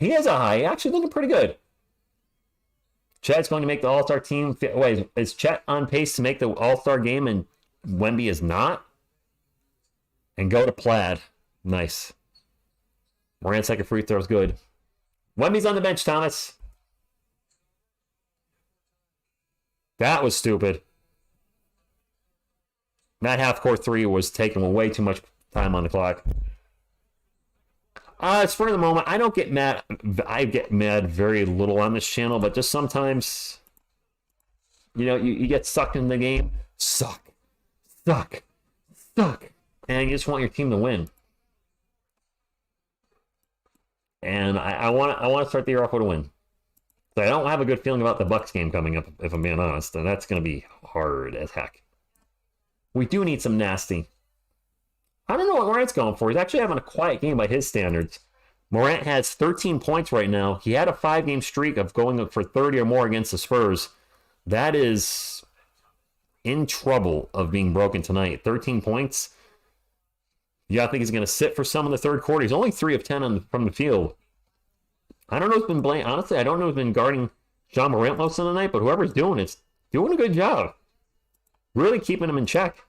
He has a high. Actually looking pretty good. Chet's going to make the All-Star team. Wait, is Chet on pace to make the All-Star game and Wemby is not? And go to Plaid. Nice. Morant's second free throw is good. Wemby's on the bench, Thomas. That was stupid. That half-court 3 was taking way too much time on the clock. It's for the moment. I don't get mad. I get mad very little on this channel, but just sometimes, you get sucked in the game. Suck. And you just want your team to win. And I want to start the year off with a win. So I don't have a good feeling about the Bucks game coming up, if I'm being honest. And that's going to be hard as heck. We do need some nasty. I don't know what Morant's going for. He's actually having a quiet game by his standards. Morant has 13 points right now. He had a 5-game streak of going for 30 or more against the Spurs. That is in trouble of being broken tonight. 13 points. Yeah, I think he's going to sit for some in the third quarter. He's only 3 of 10 from the field. I don't know who's been playing. Honestly, I don't know who's been guarding John Morant most of the night, but whoever's doing it's doing a good job. Really keeping him in check.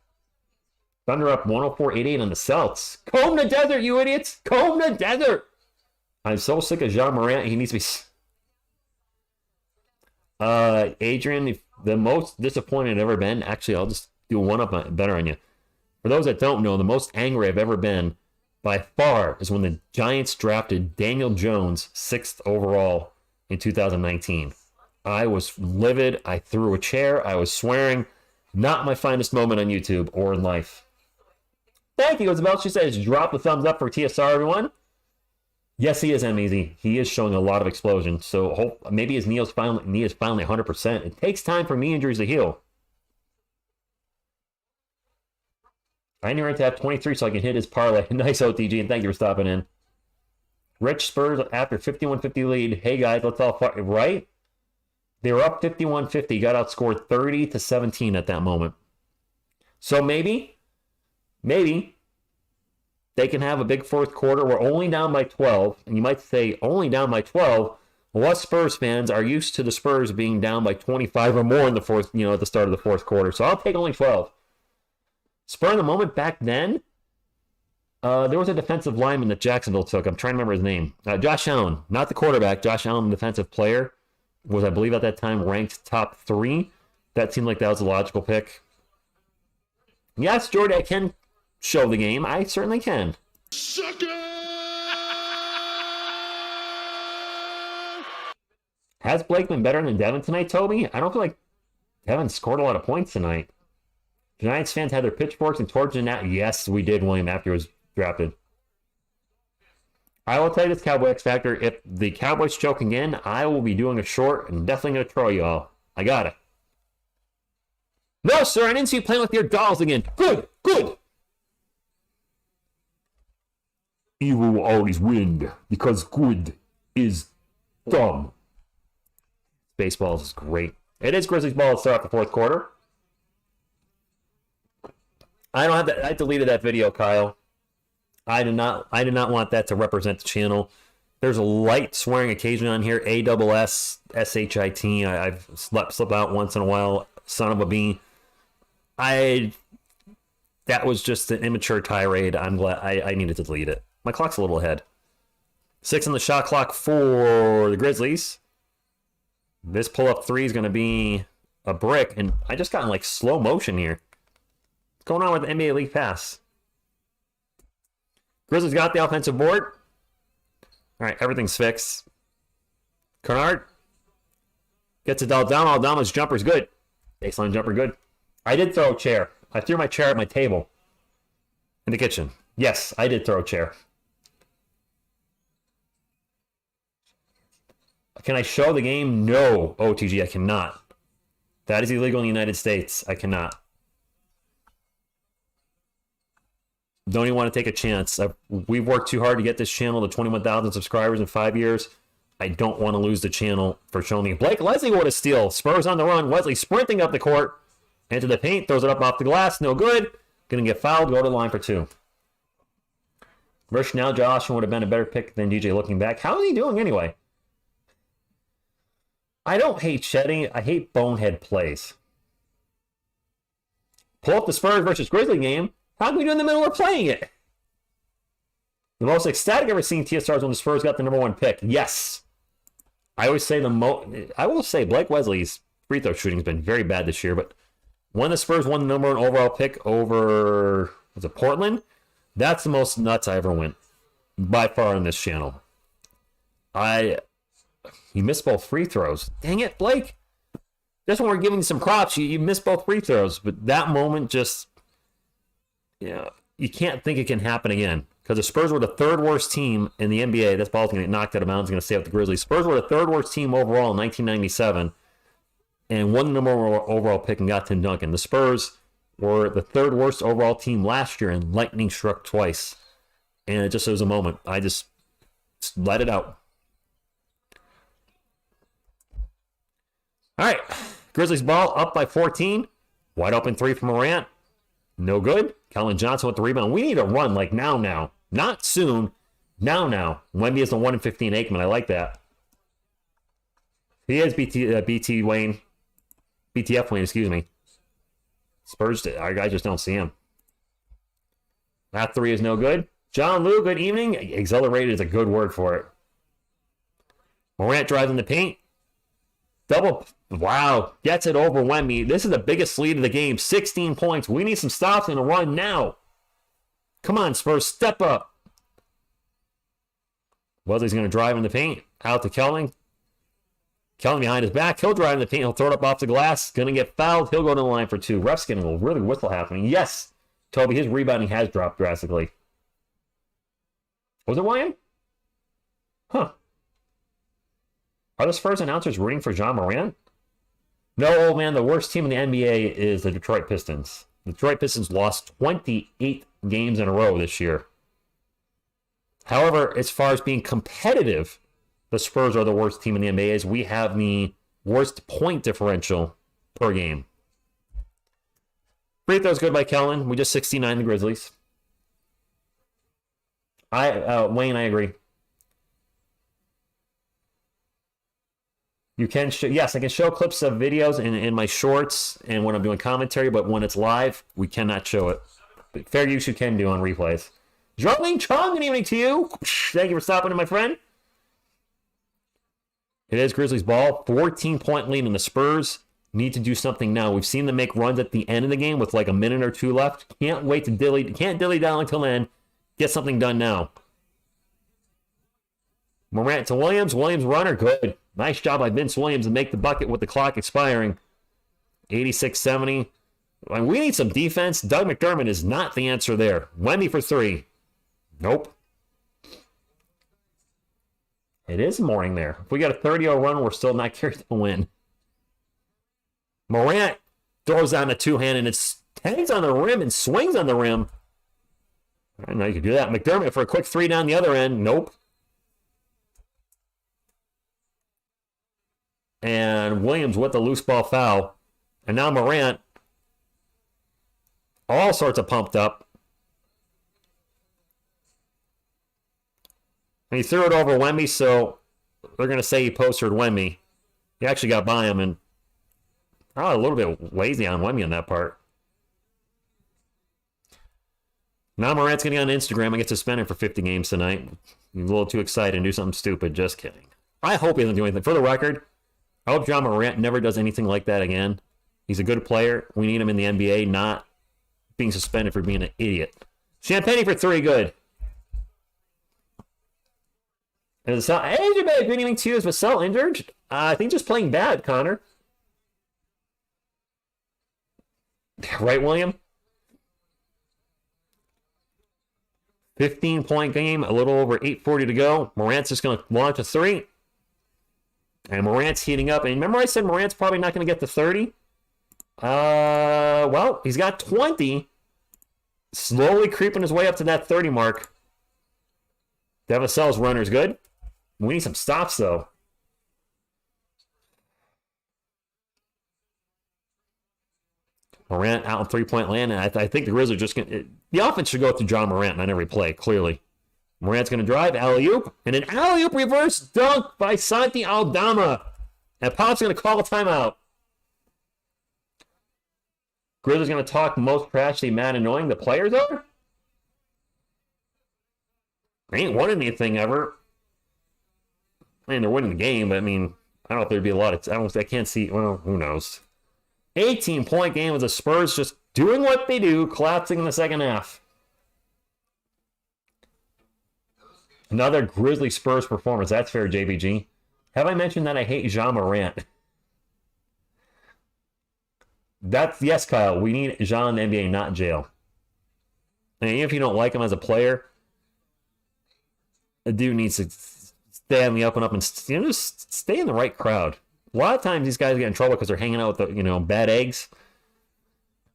Thunder up 104-88 on the Celts. Comb the desert, you idiots! Comb the desert! I'm so sick of John Morant. He needs to be... Adrian, the most disappointed I've ever been... Actually, I'll just do one up better on you. For those that don't know, the most angry I've ever been, by far, is when the Giants drafted Daniel Jones 6th overall in 2019. I was livid. I threw a chair. I was swearing. Not my finest moment on YouTube or in life. Thank you, Isabel. She says, drop the thumbs up for TSR, everyone. Yes, he is MEZ. He is showing a lot of explosion. So maybe his knee is finally 100%. It takes time for knee injuries to heal. I need him to have 23 so I can hit his parlay. Nice OTG, and thank you for stopping in. Rich Spurs after 51-50 lead. Hey guys, let's all fight. Right? They were up 51-50, got outscored 30-17 at that moment. So maybe they can have a big fourth quarter. We're only down by 12, and you might say only down by 12. Well, us Spurs fans are used to the Spurs being down by 25 or more in the fourth, at the start of the fourth quarter. So I'll take only 12. Spur in the moment back then, there was a defensive lineman that Jacksonville took. I'm trying to remember his name. Josh Allen, not the quarterback. Josh Allen, defensive player, was, I believe, at that time ranked top 3. That seemed like that was a logical pick. Yes, Jordy, I can show the game. I certainly can. Sucker! Has Blake been better than Devin tonight, Toby? I don't feel like Devin scored a lot of points tonight. Giants fans had their pitchforks and torches in that. Yes, we did, William, after he was drafted. I will tell you this, Cowboy X Factor. If the Cowboys choke again, I will be doing a short and definitely going to troll you all. I got it. No, sir, I didn't see you playing with your dolls again. Good, good. Evil will always win because good is dumb. Baseball is great. It is Grizzlies ball to start the fourth quarter. I don't have that. I deleted that video, Kyle. I did not want that to represent the channel. There's a light swearing occasion on here. ASSSHIT. I've slipped out once in a while. Son of a bee. That was just an immature tirade. I'm glad I needed to delete it. My clock's a little ahead. 6 on the shot clock for the Grizzlies. This pull-up 3 is going to be a brick, and I just got in like slow motion here. What's going on with the NBA League Pass? Grizzlies got the offensive board. All right, everything's fixed. Kennard gets it all down. Aldama's jumper's good. Baseline jumper good. I did throw a chair. I threw my chair at my table in the kitchen. Yes, I did throw a chair. Can I show the game? No, OTG, I cannot. That is illegal in the United States. I cannot. Don't even want to take a chance. We've worked too hard to get this channel to 21,000 subscribers in 5 years. I don't want to lose the channel for showing me. Blake Leslie with a steal. Spurs on the run. Wesley sprinting up the court. Into the paint. Throws it up off the glass. No good. Going to get fouled. Go to the line for 2. Versus now, Josh would have been a better pick than DJ looking back. How is he doing anyway? I don't hate shedding. I hate bonehead plays. Pull up the Spurs versus Grizzly game. How can we do in the middle of playing it? The most ecstatic I've ever seen TSR is when the Spurs got the #1 pick. Yes. I always say I will say Blake Wesley's free throw shooting has been very bad this year, but when the Spurs won the #1 overall pick over, was it Portland? That's the most nuts I ever went by far on this channel. You missed both free throws. Dang it, Blake. Just when we're giving you some props, you missed both free throws. But that moment just, you can't think it can happen again. Because the Spurs were the 3rd worst team in the NBA. This ball's going to get knocked out of bounds. Going to stay with the Grizzlies. Spurs were the 3rd worst team overall in 1997. And won the #1 overall pick and got Tim Duncan. The Spurs were the 3rd worst overall team last year, and lightning struck twice. And it just was a moment. I just let it out. All right, Grizzlies ball up by 14. Wide open 3 from Morant. No good. Kellen Johnson with the rebound. We need a run like now. Not soon. Now. Wemby is the 1-15 Aikman. I like that. He is BTF Wayne, excuse me. Spurs, our guys just don't see him. That 3 is no good. John Lou, good evening. Exhilarated is a good word for it. Morant drives in the paint. Double, wow, gets it over Wemby. This is the biggest lead of the game, 16 points. We need some stops and a run now. Come on, Spurs, step up. Wesley's going to drive in the paint. Out to Kelling. Kelling behind his back. He'll drive in the paint. He'll throw it up off the glass. Going to get fouled. He'll go to the line for 2. Ref's getting a really whistle happening. Yes, Toby, his rebounding has dropped drastically. Was it William? Huh. Are the Spurs announcers rooting for John Morant? No, old man, the worst team in the NBA is the Detroit Pistons. The Detroit Pistons lost 28 games in a row this year. However, as far as being competitive, the Spurs are the worst team in the NBA as we have the worst point differential per game. Free throws good by Kellen. We just 69 the Grizzlies. Wayne, I agree. You can show, yes, I can show clips of videos in my shorts and when I'm doing commentary, but when it's live, we cannot show it. But fair use you can do on replays. Jolene Chong, good evening to you. Thank you for stopping in, my friend. It is Grizzlies ball. 14-point lead in the Spurs. Need to do something now. We've seen them make runs at the end of the game with like a minute or two left. Can't wait to dilly down until then. Get something done now. Morant to Williams. Williams runner, good. Nice job by Vince Williams to make the bucket with the clock expiring. 86-70. We need some defense. Doug McDermott is not the answer there. Wemby for three. Nope. It is morning there. If we got a 30-0 run, we're still not carried to win. Morant throws down a two-hand and it hangs on the rim and swings on the rim. I know you could do that. McDermott for a quick three down the other end. Nope. And Williams with the loose ball foul. And now Morant, all sorts of pumped up. And he threw it over Wemby, so they're going to say he postered Wemby. He actually got by him, and a little bit lazy on Wemby on that part. Now Morant's going to get on Instagram and get suspended for 50 games tonight. He's a little too excited and do something stupid. Just kidding. I hope he doesn't do anything. For the record, I hope John Morant never does anything like that again. He's a good player. We need him in the NBA, not being suspended for being an idiot. Champagne for three, good. Hey, good evening to you. Is Vassell injured? I think just playing bad, Connor. Right, William? 15-point game, a little over 8:40 to go. Morant's just going to launch a three. And Morant's heating up. And remember I said Morant's probably not going to get to 30? Well, he's got 20. Slowly creeping his way up to that 30 mark. Vassell's runner's good. We need some stops, though. Morant out in three-point land, and I think the Grizzlies are just going to... The offense should go through John Morant on every play, clearly. Morant's going to drive, alley-oop, and an alley-oop reverse dunk by Santi Aldama. And Pop's going to call a timeout. Grizzlies going to talk most trashy, mad, annoying the players are? They ain't won anything ever. I mean, they're winning the game, but I mean, I don't know if there'd be a lot of... I can't see... Well, who knows? 18-point game with the Spurs just doing what they do, collapsing in the second half. Another Grizzly Spurs performance. That's fair, JBG. Have I mentioned that I hate Jean Morant? Yes, Kyle. We need Jean in the NBA, not jail. And even if you don't like him as a player, a dude needs to stay on the up and up and just stay in the right crowd. A lot of times these guys get in trouble because they're hanging out with the, bad eggs.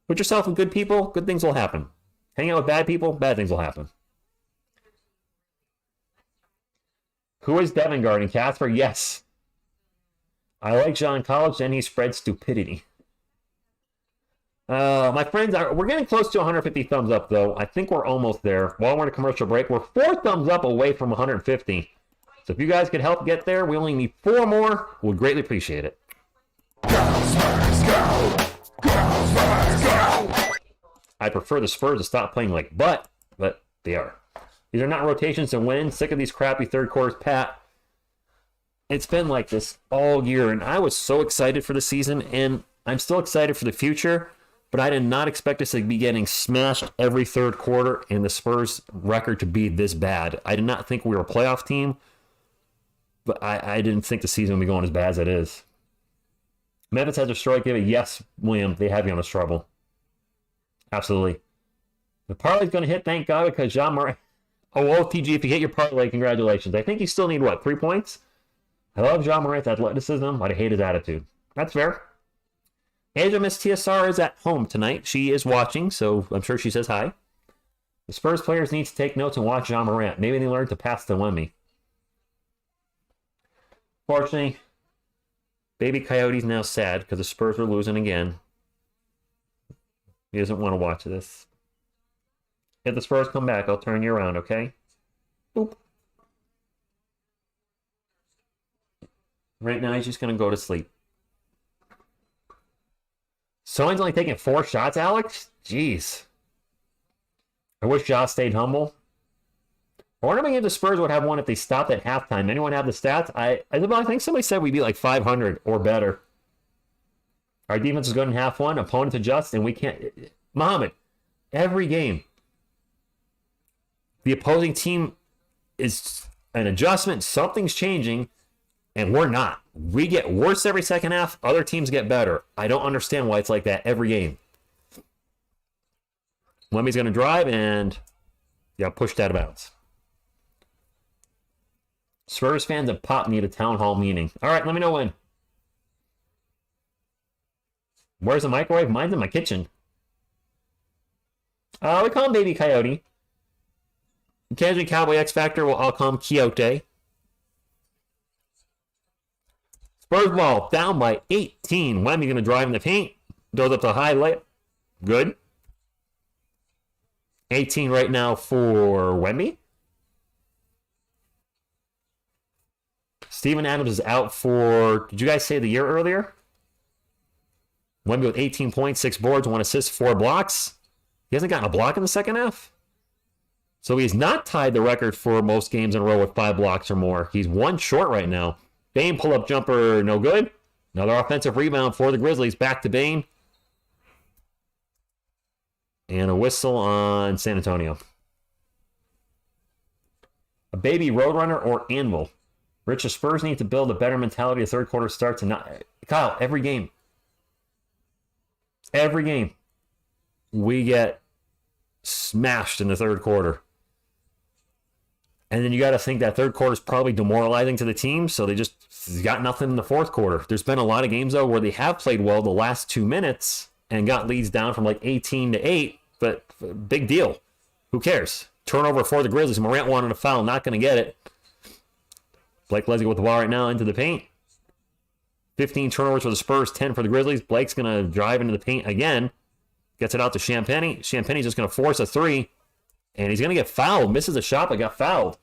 Put yourself with good people, good things will happen. Hang out with bad people, bad things will happen. Who is Devin guarding? Casper? Yes. I like John College, and he spreads stupidity. My friends, we're getting close to 150 thumbs up, though. I think we're almost there. While we're in a commercial break, we're 4 thumbs up away from 150. So if you guys could help get there, we only need 4 more. We'd greatly appreciate it. I prefer the Spurs to stop playing like but they are. These are not rotations to win. Sick of these crappy third quarters, Pat. It's been like this all year, and I was so excited for the season, and I'm still excited for the future, but I did not expect us to be getting smashed every third quarter and the Spurs record to be this bad. I did not think we were a playoff team, but I didn't think the season would be going as bad as it is. Memphis has a strike. Give it. Yes, William, they have you on a struggle. Absolutely. The parlay's going to hit, thank God, because John Morant. Oh, OTG, if you hit your parlay, congratulations. I think you still need, what, 3 points? I love John Morant's athleticism, but I hate his attitude. That's fair. Asia Miss TSR is at home tonight. She is watching, so I'm sure she says hi. The Spurs players need to take notes and watch John Morant. Maybe they learn to pass to Wemby. Fortunately, Baby Coyote's now sad because the Spurs are losing again. He doesn't want to watch this. If the Spurs come back, I'll turn you around, okay? Boop. Right now, he's just going to go to sleep. Someone's only taking 4 shots, Alex? Jeez. I wish Josh stayed humble. I wonder if the Spurs would have one if they stopped at halftime. Anyone have the stats? I think somebody said we'd be like 500 or better. Our defense is good in half one. Opponents adjust, and we can't. Mohammed, every game, the opposing team is an adjustment. Something's changing, and we're not. We get worse every second half. Other teams get better. I don't understand why it's like that every game. Wemby's going to drive, and pushed out of bounds. Spurs fans and Pop need a town hall meeting. All right, let me know when. Where's the microwave? Mine's in my kitchen. We call him Baby Coyote. Casually Cowboy X Factor, I'll call him Quixote. Spurs ball down by 18. Wemby going to drive in the paint. Goes up to high layup. Good. 18 right now for Wemby. Steven Adams is out for, did you guys say the year earlier? Wemby with 18 points, 6 boards, 1 assist, 4 blocks. He hasn't gotten a block in the second half. So he's not tied the record for most games in a row with 5 blocks or more. He's 1 short right now. Bane pull-up jumper, no good. Another offensive rebound for the Grizzlies. Back to Bane. And a whistle on San Antonio. A baby Roadrunner or Anvil? Rich, the Spurs need to build a better mentality. The third quarter starts and not... Kyle, every game, we get smashed in the third quarter. And then you got to think that third quarter is probably demoralizing to the team, so they just got nothing in the fourth quarter. There's been a lot of games, though, where they have played well the last 2 minutes and got leads down from like 18 to 8, but big deal. Who cares? Turnover for the Grizzlies. Morant wanted a foul, not going to get it. Blake Leslie with the ball right now into the paint. 15 turnovers for the Spurs, 10 for the Grizzlies. Blake's going to drive into the paint again. Gets it out to Champagny. Champagny's just going to force a 3. And he's going to get fouled. Misses a shot, but got fouled.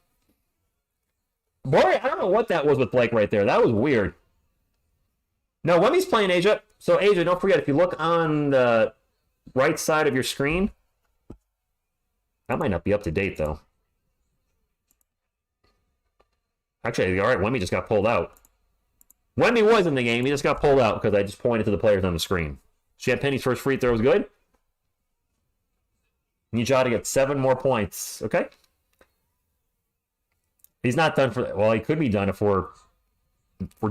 Boy, I don't know what that was with Blake right there. That was weird. No, Wemmy's playing Asia. So, Asia, don't forget, if you look on the right side of your screen, that might not be up to date, though. Actually, all right, Wemby just got pulled out. Wemby was in the game. He just got pulled out because I just pointed to the players on the screen. Champagne's first free throw was good. You try to get 7 more points. Okay? He's not done for... Well, he could be done if we're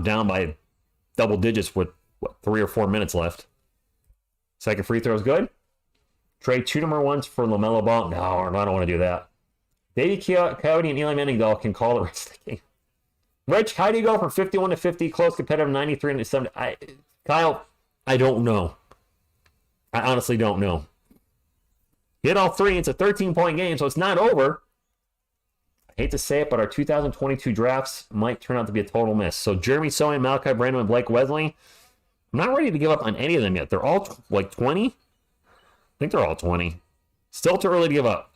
down by double digits with, 3 or 4 minutes left. Second free throw is good. Trade 2 number 1s for LaMelo Ball. No, I don't want to do that. Baby Coyote and Eli Manning can call the rest of the game. Rich, how do you go from 51 to 50, close competitive 93 to 70? Kyle, I don't know. I honestly don't know. Hit all 3. It's a 13-point game, so it's not over. I hate to say it, but our 2022 drafts might turn out to be a total miss. So Jeremy Sohan, Malachi Branham, and Blake Wesley. I'm not ready to give up on any of them yet. They're all like 20. I think they're all 20. Still too early to give up.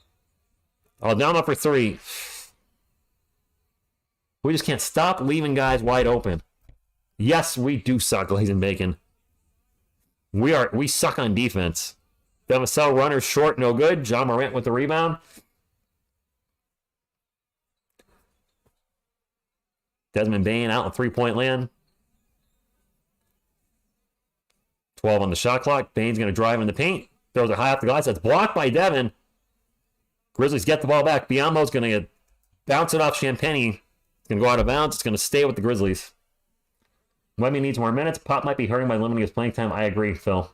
Oh, down up for 3. We just can't stop leaving guys wide open. Yes, we do suck, Glaze and Bacon. We suck on defense. Demisel runner short, no good. John Morant with the rebound. Desmond Bane out in 3-point land. 12 on the shot clock. Bane's going to drive in the paint. Throws it high off the glass. That's blocked by Devin. Grizzlies get the ball back. Biombo's going to bounce it off Champagny. It's going to go out of bounds. It's going to stay with the Grizzlies. Wemby needs more minutes. Pop might be hurting by limiting his playing time. I agree, Phil.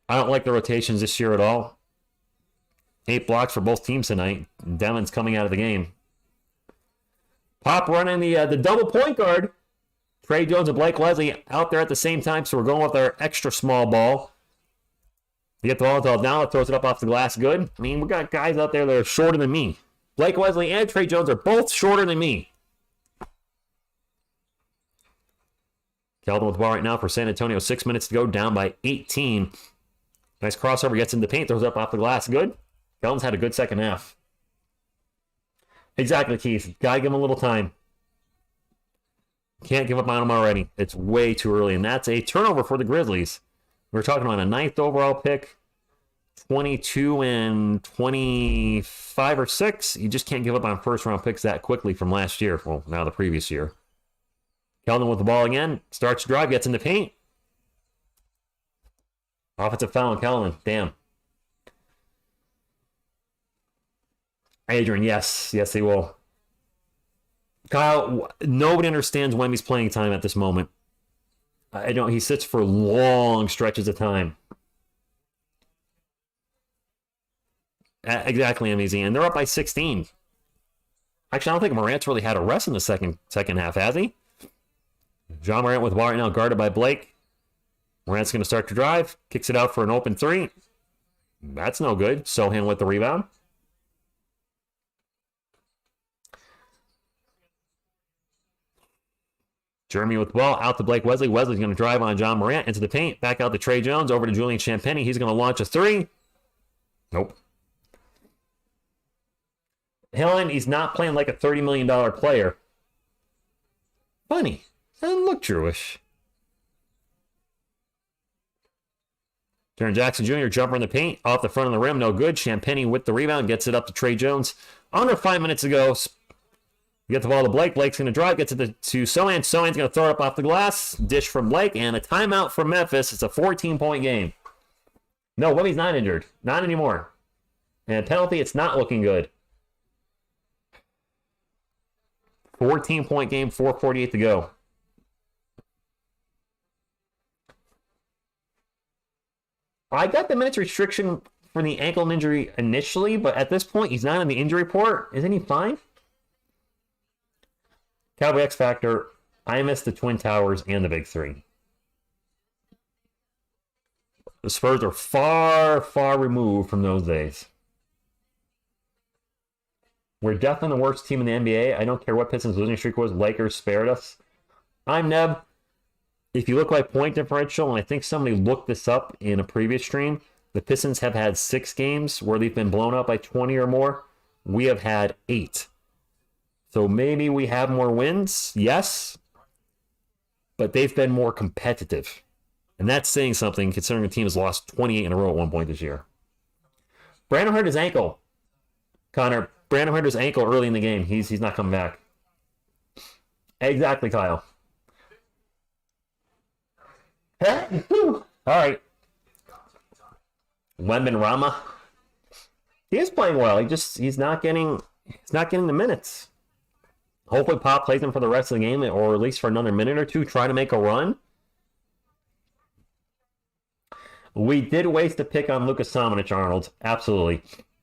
I don't like the rotations this year at all. 8 blocks for both teams tonight. Devin's coming out of the game. Pop running the double point guard. Trey Jones and Blake Wesley out there at the same time, so we're going with our extra small ball. You get the ball until now, it throws it up off the glass. Good. I mean, we got guys out there that are shorter than me. Blake Wesley and Trey Jones are both shorter than me. Keldon with the ball right now for San Antonio. 6 minutes to go, down by 18. Nice crossover, gets in the paint, throws it up off the glass. Good. Keldon's had a good second half. Exactly, Keith. Gotta give him a little time. Can't give up on him already. It's way too early, and that's a turnover for the Grizzlies. We're talking about a 9th overall pick, 22 and 25 or 6. You just can't give up on first-round picks that quickly from last year. Well, now the previous year. Keldon with the ball again. Starts to drive, gets in the paint. Offensive foul on Keldon. Damn. Adrian, yes. Yes, he will. Kyle, nobody understands Wemby's playing time at this moment. I don't. He sits for long stretches of time. Exactly, MZ. And they're up by 16. Actually, I don't think Morant's really had a rest in the second half, has he? John Morant with the ball right now, guarded by Blake. Morant's going to start to drive. Kicks it out for an open 3. That's no good. Sohan with the rebound. Jeremy with the ball, out to Blake Wesley. Wesley's going to drive on John Morant into the paint. Back out to Trey Jones, over to Julian Champagnie. He's going to launch a 3. Nope. Helen, he's not playing like a $30 million player. Funny. Doesn't look Jewish. Jaren Jackson Jr. jumper in the paint, off the front of the rim, no good. Champagnie with the rebound, gets it up to Trey Jones. Under 5 minutes ago, you get the ball to Blake. Blake's going to drive, gets it to Sohan. Sohan's going to throw it up off the glass. Dish from Blake, and a timeout from Memphis. It's a 14-point game. No, Wemby's not injured. Not anymore. And penalty, it's not looking good. 14-point game, 4:48 to go. I got the minutes restriction for the ankle injury initially, but at this point, he's not on the injury report. Isn't he fine? Cowboy X Factor, I miss the Twin Towers and the Big 3. The Spurs are far, far removed from those days. We're definitely the worst team in the NBA. I don't care what Pistons losing streak was. Lakers spared us. I'm Neb. If you look at point differential, and I think somebody looked this up in a previous stream, the Pistons have had 6 games where they've been blown out by 20 or more. We have had 8. So maybe we have more wins, yes, but they've been more competitive. And that's saying something considering the team has lost 28 in a row at one point this year. Brandon hurt his ankle. Connor, Brandon hurt his ankle early in the game. He's not coming back. Exactly, Kyle. All right. Wembanyama. He is playing well. He's not getting the minutes. Hopefully Pop plays him for the rest of the game, or at least for another minute or two, try to make a run. We did waste a pick on Lucas Samanic, Arnold. Absolutely.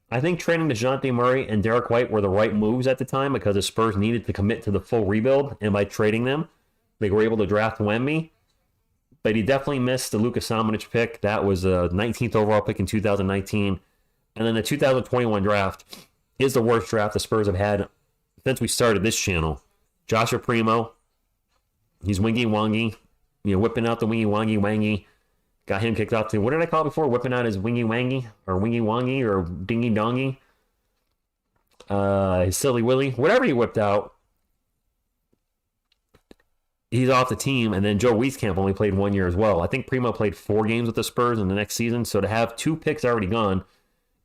I think trading DeJounte Murray and Derek White were the right moves at the time because the Spurs needed to commit to the full rebuild, and by trading them, they were able to draft Wemby. But he definitely missed the Lucas Samanic pick. That was a 19th overall pick in 2019. And then the 2021 draft is the worst draft the Spurs have had since we started this channel. Joshua Primo, he's wingy wongy, whipping out the wingy wongy wangy. Got him kicked off to, what did I call it before? Whipping out his wingy wangy, or wingy wongy, or dingy dongy. His silly willy, whatever he whipped out. He's off the team, and then Joe Wieskamp only played 1 year as well. I think Primo played 4 games with the Spurs in the next season, so to have 2 picks already gone,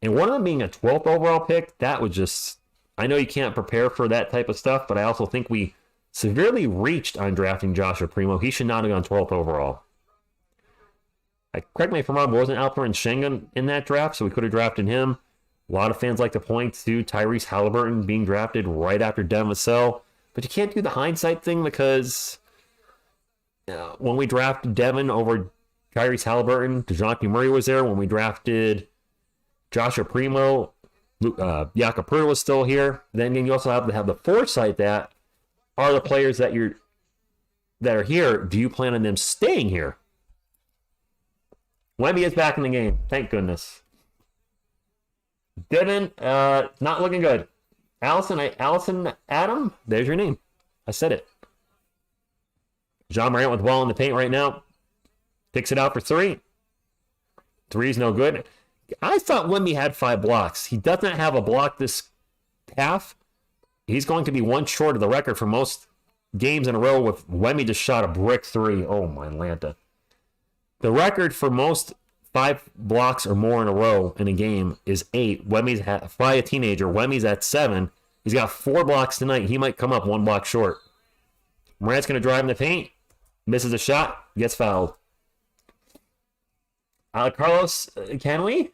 and one of them being a 12th overall pick, that was just... I know you can't prepare for that type of stuff, but I also think we severely reached on drafting Joshua Primo. He should not have gone 12th overall. Correct me if I'm wrong, but wasn't Alperen Sengun in that draft, so we could have drafted him. A lot of fans like to point to Tyrese Halliburton being drafted right after Devin Vassell, but you can't do the hindsight thing because when we drafted Devin over Tyrese Halliburton, DeJounte Murray was there. When we drafted Joshua Primo, Jakob is still here. Then you also have to have the foresight that are the players that are here. Do you plan on them staying here? Wemby is back in the game. Thank goodness. Devin, not looking good. Allison Adam, there's your name. I said it. John Morant with the ball in the paint right now. Kicks it out for three. Three's no good. I thought Wemby had 5 blocks. He does not have a block this half. He's going to be one short of the record for most games in a row with Wemby just shot a brick 3. Oh, my Lanta. The record for most 5 blocks or more in a row in a game is 8. Wemmy's by a teenager. Wemmy's at 7. He's got 4 blocks tonight. He might come up 1 block short. Morant's going to drive in the paint. Misses a shot. Gets fouled. Carlos, can we?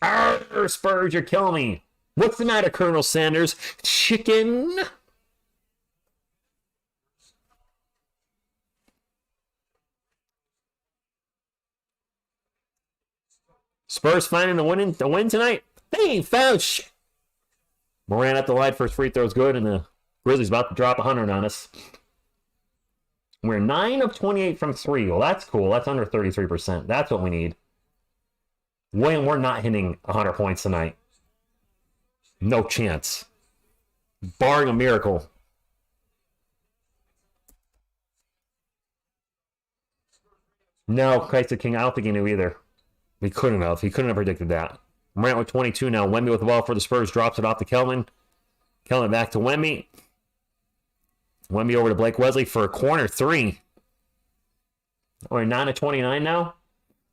Arr, Spurs, you're killing me. What's the matter, Colonel Sanders? Chicken? Spurs finding the win tonight? They ain't found shit. Morant at the line for his free throws good, and the Grizzlies about to drop 100 on us. We're 9 of 28 from 3. Well, that's cool. That's under 33%. That's what we need. William, we're not hitting 100 points tonight. No chance. Barring a miracle. No, Christ the King, I don't think he knew either. He couldn't have. He couldn't have predicted that. Morant with 22 now. Wemby with the ball for the Spurs. Drops it off to Kelvin. Kelvin back to Wemby. Wemby over to Blake Wesley for a corner 3. We're 9 of 29 now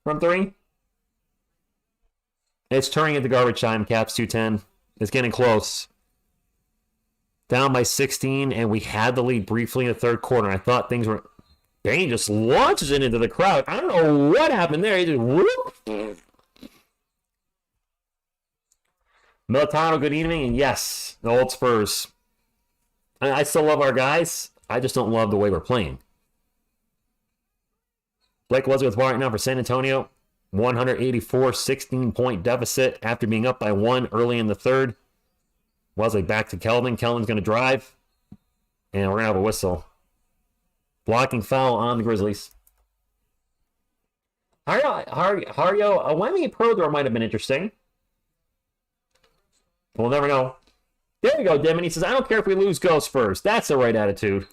from 3. It's turning into garbage time. Caps 210. It's getting close. Down by 16, and we had the lead briefly in the third quarter. I thought things were... Bane just launches it into the crowd. I don't know what happened there. He just... Whoop. Militano, good evening. And yes, the old Spurs. I still love our guys. I just don't love the way we're playing. Blake Wesley with ball right now for San Antonio. 184, 16-point deficit after being up by 1 early in the third. Wesley back to Kelvin. Kelvin's going to drive. And we're going to have a whistle. Blocking foul on the Grizzlies. Hario, a Wemby Pro Door might have been interesting. We'll never know. There you go, Demon. He says, I don't care if we lose, go Spurs. That's the right attitude.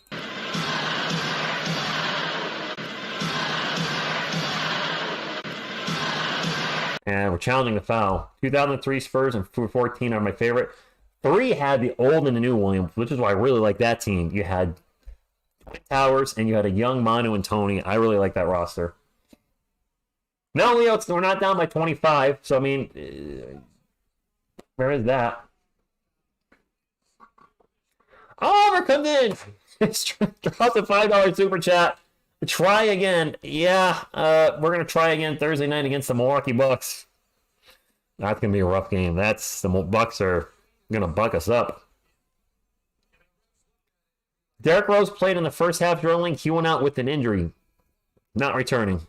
And we're challenging the foul. 2003 Spurs and 14 are my favorite. 3 had the old and the new Williams, which is why I really like that team. You had Towers and you had a young Manu and Tony. I really like that roster. No, Leo, we're not down by 25. So, I mean, where is that? Oliver comes in. Drops a $5 super chat. Try again. Yeah, we're going to try again Thursday night against the Milwaukee Bucks. That's going to be a rough game. The Bucks are going to buck us up. Derrick Rose played in the first half drilling. He went out with an injury. Not returning.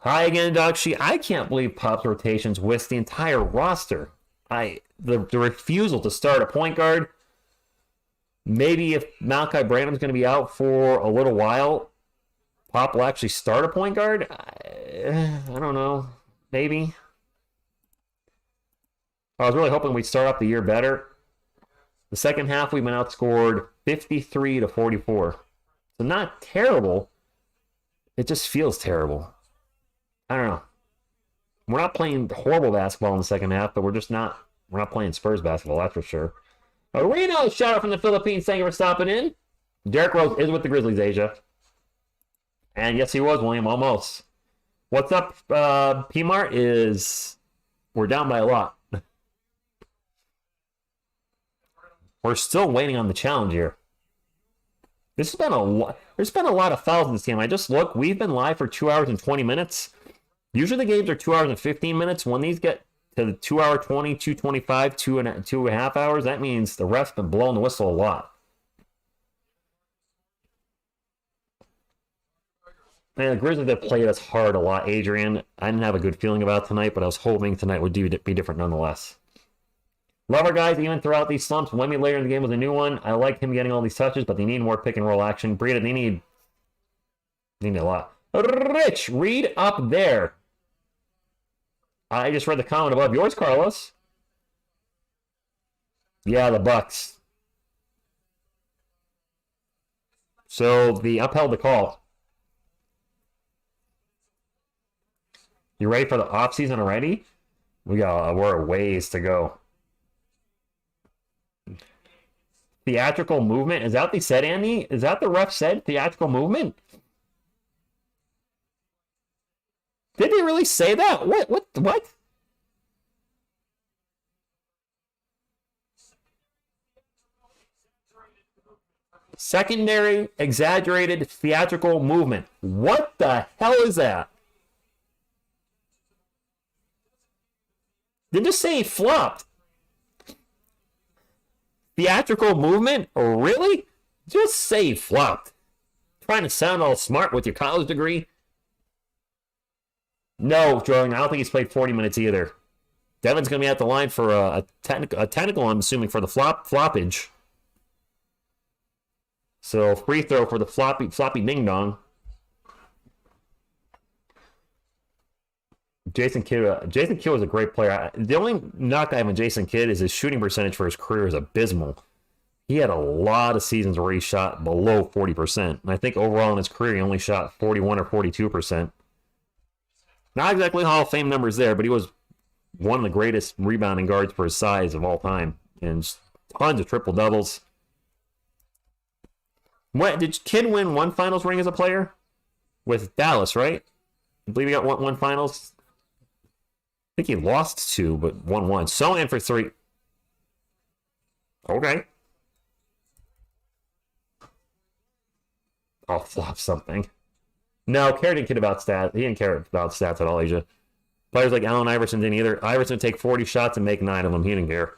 Hi again, Doc She. I can't believe Pop's rotations with the entire roster. The refusal to start a point guard. Maybe if Malachi Branham's going to be out for a little while, Pop will actually start a point guard. I don't know. Maybe. I was really hoping we'd start off the year better. The second half, we've been outscored 53-44. So not terrible. It just feels terrible. I don't know. We're not playing horrible basketball in the second half, but we're not playing Spurs basketball, that's for sure. Reno, shout out from the Philippines. Thank you for stopping in. Derrick Rose is with the Grizzlies, Asia. And yes, he was, William, almost. What's up, P-Mart, is we're down by a lot. We're still waiting on the challenge here. There's been a lot of fouls in this game. I just look, we've been live for 2 hours and 20 minutes. Usually the games are 2 hours and 15 minutes. When these get to the 2 hour 20, 225, 2.5 hours, that means the ref's been blowing the whistle a lot. Man, the Grizzlies have played us hard a lot, Adrian. I didn't have a good feeling about tonight, but I was hoping tonight would be different nonetheless. Love our guys even throughout these slumps. Wemby later in the game was a new one. I like him getting all these touches, but they need more pick and roll action. Breida, they need a lot. Rich, read up there. I just read the comment above yours, Carlos. Yeah, the Bucks. So the upheld the call. You ready for the offseason already? We're a ways to go. Theatrical movement. Is that what they said, Andy? Is that the ref said? Theatrical movement? Did they really say that? What? Secondary, exaggerated, theatrical movement. What the hell is that? They just say he flopped. Theatrical movement? Really? Just say he flopped. Trying to sound all smart with your college degree? No, Jordan, I don't think he's played 40 minutes either. Devin's going to be at the line for a technical, I'm assuming, for the floppage. So, free throw for the floppy ding-dong. Jason Kidd was a great player. The only knock I have on Jason Kidd is his shooting percentage for his career is abysmal. He had a lot of seasons where he shot below 40%. And I think overall in his career, he only shot 41 or 42%. Not exactly Hall of Fame numbers there, but he was one of the greatest rebounding guards for his size of all time. And tons of triple-doubles. What, did Kidd win one finals ring as a player? With Dallas, right? I believe he got one finals. I think he lost 2, but won 1. So in for 3. Okay. I'll flop something. No, Kerr didn't care about stats. He didn't care about stats at all, Asia. Players like Allen Iverson didn't either. Iverson would take 40 shots and make 9 of them. He didn't care.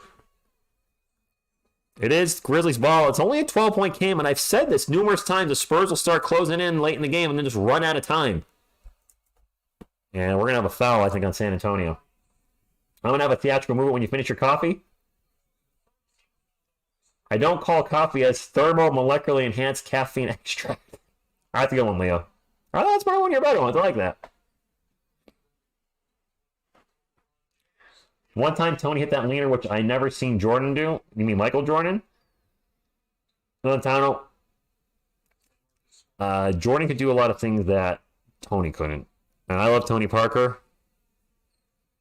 It is Grizzlies ball. It's only a 12-point game, and I've said this numerous times. The Spurs will start closing in late in the game and then just run out of time. And we're going to have a foul, I think, on San Antonio. I'm going to have a theatrical movement when you finish your coffee. I don't call coffee as thermomolecularly enhanced caffeine extract. I have to go on, Leo. Oh, that's probably one of your better ones. I like that. One time Tony hit that leaner, which I never seen Jordan do. You mean Michael Jordan? Tano. Jordan could do a lot of things that Tony couldn't. And I love Tony Parker.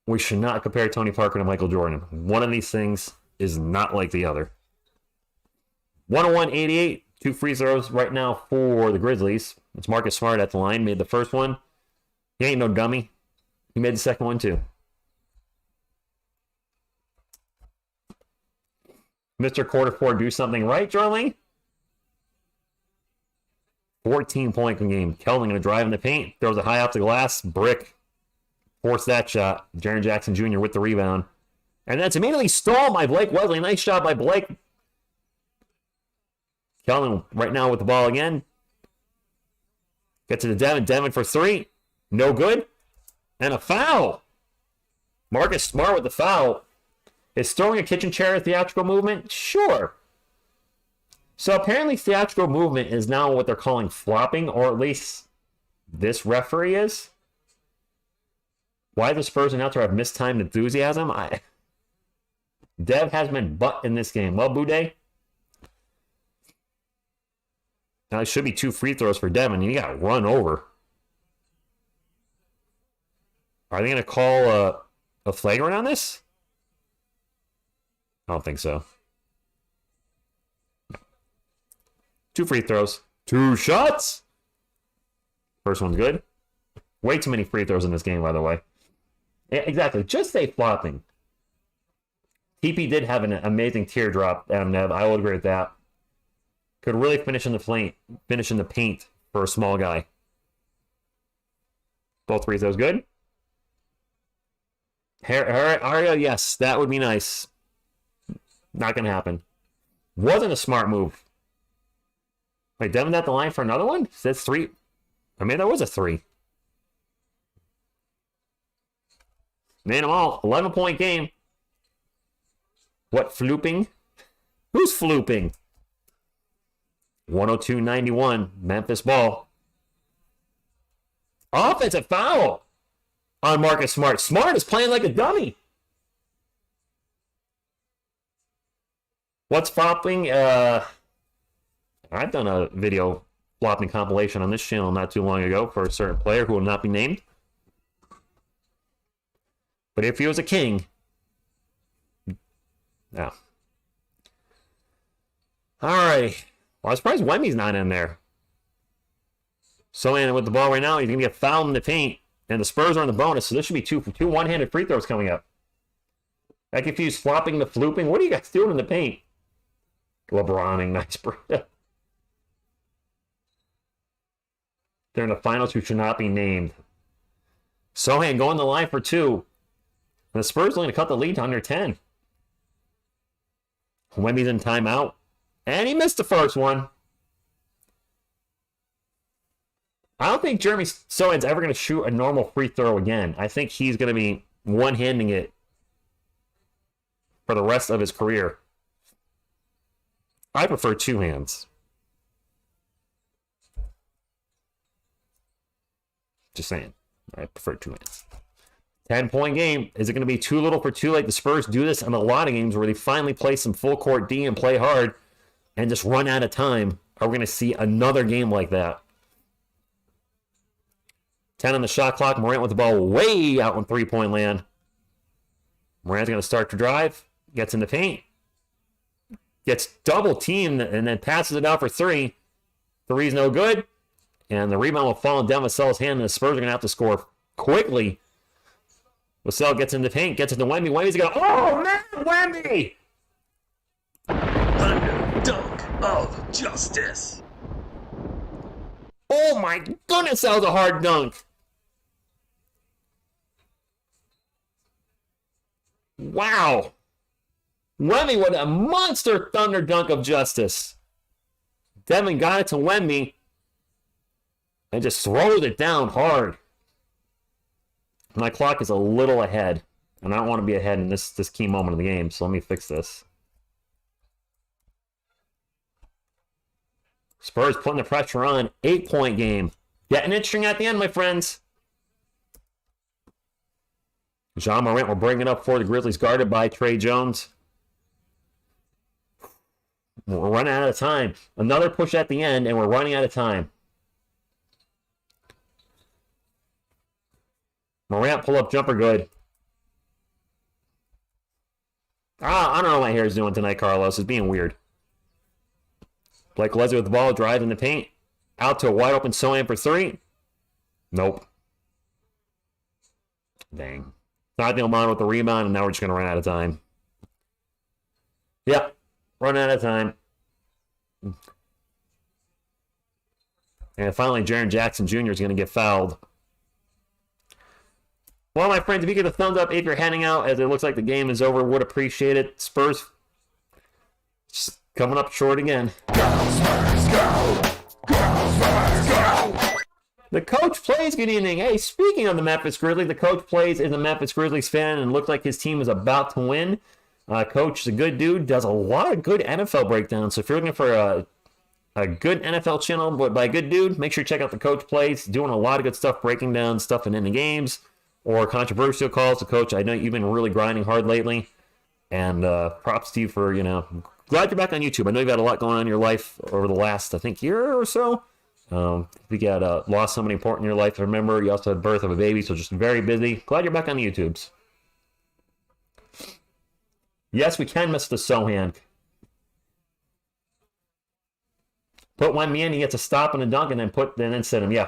We should not compare Tony Parker to Michael Jordan. One of these things is not like the other. 101-88. 2 free throws right now for the Grizzlies. It's Marcus Smart at the line. Made the first one. He ain't no dummy. He made the second one too. Mr. Quarter 4, do something right, Darling. 14-point game. Keldon going to drive in the paint. Throws it high off the glass. Brick. Force that shot. Jaren Jackson Jr. with the rebound. And that's immediately stalled by Blake Wesley. Nice shot by Blake. Keldon right now with the ball again. Gets to the Devin. Devin for 3. No good. And a foul. Marcus Smart with the foul. Is throwing a kitchen chair a theatrical movement? Sure. So apparently theatrical movement is now what they're calling flopping, or at least this referee is. Why the Spurs announcer have mistimed enthusiasm? Dev has been butt in this game. Well, Boudet. Now it should be 2 free throws for Devin. You got run over. Are they going to call a flagrant on this? I don't think so. 2 free throws. 2 shots. First one's good. Way too many free throws in this game, by the way. Yeah, exactly. Just say flopping. TP did have an amazing teardrop, Adam Nev. I will agree with that. Could really finish in the paint for a small guy. Both free throws good. Aria, yes, that would be nice. Not going to happen. Wasn't a smart move. Wait, Devin at the line for another one? That's 3. I mean, that was a 3. Made them all. 11-point game. What, flooping? Who's flooping? 102-91. Memphis ball. Offensive foul on Marcus Smart. Smart is playing like a dummy. What's flopping? I've done a video flopping compilation on this channel not too long ago for a certain player who will not be named. But if he was a king... Yeah. Alrighty. Well, I'm surprised Wemby's not in there. Sohan with the ball right now. He's going to get fouled in the paint. And the Spurs are on the bonus, so this should be two one-handed free throws coming up. I confuse flopping to flooping. What are you guys doing in the paint? LeBroning, nice. They're in the finals who should not be named. Sohan going the line for 2. And the Spurs are going to cut the lead to under 10. Wemby's in timeout. And he missed the first one. I don't think Jeremy Sohan's ever going to shoot a normal free throw again. I think he's going to be one-handing it for the rest of his career. I prefer 2 hands. Just saying. I prefer 2 hands. 10-point game. Is it going to be too little for too late? The Spurs do this in a lot of games where they finally play some full court D and play hard and just run out of time. Are we going to see another game like that? 10 on the shot clock. Morant with the ball way out on three-point land. Morant's going to start to drive. Gets in the paint. Gets double-teamed and then passes it out for 3. 3's no good. And the rebound will fall in Devin Vassell's hand, and the Spurs are going to have to score quickly. Vassell gets in the paint, gets it to Wemby. Wemby's going to... Oh, man, Wemby! Thunder dunk of justice. Oh, my goodness, that was a hard dunk. Wow. Wemby with a monster thunder dunk of justice. Devin got it to Wemby and just throws it down hard. My clock is a little ahead, and I don't want to be ahead in this key moment of the game, so let me fix this. Spurs putting the pressure on. 8-point game. Getting interesting at the end, my friends. Ja Morant will bring it up for the Grizzlies, guarded by Trey Jones. We're running out of time. Another push at the end, and we're running out of time. Morant pull-up jumper good. I don't know what my hair is doing tonight, Carlos. It's being weird. Blake Leslie with the ball, drive in the paint. Out to a wide-open Sohan for 3. Nope. Dang. Not the Oman with the rebound, and now we're just going to run out of time. Yep. Run out of time. And finally, Jaren Jackson Jr. is going to get fouled. Well, my friends, if you get a thumbs up if you're heading out, as it looks like the game is over, would appreciate it. Spurs just coming up short again. Go, Spurs, go! Go, Spurs, go! The coach plays. Good evening. Hey, speaking of the Memphis Grizzlies, the coach plays is a Memphis Grizzlies fan and looked like his team is about to win. Coach is a good dude, does a lot of good NFL breakdowns. So if you're looking for a good NFL channel but by a good dude, make sure you check out the coach plays. Doing a lot of good stuff, breaking down stuff in the games or controversial calls. The coach, I know you've been really grinding hard lately, and props to you for, glad you're back on YouTube. I know you've had a lot going on in your life over the last, I think, year or so. You got lost somebody important in your life. Remember, you also had birth of a baby, so just very busy. Glad you're back on the YouTubes. Yes, we can miss the Sohan. Put Wemby in, he gets a stop and a dunk, and then sit him. Yeah.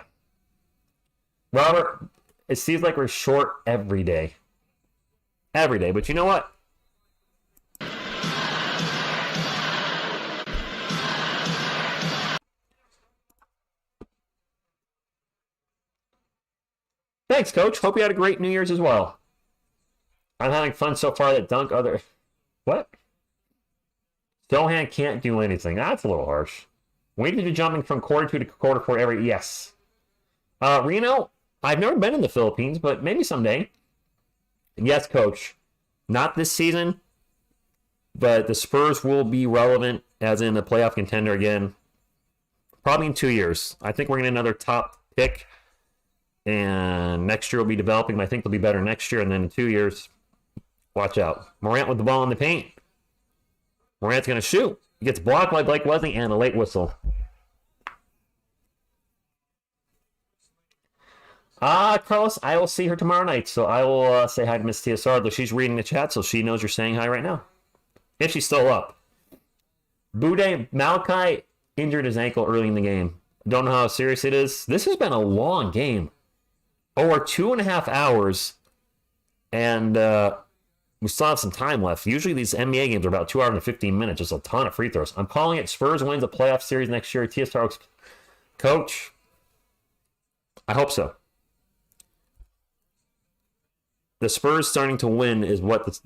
Robert, it seems like we're short every day. Every day. But you know what? Thanks, Coach. Hope you had a great New Year's as well. I'm having fun so far that dunk other... What? Sohan can't do anything. That's a little harsh. Wait till you're jumping from quarter 2 to quarter 4 every... Yes. Reno, I've never been in the Philippines, but maybe someday. Yes, coach. Not this season, but the Spurs will be relevant as in a playoff contender again. Probably in 2 years. I think we're going to get another top pick. And next year we'll be developing. I think they'll be better next year. And then in 2 years, watch out. Morant with the ball in the paint. Morant's going to shoot. He gets blocked by Blake Wesley and a late whistle. Carlos, I will see her tomorrow night. So I will say hi to Miss TSR, though she's reading the chat, so she knows you're saying hi right now. If she's still up. Bude Malachi injured his ankle early in the game. Don't know how serious it is. This has been a long game. Over 2.5 hours. And we still have some time left. Usually these NBA games are about 2 hours and 15 minutes. Just a ton of free throws. I'm calling it Spurs wins a playoff series next year. TSR coach. I hope so. The Spurs starting to win is what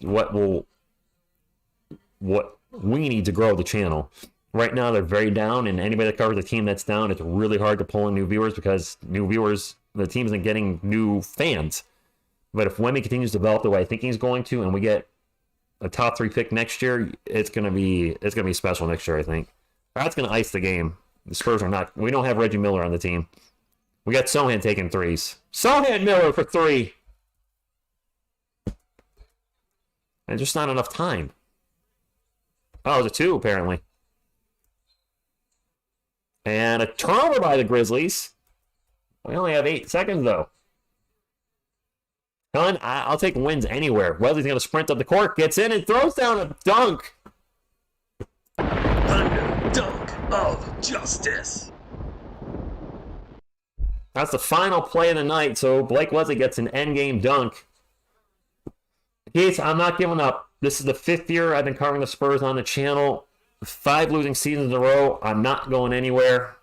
we need to grow the channel. Right now, they're very down, and anybody that covers a team that's down, it's really hard to pull in new viewers because the team isn't getting new fans. But if Wemby continues to develop the way I think he's going to, and we get a top 3 pick next year, it's gonna be special next year. I think that's gonna ice the game. The Spurs are not. We don't have Reggie Miller on the team. We got Sohan taking threes. Sohan Miller for 3. And just not enough time. Oh, it was a 2 apparently. And a turnover by the Grizzlies. We only have 8 seconds, though. Helen, I'll take wins anywhere. Wesley's going to sprint up the court, gets in, and throws down a dunk. Thunder dunk of justice. That's the final play of the night, so Blake Wesley gets an endgame dunk. Gates, I'm not giving up. This is the 5th year I've been covering the Spurs on the channel. 5 losing seasons in a row. I'm not going anywhere.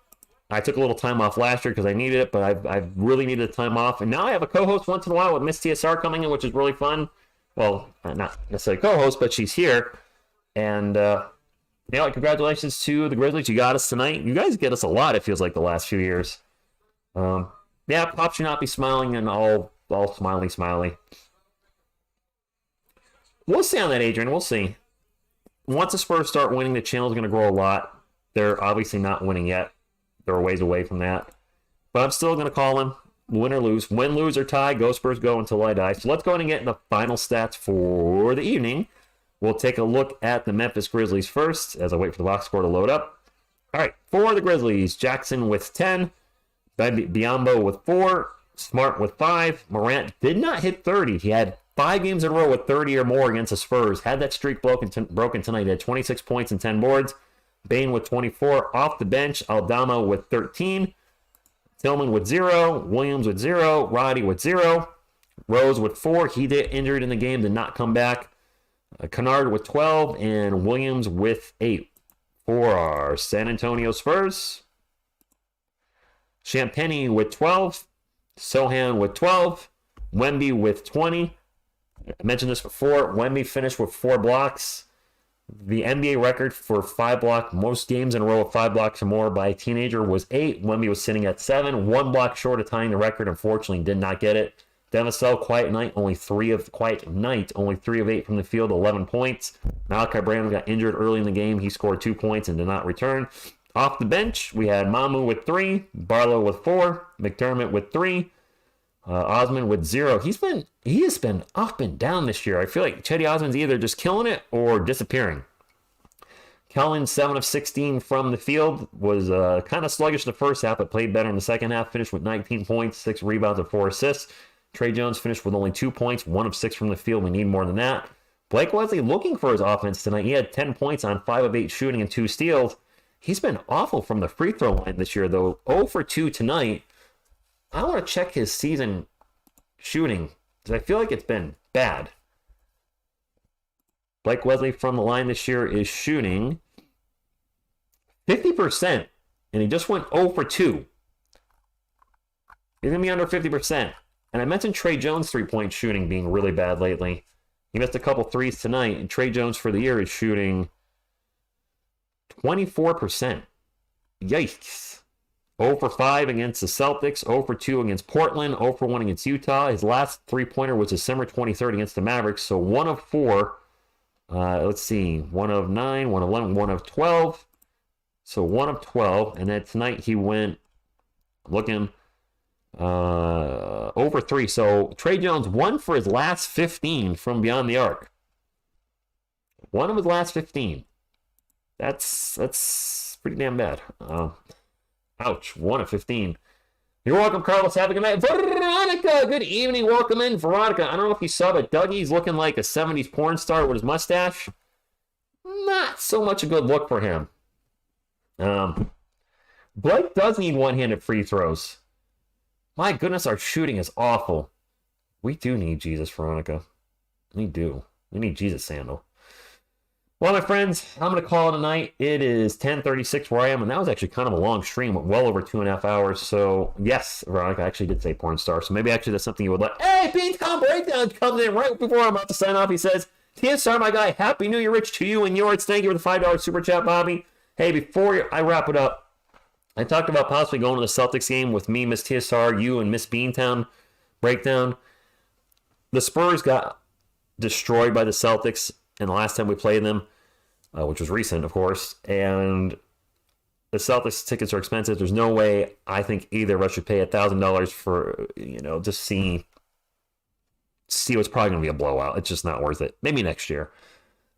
I took a little time off last year because I needed it, but I've really needed the time off. And now I have a co-host once in a while with Miss TSR coming in, which is really fun. Well, not necessarily co-host, but she's here. And, congratulations to the Grizzlies. You got us tonight. You guys get us a lot, it feels like, the last few years. Pop should not be smiling and all smiley. We'll see on that, Adrian. We'll see. Once the Spurs start winning, the channel's going to grow a lot. They're obviously not winning yet. They're a ways away from that. But I'm still going to call them win or lose. Win, lose, or tie. Go Spurs, go until I die. So let's go ahead and get the final stats for the evening. We'll take a look at the Memphis Grizzlies first as I wait for the box score to load up. All right, for the Grizzlies, Jackson with 10. Biyombo with 4. Smart with 5. Morant did not hit 30. He had 5 games in a row with 30 or more against the Spurs. Had that streak broken tonight. He had 26 points and 10 boards. Bain with 24. Off the bench, Aldama with 13. Tillman with 0. Williams with 0. Roddy with 0. Rose with 4. He did injured in the game, did not come back. Kennard with 12. And Williams with 8. For our San Antonio Spurs. Champagny with 12. Sohan with 12. Wemby with 20. I mentioned this before. Wemby finished with 4 blocks. The NBA record for 5 block, most games in a row of 5 blocks or more by a teenager was 8. Wemby was sitting at 7. 1 block short of tying the record. Unfortunately, did not get it. Devasel, quiet night, only 3 of 8 from the field, 11 points. Malachi Brandon got injured early in the game. He scored 2 points and did not return. Off the bench, we had Mamu with 3, Barlow with 4, McDermott with 3, Osman with 0. He has been up and down this year. I feel like Chetty Osman's either just killing it or disappearing. Kellen, 7 of 16 from the field, was kind of sluggish in the first half, but played better in the second half. Finished with 19 points, 6 rebounds, and 4 assists. Trey Jones finished with only 2 points, 1 of 6 from the field. We need more than that. Blake Wesley looking for his offense tonight. He had 10 points on 5 of 8 shooting and 2 steals. He's been awful from the free throw line this year, though. 0 for 2 tonight. I want to check his season shooting because I feel like it's been bad. Blake Wesley from the line this year is shooting 50%, and he just went 0 for 2. He's going to be under 50%. And I mentioned Trey Jones' three-point shooting being really bad lately. He missed a couple threes tonight, and Trey Jones for the year is shooting 24%. Yikes. 0 for 5 against the Celtics, 0 for 2 against Portland, 0 for 1 against Utah. His last three-pointer was December 23rd against the Mavericks, so 1 of 4. Let's see, 1 of 9, 1 of 11, 1 of 12. So 1 of 12, and then tonight he went looking over 3. So Trey Jones, 1 for his last 15 from beyond the arc. 1 of his last 15. That's pretty damn bad. Ouch, 1 of 15. You're welcome, Carlos. Have a good night. Veronica, good evening. Welcome in, Veronica. I don't know if you saw, but Dougie's looking like a 70s porn star with his mustache. Not so much a good look for him. Blake does need one-handed free throws. My goodness, our shooting is awful. We do need Jesus, Veronica. We do. We need Jesus Sandal. Well, my friends, I'm going to call it a night. It is 10:36 where I am, and that was actually kind of a long stream, well over 2.5 hours. So, yes, Veronica actually did say porn star, so maybe actually that's something you would like. Hey, Beantown Breakdown comes in right before I'm about to sign off. He says, TSR, my guy, Happy New Year, Rich, to you and yours. Thank you for the $5 super chat, Bobby. Hey, before I wrap it up, I talked about possibly going to the Celtics game with me, Miss TSR, you, and Miss Beantown Breakdown. The Spurs got destroyed by the Celtics in the last time we played them, which was recent, of course. And the Celtics tickets are expensive. There's no way I think either of us should pay $1,000 for, just see what's probably going to be a blowout. It's just not worth it. Maybe next year.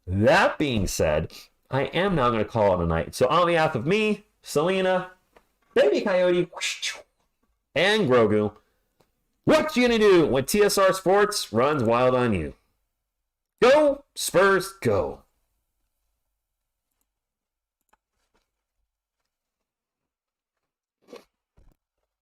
That being said, I am now going to call it a night. So on behalf of me, Selena, Baby Coyote, and Grogu, what you gonna do when TSR Sports runs wild on you? Go, Spurs, go.